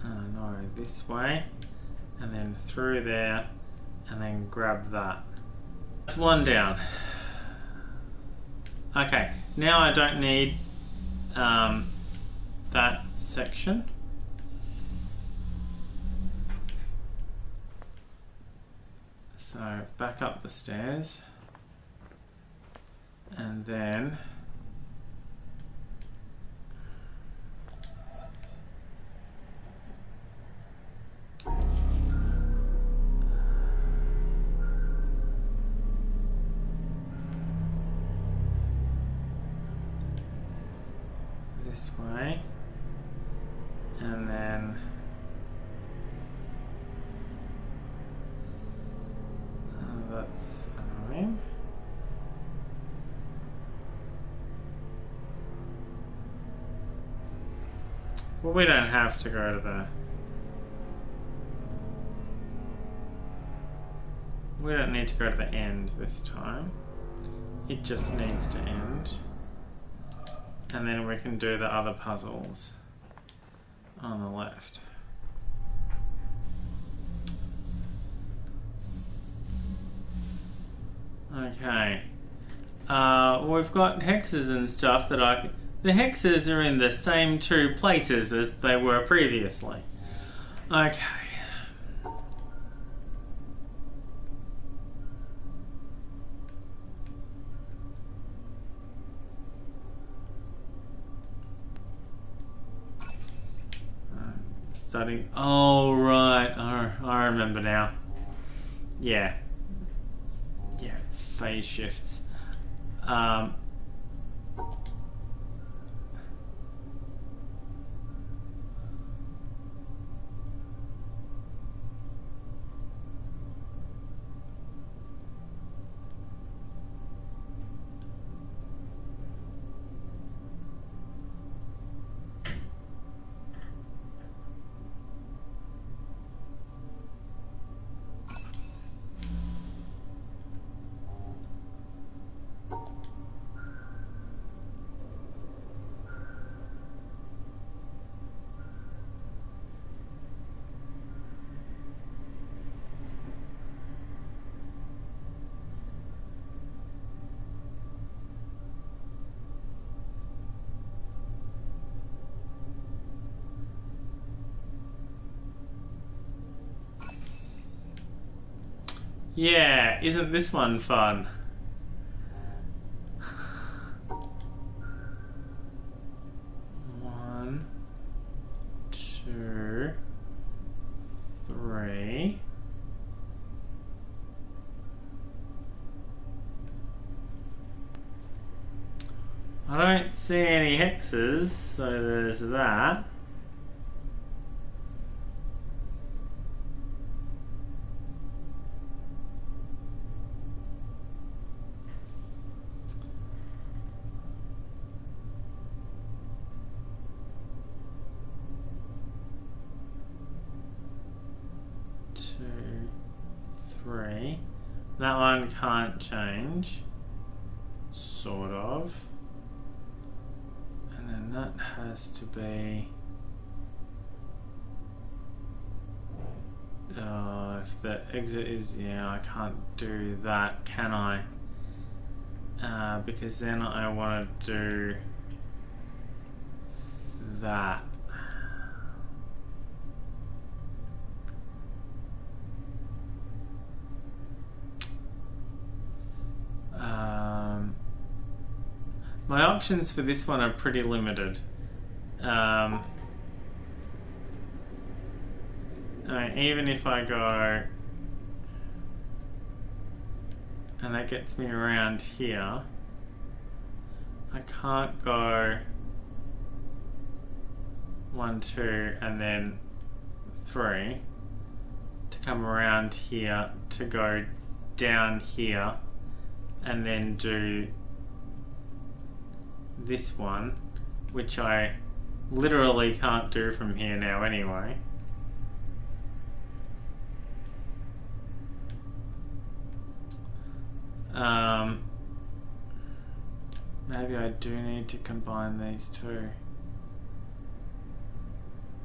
No, this way, and then through there, and then grab that. That's one down. Okay, now I don't need that section. So back up the stairs, and then this way. And then that's annoying. Well, we don't have to go to the... We don't need to go to the end this time. It just needs to end. And then we can do the other puzzles on the left. Okay. We've got hexes and stuff that I can... The hexes are in the same two places as they were previously. Okay. Study. Oh, right. Oh, I remember now. Yeah. Yeah, phase shifts. Yeah, isn't this one fun? One, two, three. I don't see any hexes, so there's that. Two, three. That one can't change. Sort of. And then that has to be... if the exit is... Yeah, I can't do that, can I? Because then I want to do that. My options for this one are pretty limited. Even if I go, and that gets me around here, I can't go 1, 2, and then 3 to come around here to go down here and then do this one, which I literally can't do from here now anyway. Maybe I do need to combine these two.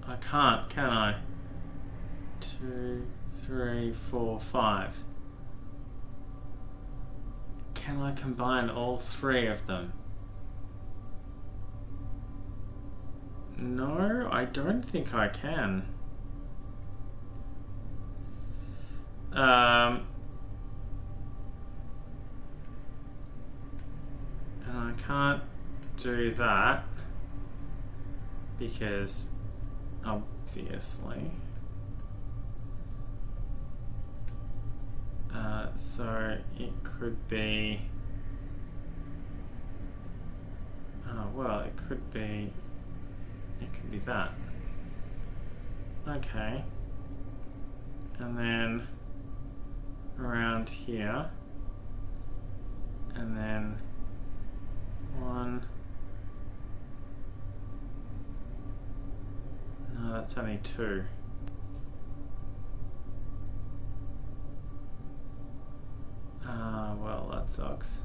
I can't, can I? 2, 3, 4, 5. Can I combine all 3 of them? No, I don't think I can. And I can't do that because obviously. So it could be, well, it could be It could be that. Okay. And then around here. And then 1. No, that's only 2. Well, that sucks.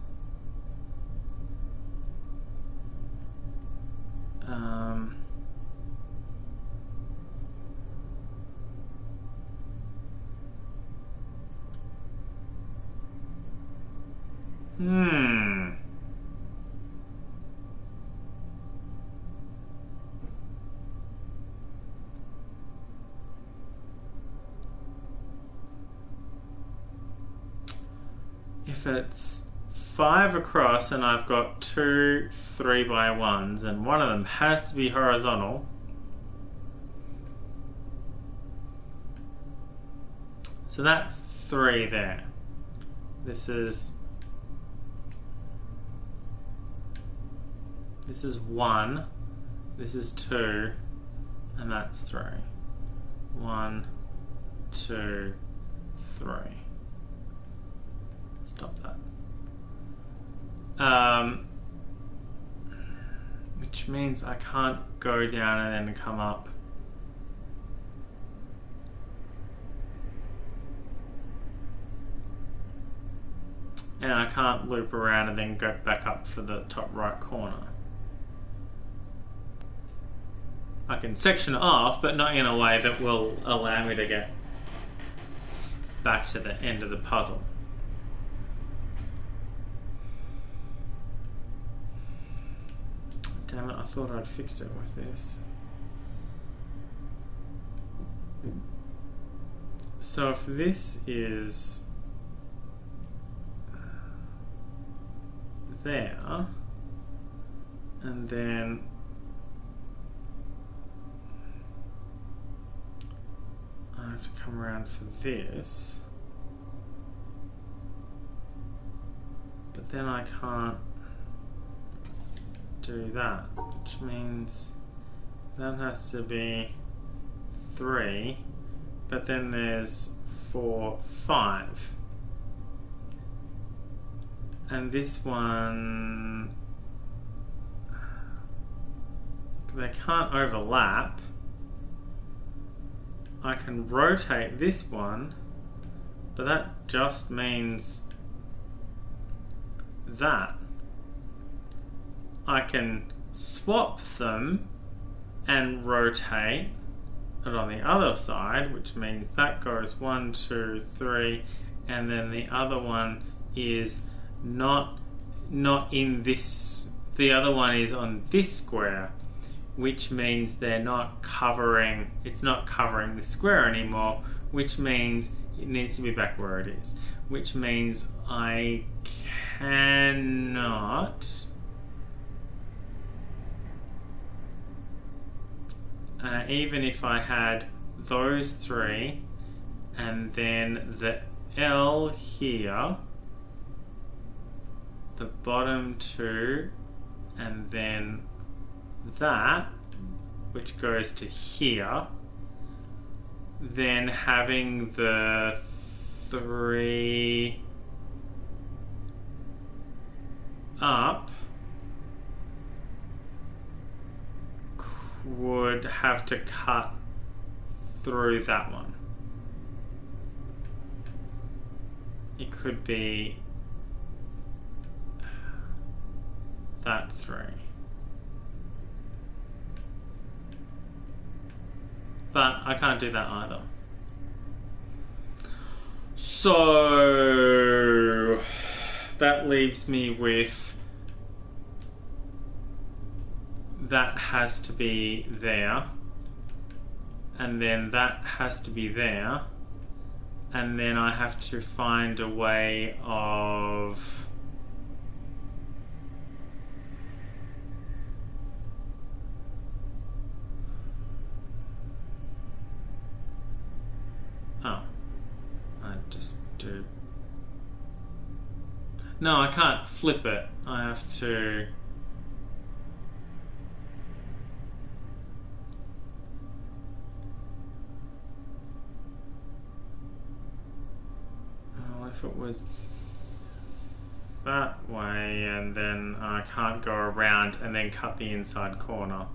If it's 5 across and I've got 2 3x1s and one of them has to be horizontal, so that's 3 there. This is 1, this is 2, and that's 3. 1, 2, 3. Stop that. Which means I can't go down and then come up. And I can't loop around and then go back up for the top right corner. I can section it off, but not in a way that will allow me to get back to the end of the puzzle. Damn it, I thought I'd fixed it with this. So if this is there, and then I have to come around for this, but then I can't do that, which means that has to be 3, but then there's 4, 5. And this one, they can't overlap. I can rotate this one, but that just means that. I can swap them and rotate it on the other side, which means that goes 1, 2, 3, and then the other one is not in this, the other one is on this square, which means they're not covering, it's not covering the square anymore, which means it needs to be back where it is, which means I cannot even if I had those 3 and then the L here, the bottom 2, and then that, which goes to here, then having the 3 up would have to cut through that one. It could be that 3. But I can't do that either. So that leaves me with that has to be there, and then that has to be there, and then I have to find a way of I just do. No, I can't flip it. I have to. if it was that way, and then I can't go around and then cut the inside corner,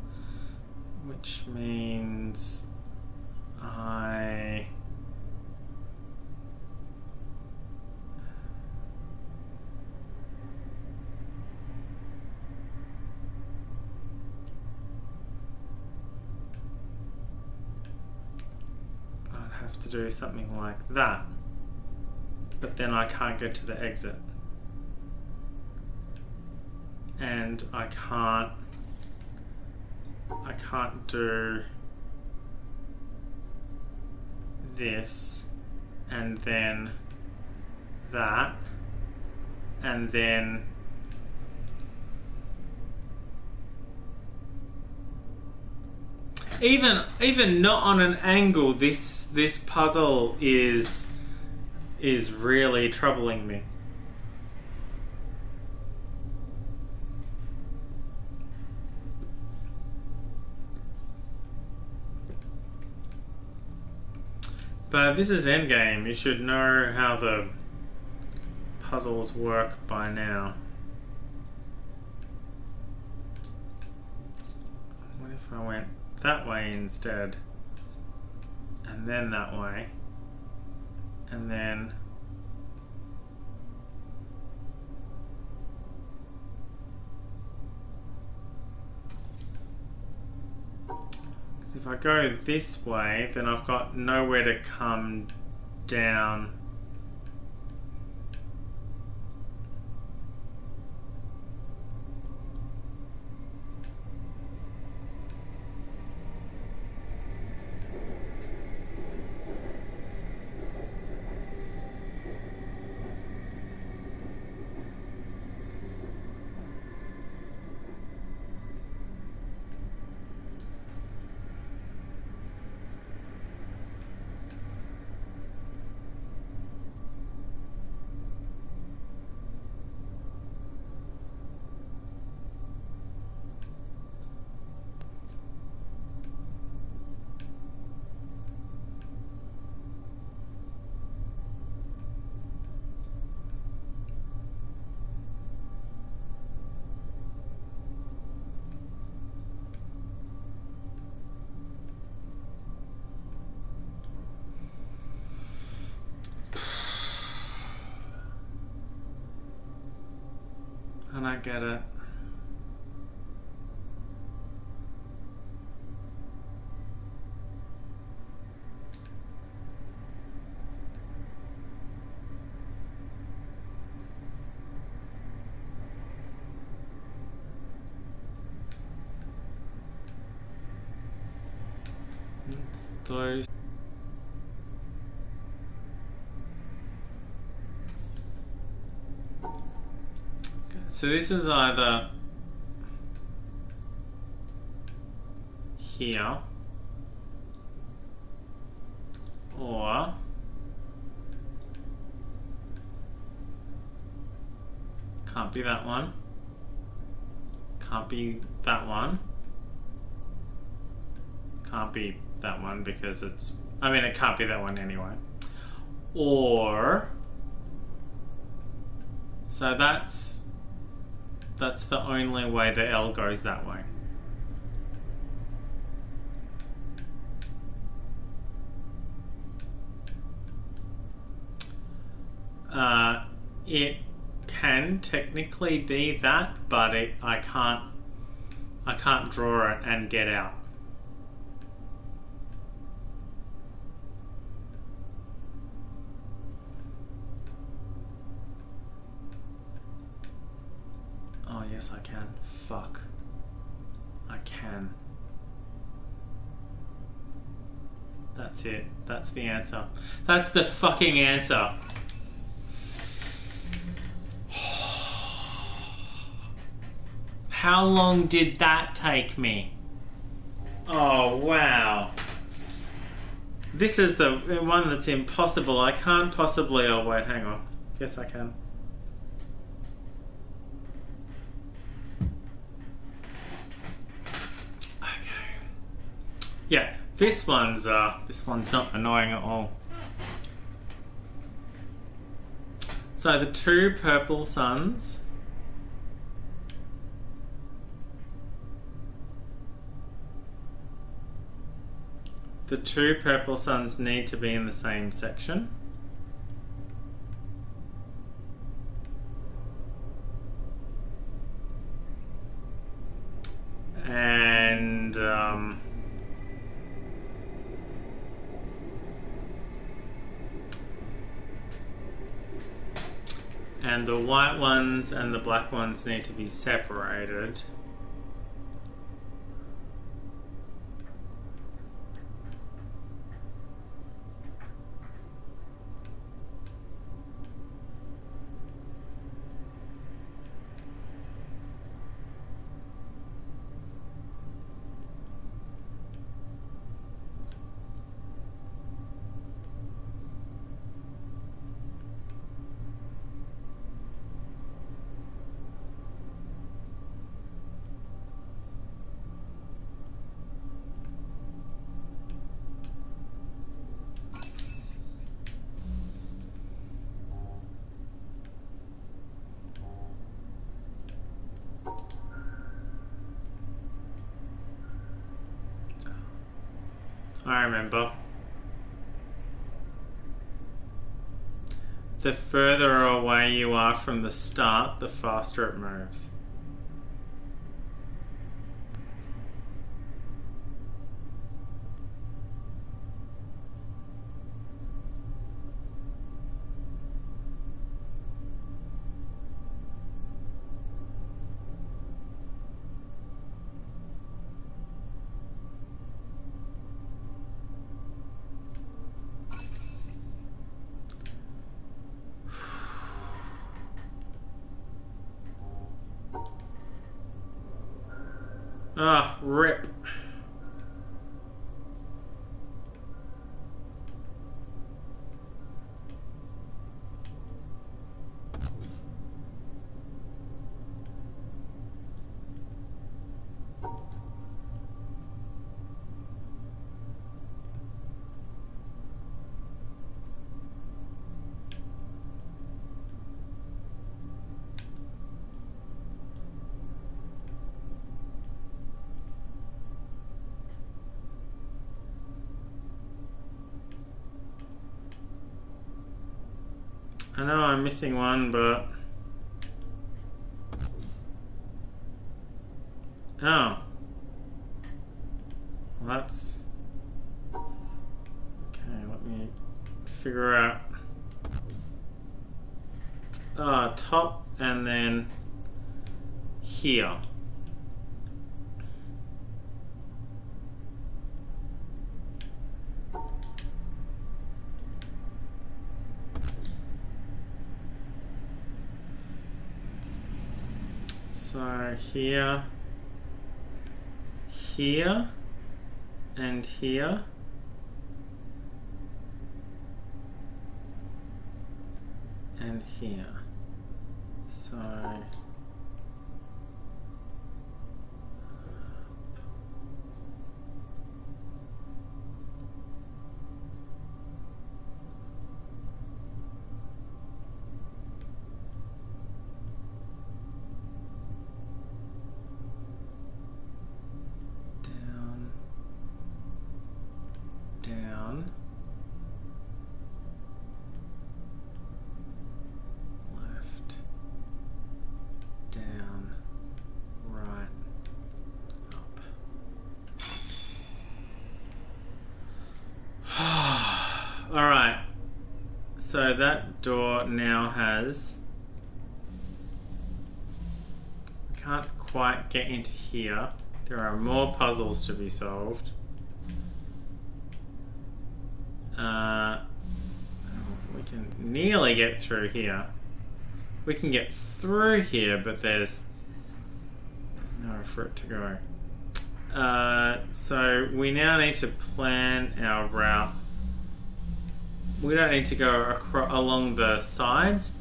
which means I'd have to do something like that, but then I can't get to the exit, and I can't do this and then that and then even not on an angle, this puzzle is really troubling me. But this is Endgame. You should know how the puzzles work by now. What if I went that way instead? And then that way. And then... if I go this way, then I've got nowhere to come down. And I get it. It's those. So this is either here or can't be that one, can't be that one, can't be that one because it's, I mean it can't be that one anyway, or so that's the only way the L goes that way. It can technically be that, but I can't draw it and get out. Oh yes, I can. Fuck. I can. That's it. That's the answer. That's the fucking answer. How long did that take me? Oh, wow. This is the one that's impossible. I can't possibly... Oh, wait, hang on. Yes, I can. Okay. Yeah, this one's not annoying at all. So the two purple suns. The two purple suns need to be in the same section. And the white ones and the black ones need to be separated. I remember. The further away you are from the start, the faster it moves. Ah, rip. I know I'm missing one, but... Oh. Well, that's... Okay, let me figure out... top and then here. So here, here, and here. And here. So down, down, left, down, right, up. All right. So that door now has... Can't quite get into here. There are more puzzles to be solved. We can nearly get through here. We can get through here, but there's nowhere for it to go. So we now need to plan our route. We don't need to go along the sides.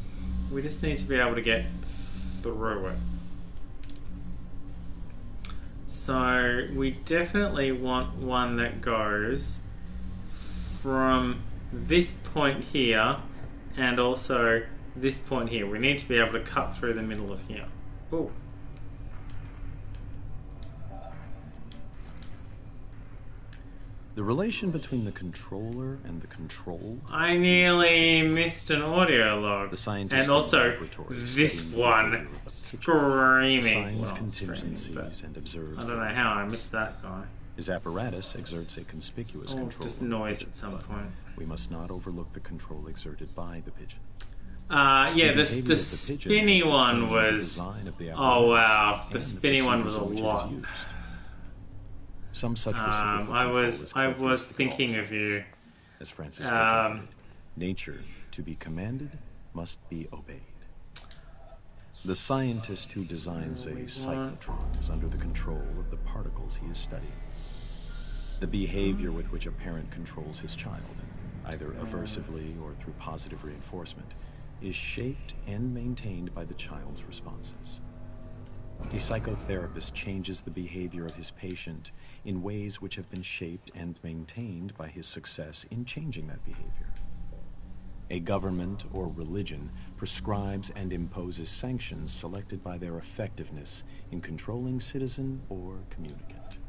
We just need to be able to get through it. So we definitely want one that goes from this point here and also this point here. We need to be able to cut through the middle of here. Oh. The relation between the controller and the controlled. I nearly missed an audio log. The scientist and in the also laboratory this studying the one behavior of the pitcher screaming. assigns Well, contingencies screaming, and observes. I don't know how I missed that guy. His apparatus exerts a conspicuous control. Just over the noise pigeon, at some but point. we must not overlook the control exerted by the pigeon. Yeah, The the behavior of the pigeon spinny has one determined the was... design of the Oh wow, apparatus the and spinny one was a procedures in which it is lot. used. Some such reciprocal control is I was characteristic of all thinking of you. science. As Francis Bacon put it, nature, to be commanded, must be obeyed. The scientist who designs a cyclotron is under the control of the particles he is studying. The behavior with which a parent controls his child, either aversively or through positive reinforcement, is shaped and maintained by the child's responses. A psychotherapist changes the behavior of his patient in ways which have been shaped and maintained by his success in changing that behavior. A government or religion prescribes and imposes sanctions selected by their effectiveness in controlling citizen or communicant.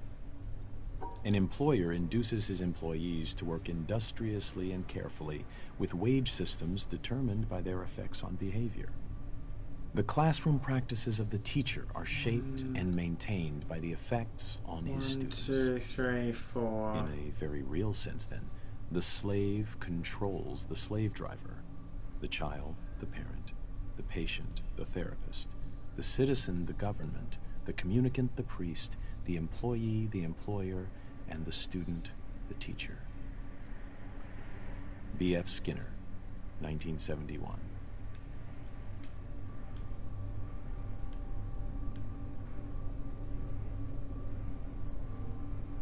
An employer induces his employees to work industriously and carefully with wage systems determined by their effects on behavior. The classroom practices of the teacher are shaped and maintained by the effects on his students. 1, 2, 3, 4. In a very real sense, then, the slave controls the slave driver, the child, the parent, the patient, the therapist, the citizen, the government, the communicant, the priest, the employee, the employer, and the student, the teacher. B.F. Skinner, 1971.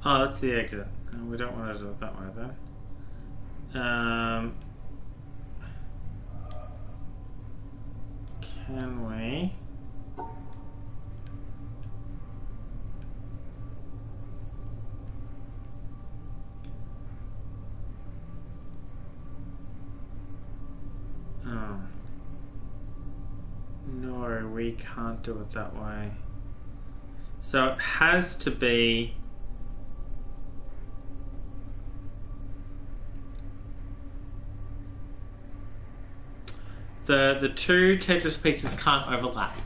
Oh, that's the exit. No, we don't want to do it that way, though. Can we? Oh. No, we can't do it that way. So it has to be... The two Tetris pieces can't overlap.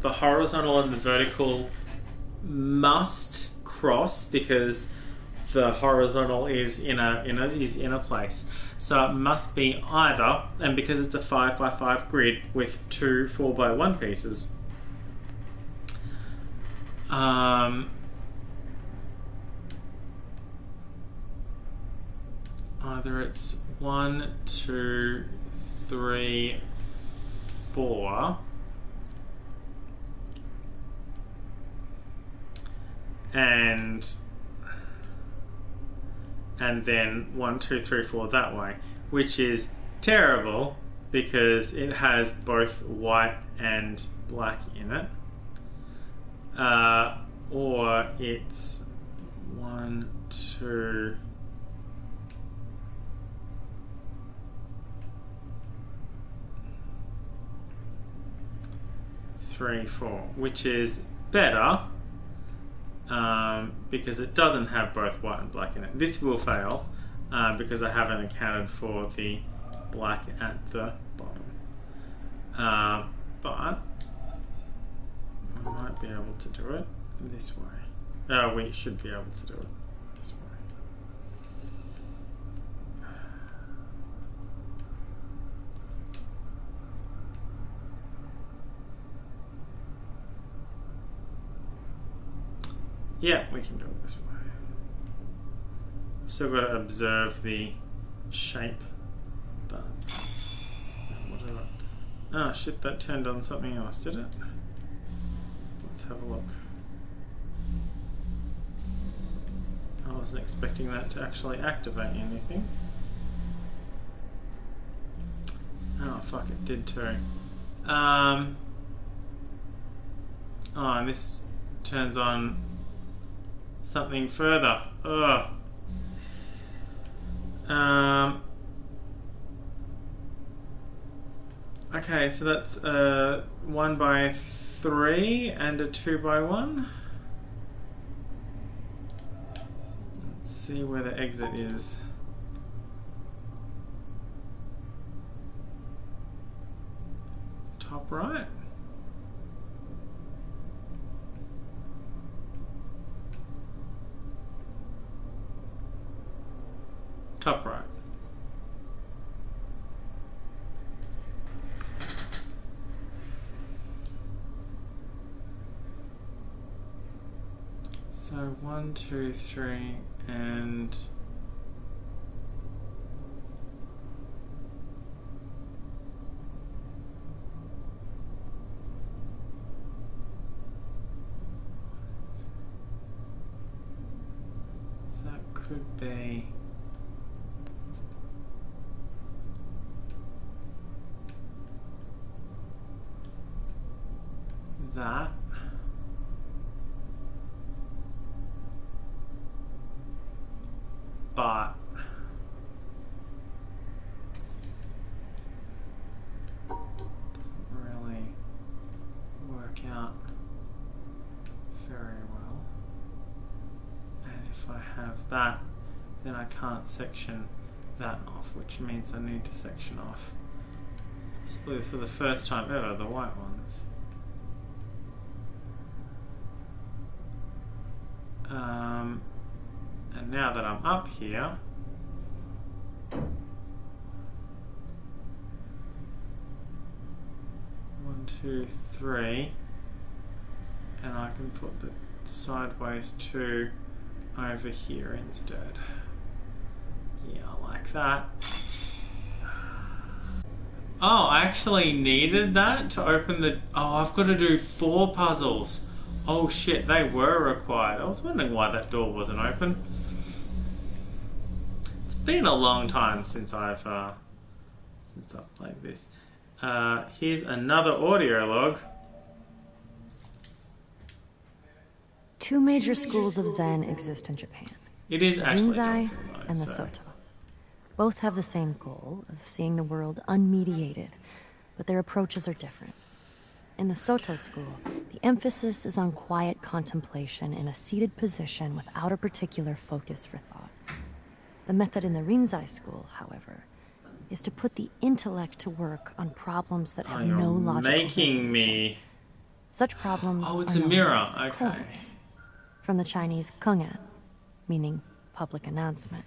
The horizontal and the vertical must cross because the horizontal is in a place. So it must be either, and because it's a 5x5 grid with two 4x1 pieces, either it's 1, 2, 3, 4, and then 1, 2, 3, 4 that way, which is terrible because it has both white and black in it, or it's 1, 2, 3, 4, which is better because it doesn't have both white and black in it. This will fail because I haven't accounted for the black at the bottom. But we might be able to do it this way. We should be able to do it this way. Yeah, we can do it this way. Still got to observe the shape, but whatever. Oh shit, that turned on something else, did it? Let's have a look. I wasn't expecting that to actually activate anything. Oh fuck, it did too. Oh, and this turns on something further. Ugh. Okay, so that's a 1x3 and a 2x1. Let's see where the exit is. Top right. Top right. So 1, 2, 3, and so that could be that. But doesn't really work out very well. And if I have that, then I can't section that off, which means I need to section off, possibly for the first time ever, the white ones. And now that I'm up here, one, two, three, and I can put the sideways 2 over here instead. Yeah, like that. Oh, I actually needed that to open the... Oh, I've got to do 4 puzzles. Oh shit, they were required. I was wondering why that door wasn't open. It's been a long time since I've played this. Here's another audio log. 2 major schools of Zen exist in Japan. It is the Ashley Rinzai Johnson, though, and the so. Soto. Both have the same goal of seeing the world unmediated, but their approaches are different. In the Soto school, the emphasis is on quiet contemplation in a seated position without a particular focus for thought. The method in the Rinzai school, however, is to put the intellect to work on problems that have no logical making resolution. me... Such problems Oh, it's are a known mirror. as Okay. koans, from the Chinese kongan, meaning public announcement.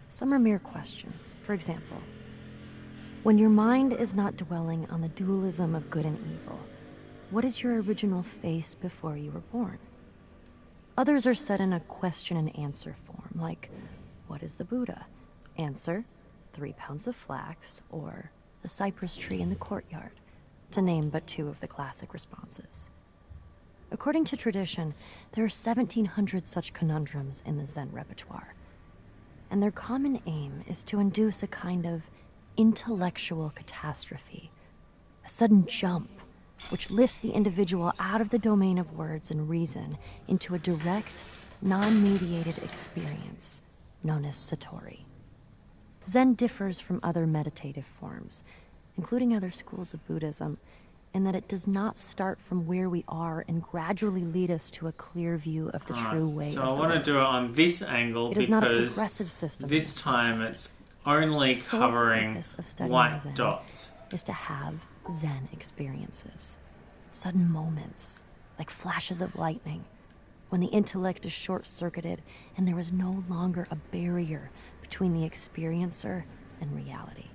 Some are mere questions. For example, when your mind is not dwelling on the dualism of good and evil, what is your original face before you were born? Others are set in a question and answer form, like, what is the Buddha? Answer, 3 pounds of flax, or the cypress tree in the courtyard, to name but 2 of the classic responses. According to tradition, there are 1,700 such conundrums in the Zen repertoire, and their common aim is to induce a kind of intellectual catastrophe, a sudden jump which lifts the individual out of the domain of words and reason into a direct, non-mediated experience known as Satori. Zen differs from other meditative forms, including other schools of Buddhism, in that it does not start from where we are and gradually lead us to a clear view of the true way. So I want to do it on this angle because not a because progressive system this time it's only covering white Zen dots. is to have Zen experiences, sudden moments, like flashes of lightning, when the intellect is short-circuited and there is no longer a barrier between the experiencer and reality.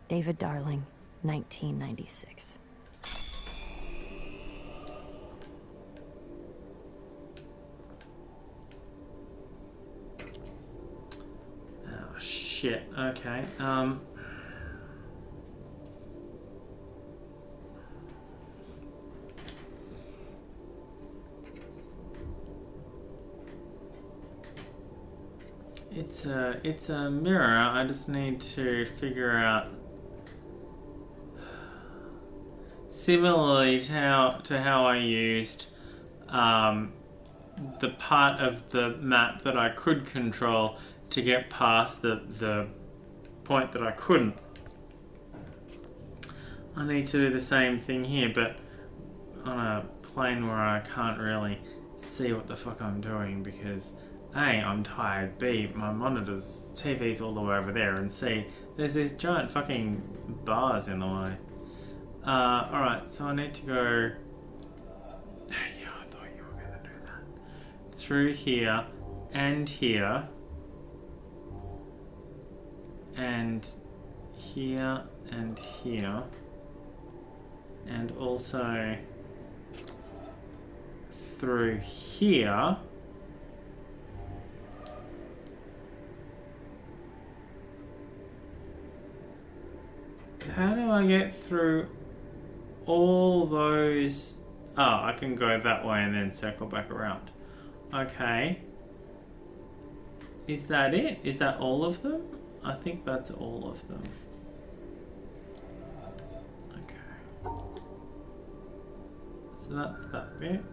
David Darling, 1996. Oh shit. Okay. It's a mirror. I just need to figure out, similarly to how I used the part of the map that I could control to get past the point that I couldn't. I need to do the same thing here, but on a plane where I can't really see what the fuck I'm doing because A, I'm tired, B, my monitor's TV's all the way over there, and C, there's these giant fucking bars in the way. Alright, so I need to go... Yeah, I thought you were gonna do that. Through here, and here, and here, and here, and also through here. How do I get through all those? Oh, I can go that way and then circle back around. Okay. Is that it? Is that all of them? I think that's all of them. Okay. So that's that bit.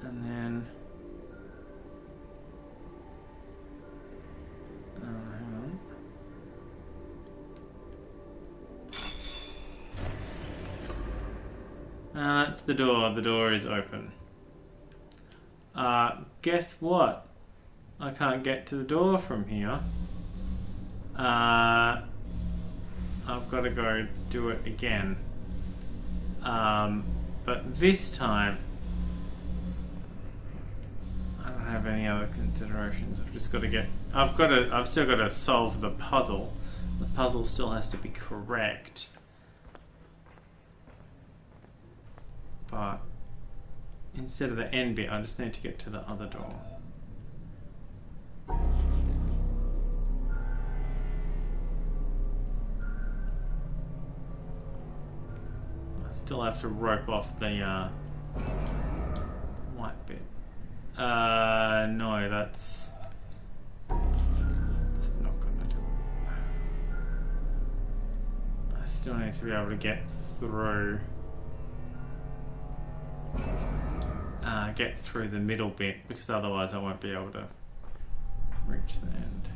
And then... hang on. That's the door. The door is open. Guess what? I can't get to the door from here. I've got to go do it again. But this time, I don't have any other considerations. I've just got to get... I've still got to solve the puzzle. The puzzle still has to be correct. But instead of the end bit, I just need to get to the other door. I still have to rope off the white bit. No, that's not gonna do it. I still need to be able to get through. Get through the middle bit, because otherwise I won't be able to reach the end.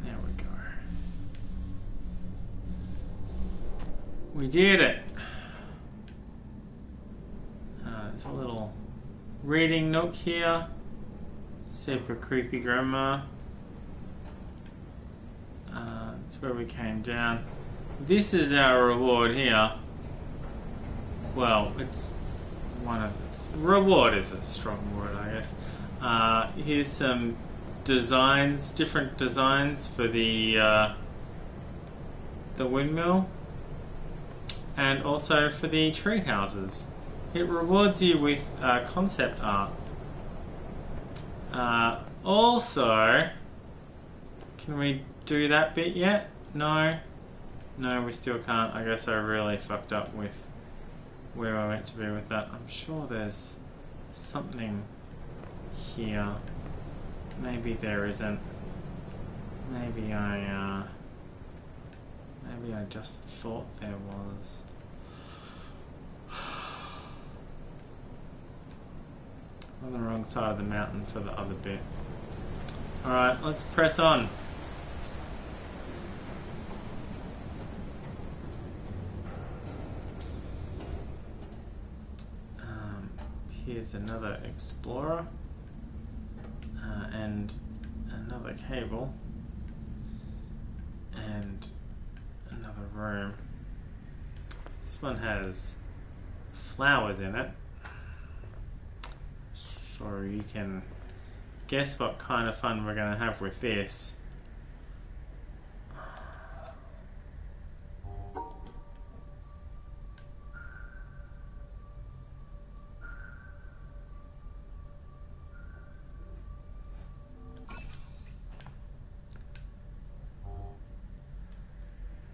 There we go. We did it! There's a little reading nook here. Super creepy grandma. That's where we came down. This is our reward here. Well, it's one of its... Reward is a strong word, I guess. Here's some designs, different designs for the windmill. And also for the tree houses. It rewards you with concept art. Also... Can we do that bit yet? No. No, we still can't. I guess I really fucked up with where I meant to be with that. I'm sure there's something here. Maybe there isn't. Maybe I just thought there was. On the wrong side of the mountain for the other bit. Alright, let's press on. Here's another explorer and another cable and another room. This one has flowers in it, so you can guess what kind of fun we're going to have with this.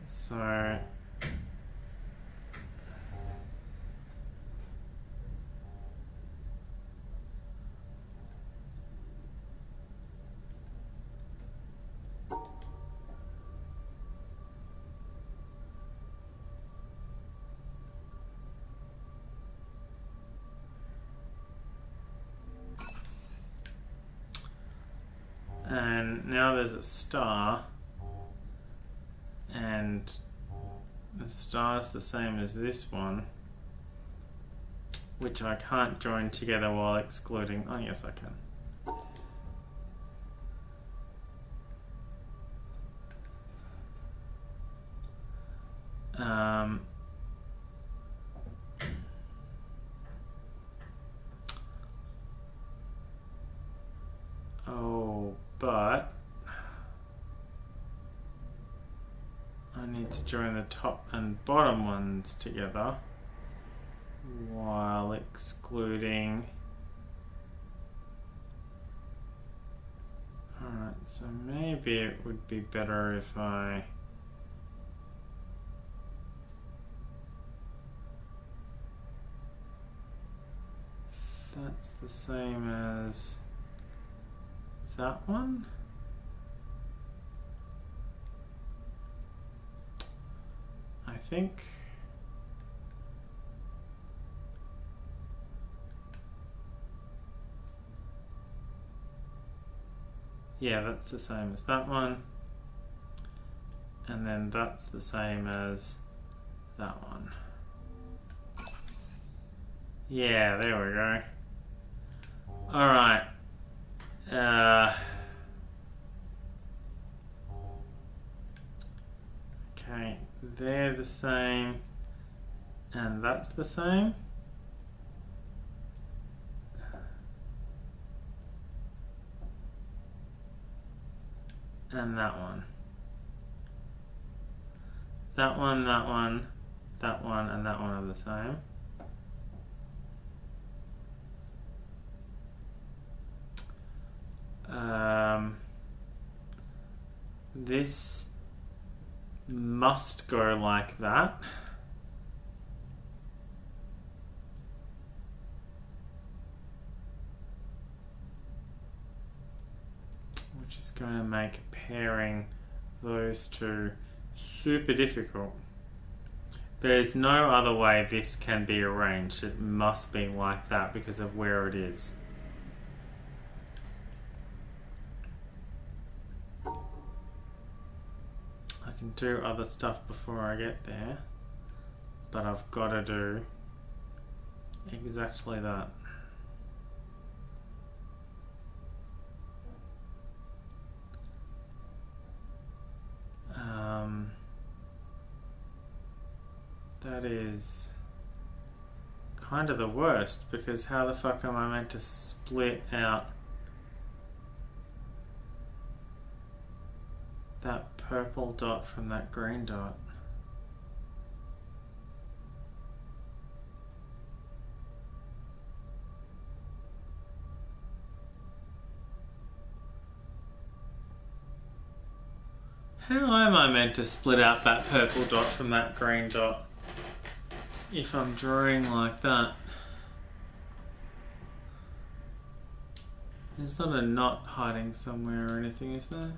So now there's a star, and the star's the same as this one, which I can't join together while excluding... Oh, yes, I can. Oh, but I need to join the top and bottom ones together while excluding... Alright, so maybe it would be better if I... That's the same as that one. I think. Yeah, that's the same as that one. And then that's the same as that one. Yeah, there we go. Alright. Okay, they're the same. And that's the same. And that one. That one, that one, that one, and that one are the same. This must go like that. Which is going to make pairing those two super difficult. There's no other way this can be arranged. It must be like that because of where it is. I can do other stuff before I get there, but I've got to do exactly that. That is kind of the worst, because how the fuck am I meant to split out that purple dot from that green dot? How am I meant to split out that purple dot from that green dot if I'm drawing like that? There's not a knot hiding somewhere or anything, is there?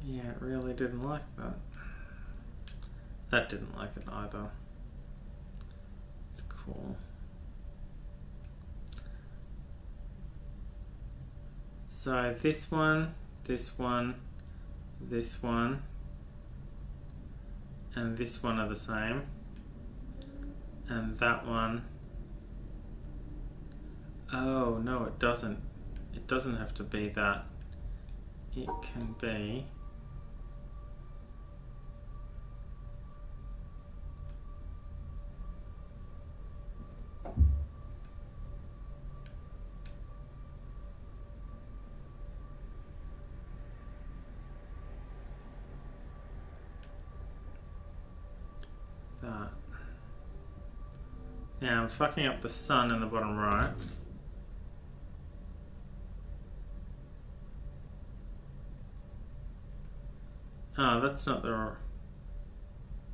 Yeah, it really didn't like that. That didn't like it either. It's cool. So this one, this one, this one, and this one are the same. And that one... Oh, no, it doesn't. It doesn't have to be that. It can be... that. Now I'm fucking up the sun in the bottom right. Oh, that's not the...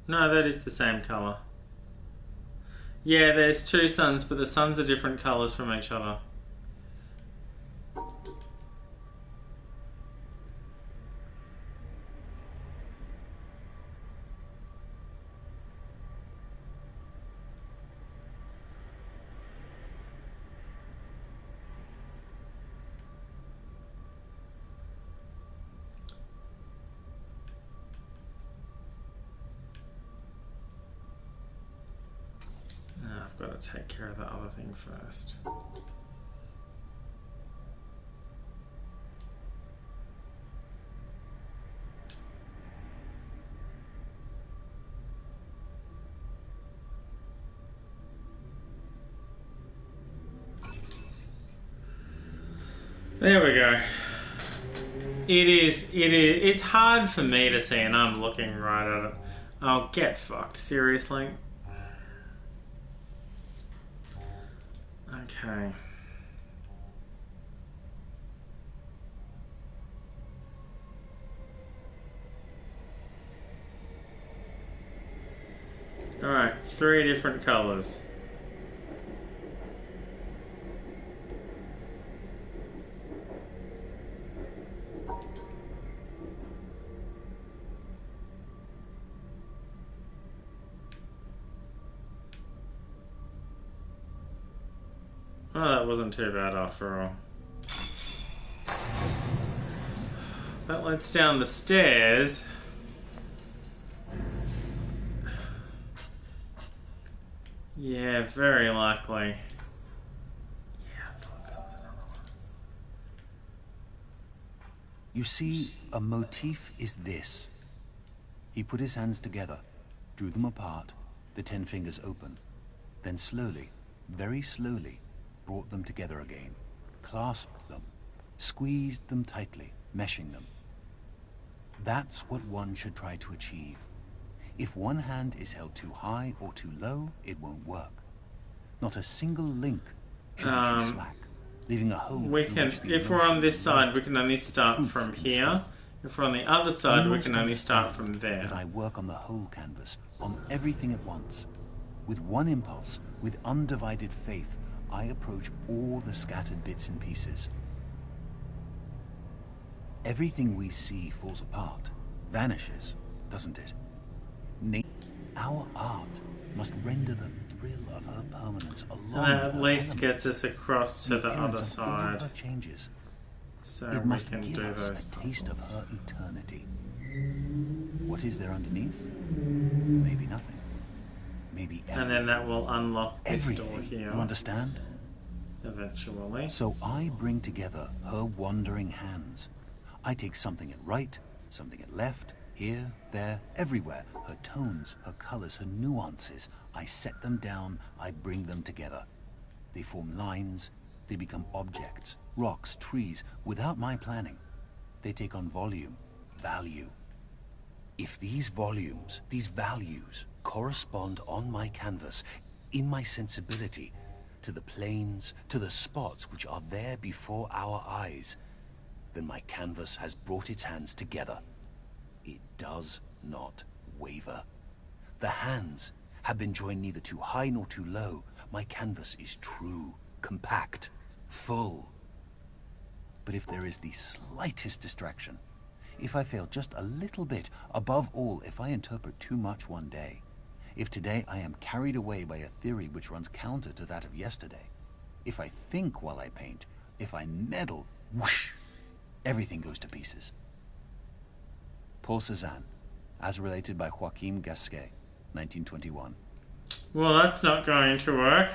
No, that is the same colour. Yeah, there's two suns, but the suns are different colours from each other. Now I've got to take care of the other thing first. There we go. It's hard for me to see, and I'm looking right at it. Oh, get fucked, seriously? Okay. Alright, 3 different colours. Oh, that wasn't too bad after all. That leads down the stairs. Yeah, very likely. Yeah, I thought that was another one. You see, a motif is this. He put his hands together, drew them apart, the 10 fingers open, then slowly, very slowly, brought them together again, clasped them, squeezed them tightly, meshing them. That's what one should try to achieve. If one hand is held too high or too low, it won't work. Not a single link should be too slack, leaving a hole. We can, if we're on this side, we can only start from here. If we're on the other side, we can only start from there. That I work on the whole canvas, on everything at once. With one impulse, with undivided faith, I approach all the scattered bits and pieces. Everything we see falls apart, vanishes, doesn't it? Our art must render the thrill of her permanence along And that with at her least elements. gets us across to the other appearance of all side. her changes. So It we must can give do us those a taste of puzzles. her eternity. What is there underneath? Maybe nothing. Maybe everything. And then that will unlock this door Everything, here. you understand? Eventually. So I bring together her wandering hands. I take something at right, something at left, here, there, everywhere. Her tones, her colors, her nuances. I set them down, I bring them together. They form lines, they become objects, rocks, trees, without my planning. They take on volume, value. If these volumes, these values, correspond on my canvas, in my sensibility, to the planes, to the spots which are there before our eyes, then my canvas has brought its hands together. It does not waver. The hands have been joined neither too high nor too low. My canvas is true, compact, full. But if there is the slightest distraction, if I fail just a little bit, above all, if I interpret too much one day, if today I am carried away by a theory which runs counter to that of yesterday, if I think while I paint, if I meddle, whoosh, everything goes to pieces. Paul Cézanne, as related by Joachim Gasquet, 1921. Well, that's not going to work.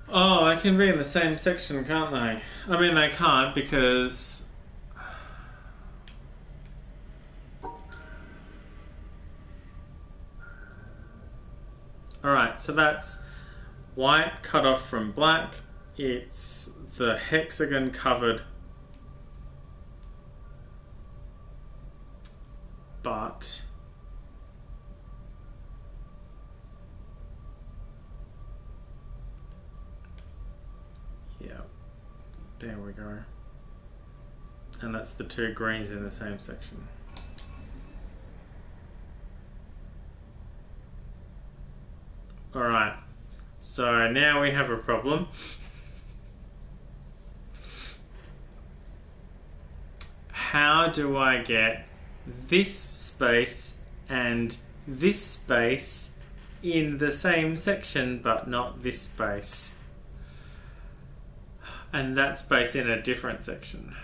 Oh, they can be in the same section, can't they? I mean, they can't because... Alright, so that's white cut off from black. It's the hexagon covered, but yeah, there we go. And that's the two greens in the same section. Alright, so now we have a problem. How do I get this space and this space in the same section but not this space? And that space in a different section.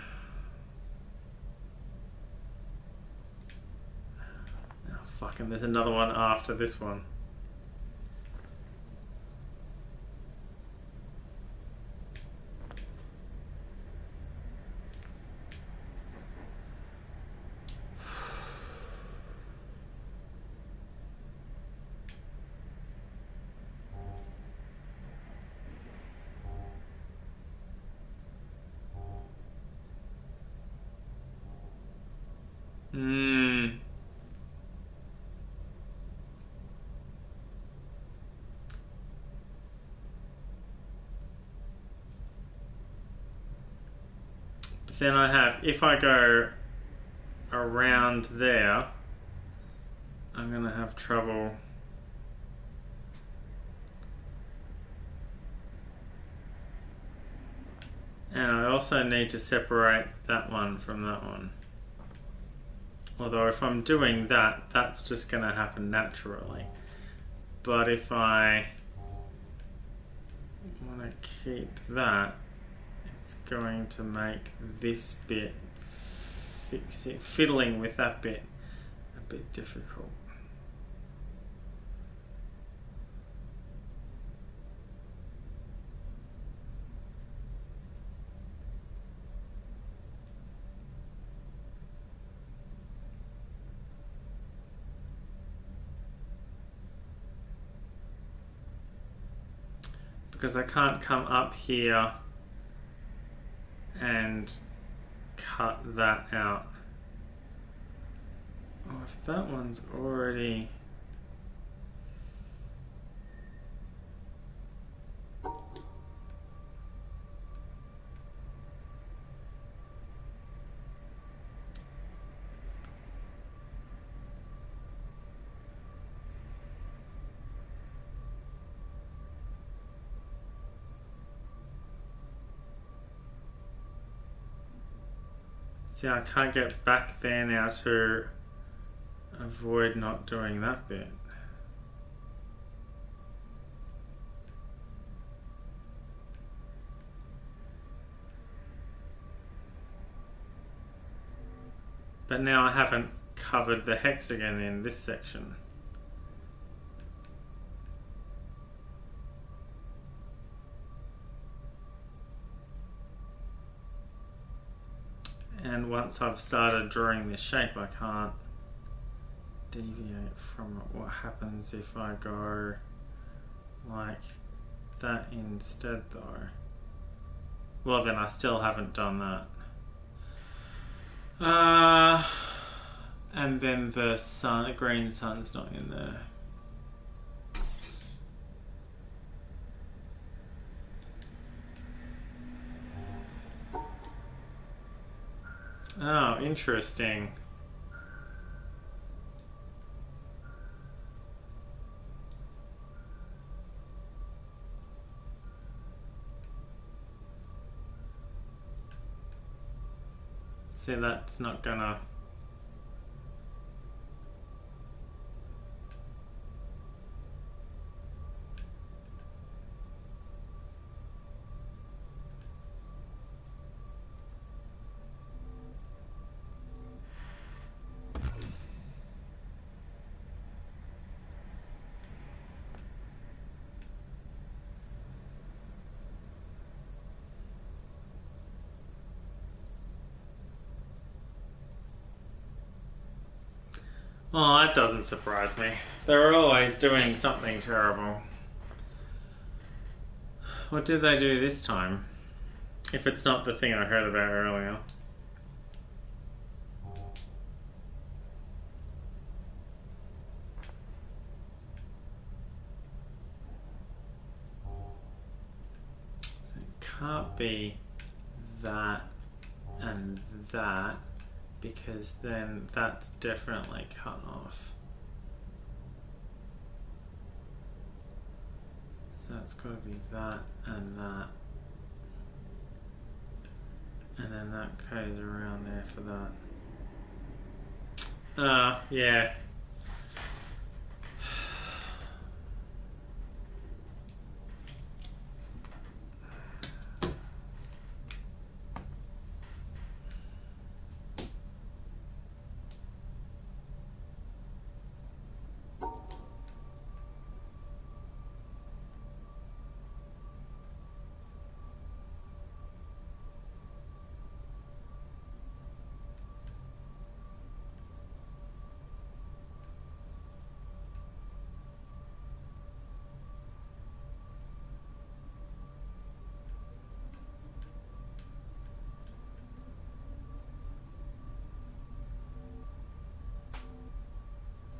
Oh, fucking, there's another one after this one. But then I have, if I go around there, I'm going to have trouble. And I also need to separate that one from that one. Although if I'm doing that, that's just going to happen naturally. But if I want to keep that, it's going to make this bit, fiddling with that bit, a bit difficult. Because I can't come up here and cut that out. Oh, if that one's already... See, I can't get back there now to avoid not doing that bit. But now I haven't covered the hexagon in this section. And once I've started drawing this shape, I can't deviate from it. What happens if I go like that instead though? Well, then I still haven't done that. And then the sun, the green sun's not in there. Oh, interesting. See, that's not gonna... Well, that doesn't surprise me. They're always doing something terrible. What did they do this time? If it's not the thing I heard about earlier. It can't be that and that, because then that's definitely cut off. So it's got to be that and that. And then that goes around there for that. Yeah.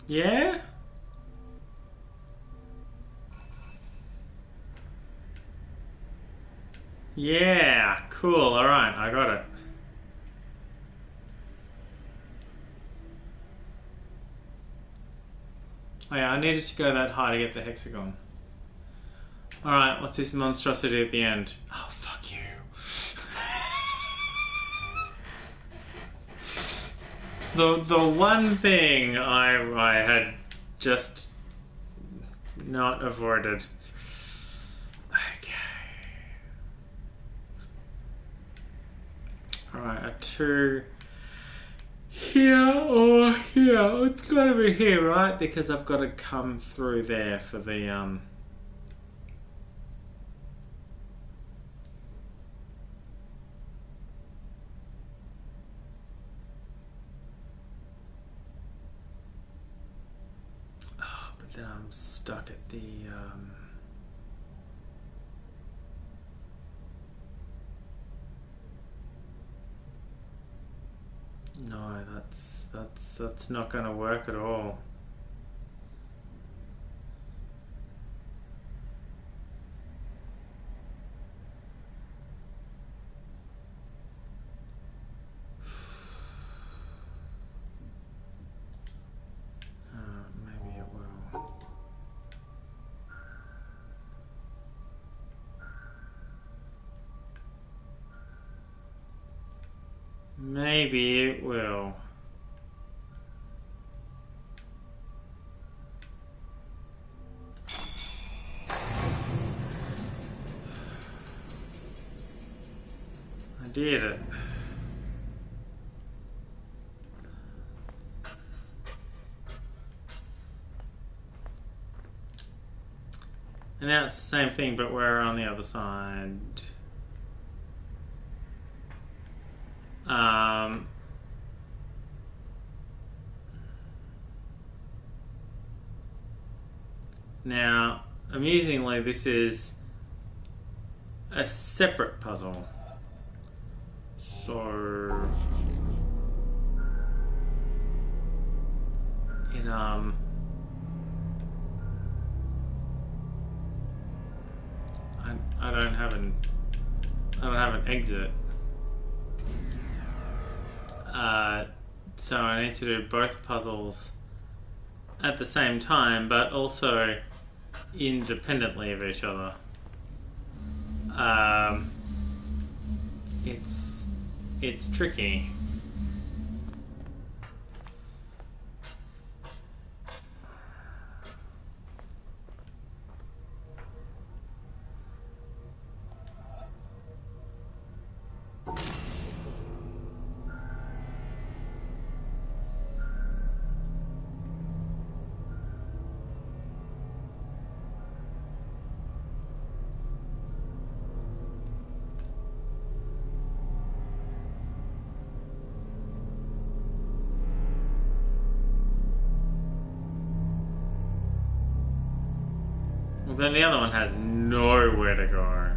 Yeah? Yeah, cool, alright, I got it. Oh yeah, I needed to go that high to get the hexagon. Alright, what's this monstrosity at the end? Oh, fuck you. The one thing I had just not avoided. Okay. Alright, a 2 here or here. It's gotta be here, right? Because I've got to come through there for the but then I'm stuck at the no, that's not gonna work at all. Maybe it will. Maybe it will. I did it. And now it's the same thing, but we're on the other side. Now, amusingly, this is a separate puzzle. So it I don't have an exit. So I need to do both puzzles at the same time, but also independently of each other. It's tricky. Well, then the other one has nowhere to go.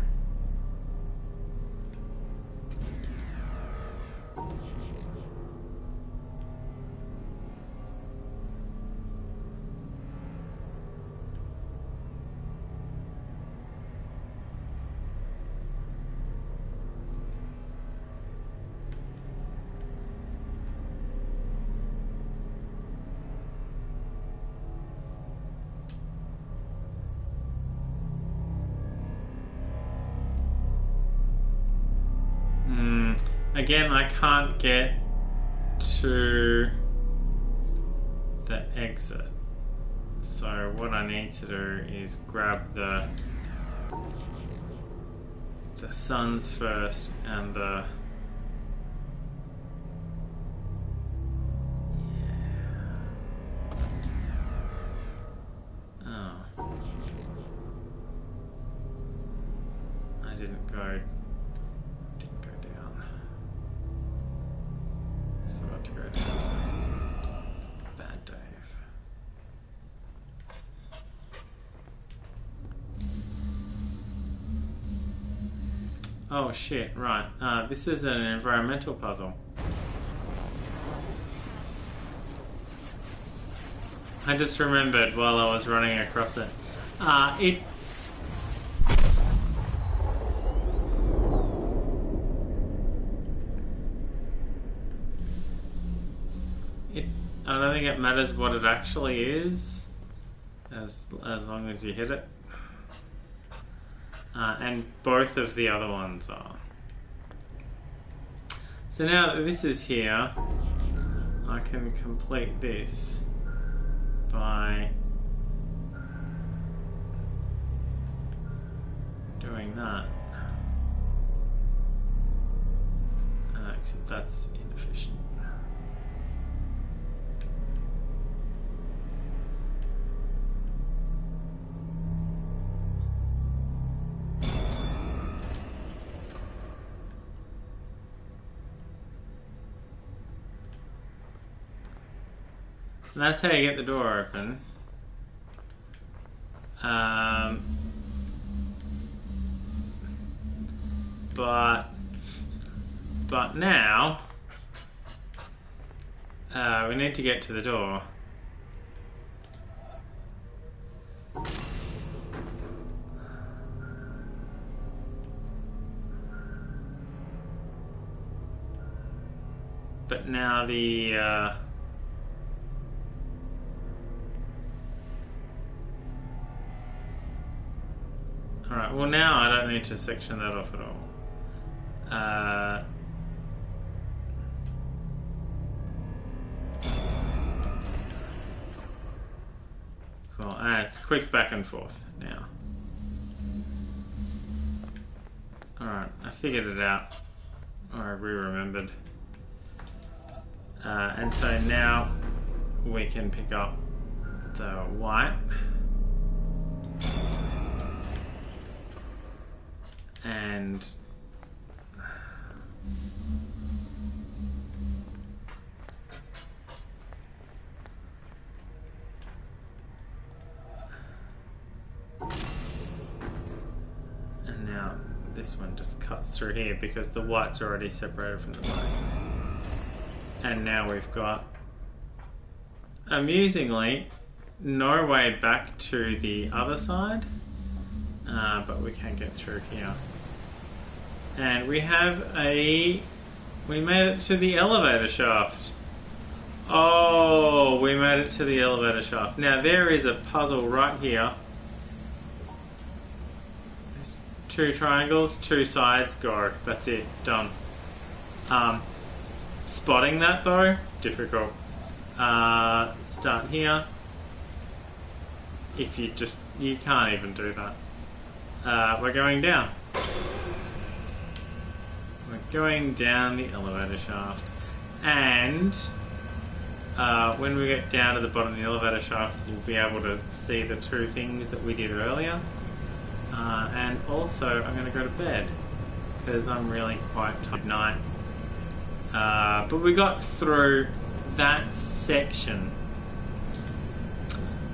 Again, I can't get to the exit. So what I need to do is grab the suns first and the... Oh. I didn't go down. Forgot to go down. Bad Dave. Oh shit, right. This is an environmental puzzle. I just remembered while I was running across it. I don't think it matters what it actually is, as long as you hit it. And both of the other ones are. So now that this is here, I can complete this by doing that. Except that's inefficient. And that's how you get the door open. But now we need to get to the door. But now the alright, well now I don't need to section that off at all. Cool, and it's quick back and forth now. Alright, I figured it out. Or I re-remembered. And so now we can pick up the white. And now this one just cuts through here because the white's already separated from the black. And now we've got, amusingly, no way back to the other side, but we can get through here. And we have we made it to the elevator shaft. Oh, we made it to the elevator shaft. Now there is a puzzle right here. There's 2 triangles, 2 sides, go. That's it, done. Spotting that though, difficult. Start here. If you can't even do that. We're going down. We're going down the elevator shaft. And when we get down to the bottom of the elevator shaft, we'll be able to see the 2 things that we did earlier. And also, I'm going to go to bed because I'm really quite tired at night. But we got through that section.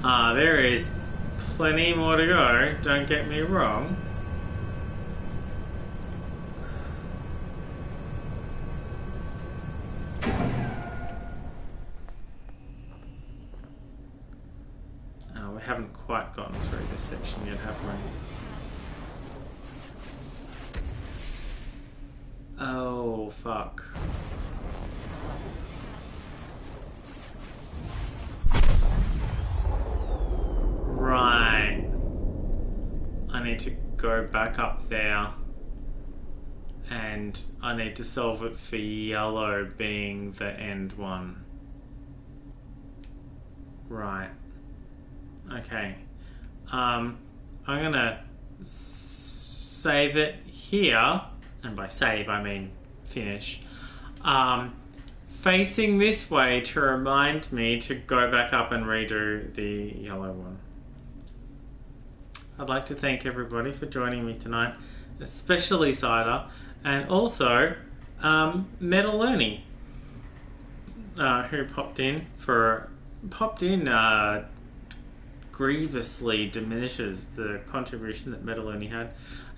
There is plenty more to go, don't get me wrong. We haven't quite gotten through this section yet, have we? Oh, fuck. Right. I need to go back up there. And I need to solve it for yellow being the end one. Right. Okay. I'm gonna save it here, and by save I mean finish. Facing this way to remind me to go back up and redo the yellow one. I'd like to thank everybody for joining me tonight, especially Cider, and also Metaloni, who popped in grievously diminishes the contribution that Metaloni had.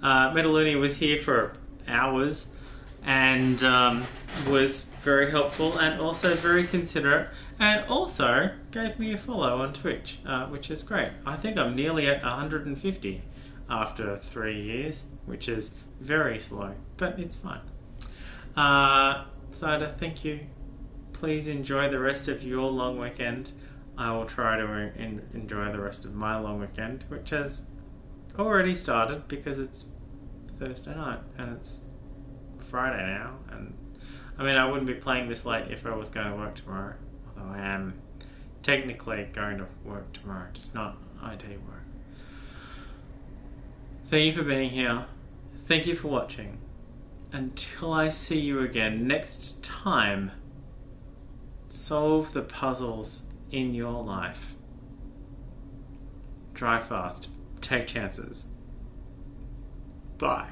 Metaloni was here for hours and was very helpful and also very considerate, and also gave me a follow on Twitch, which is great. I think I'm nearly at 150 after 3 years, which is very slow, but it's fine. Cider, thank you. Please enjoy the rest of your long weekend. I will try to enjoy the rest of my long weekend, which has already started because it's Thursday night and it's Friday now. And I mean, I wouldn't be playing this late if I was going to work tomorrow, although I am technically going to work tomorrow, just not IT work. Thank you for being here. Thank you for watching. Until I see you again next time, solve the puzzles in your life. Drive fast. Take chances. Bye.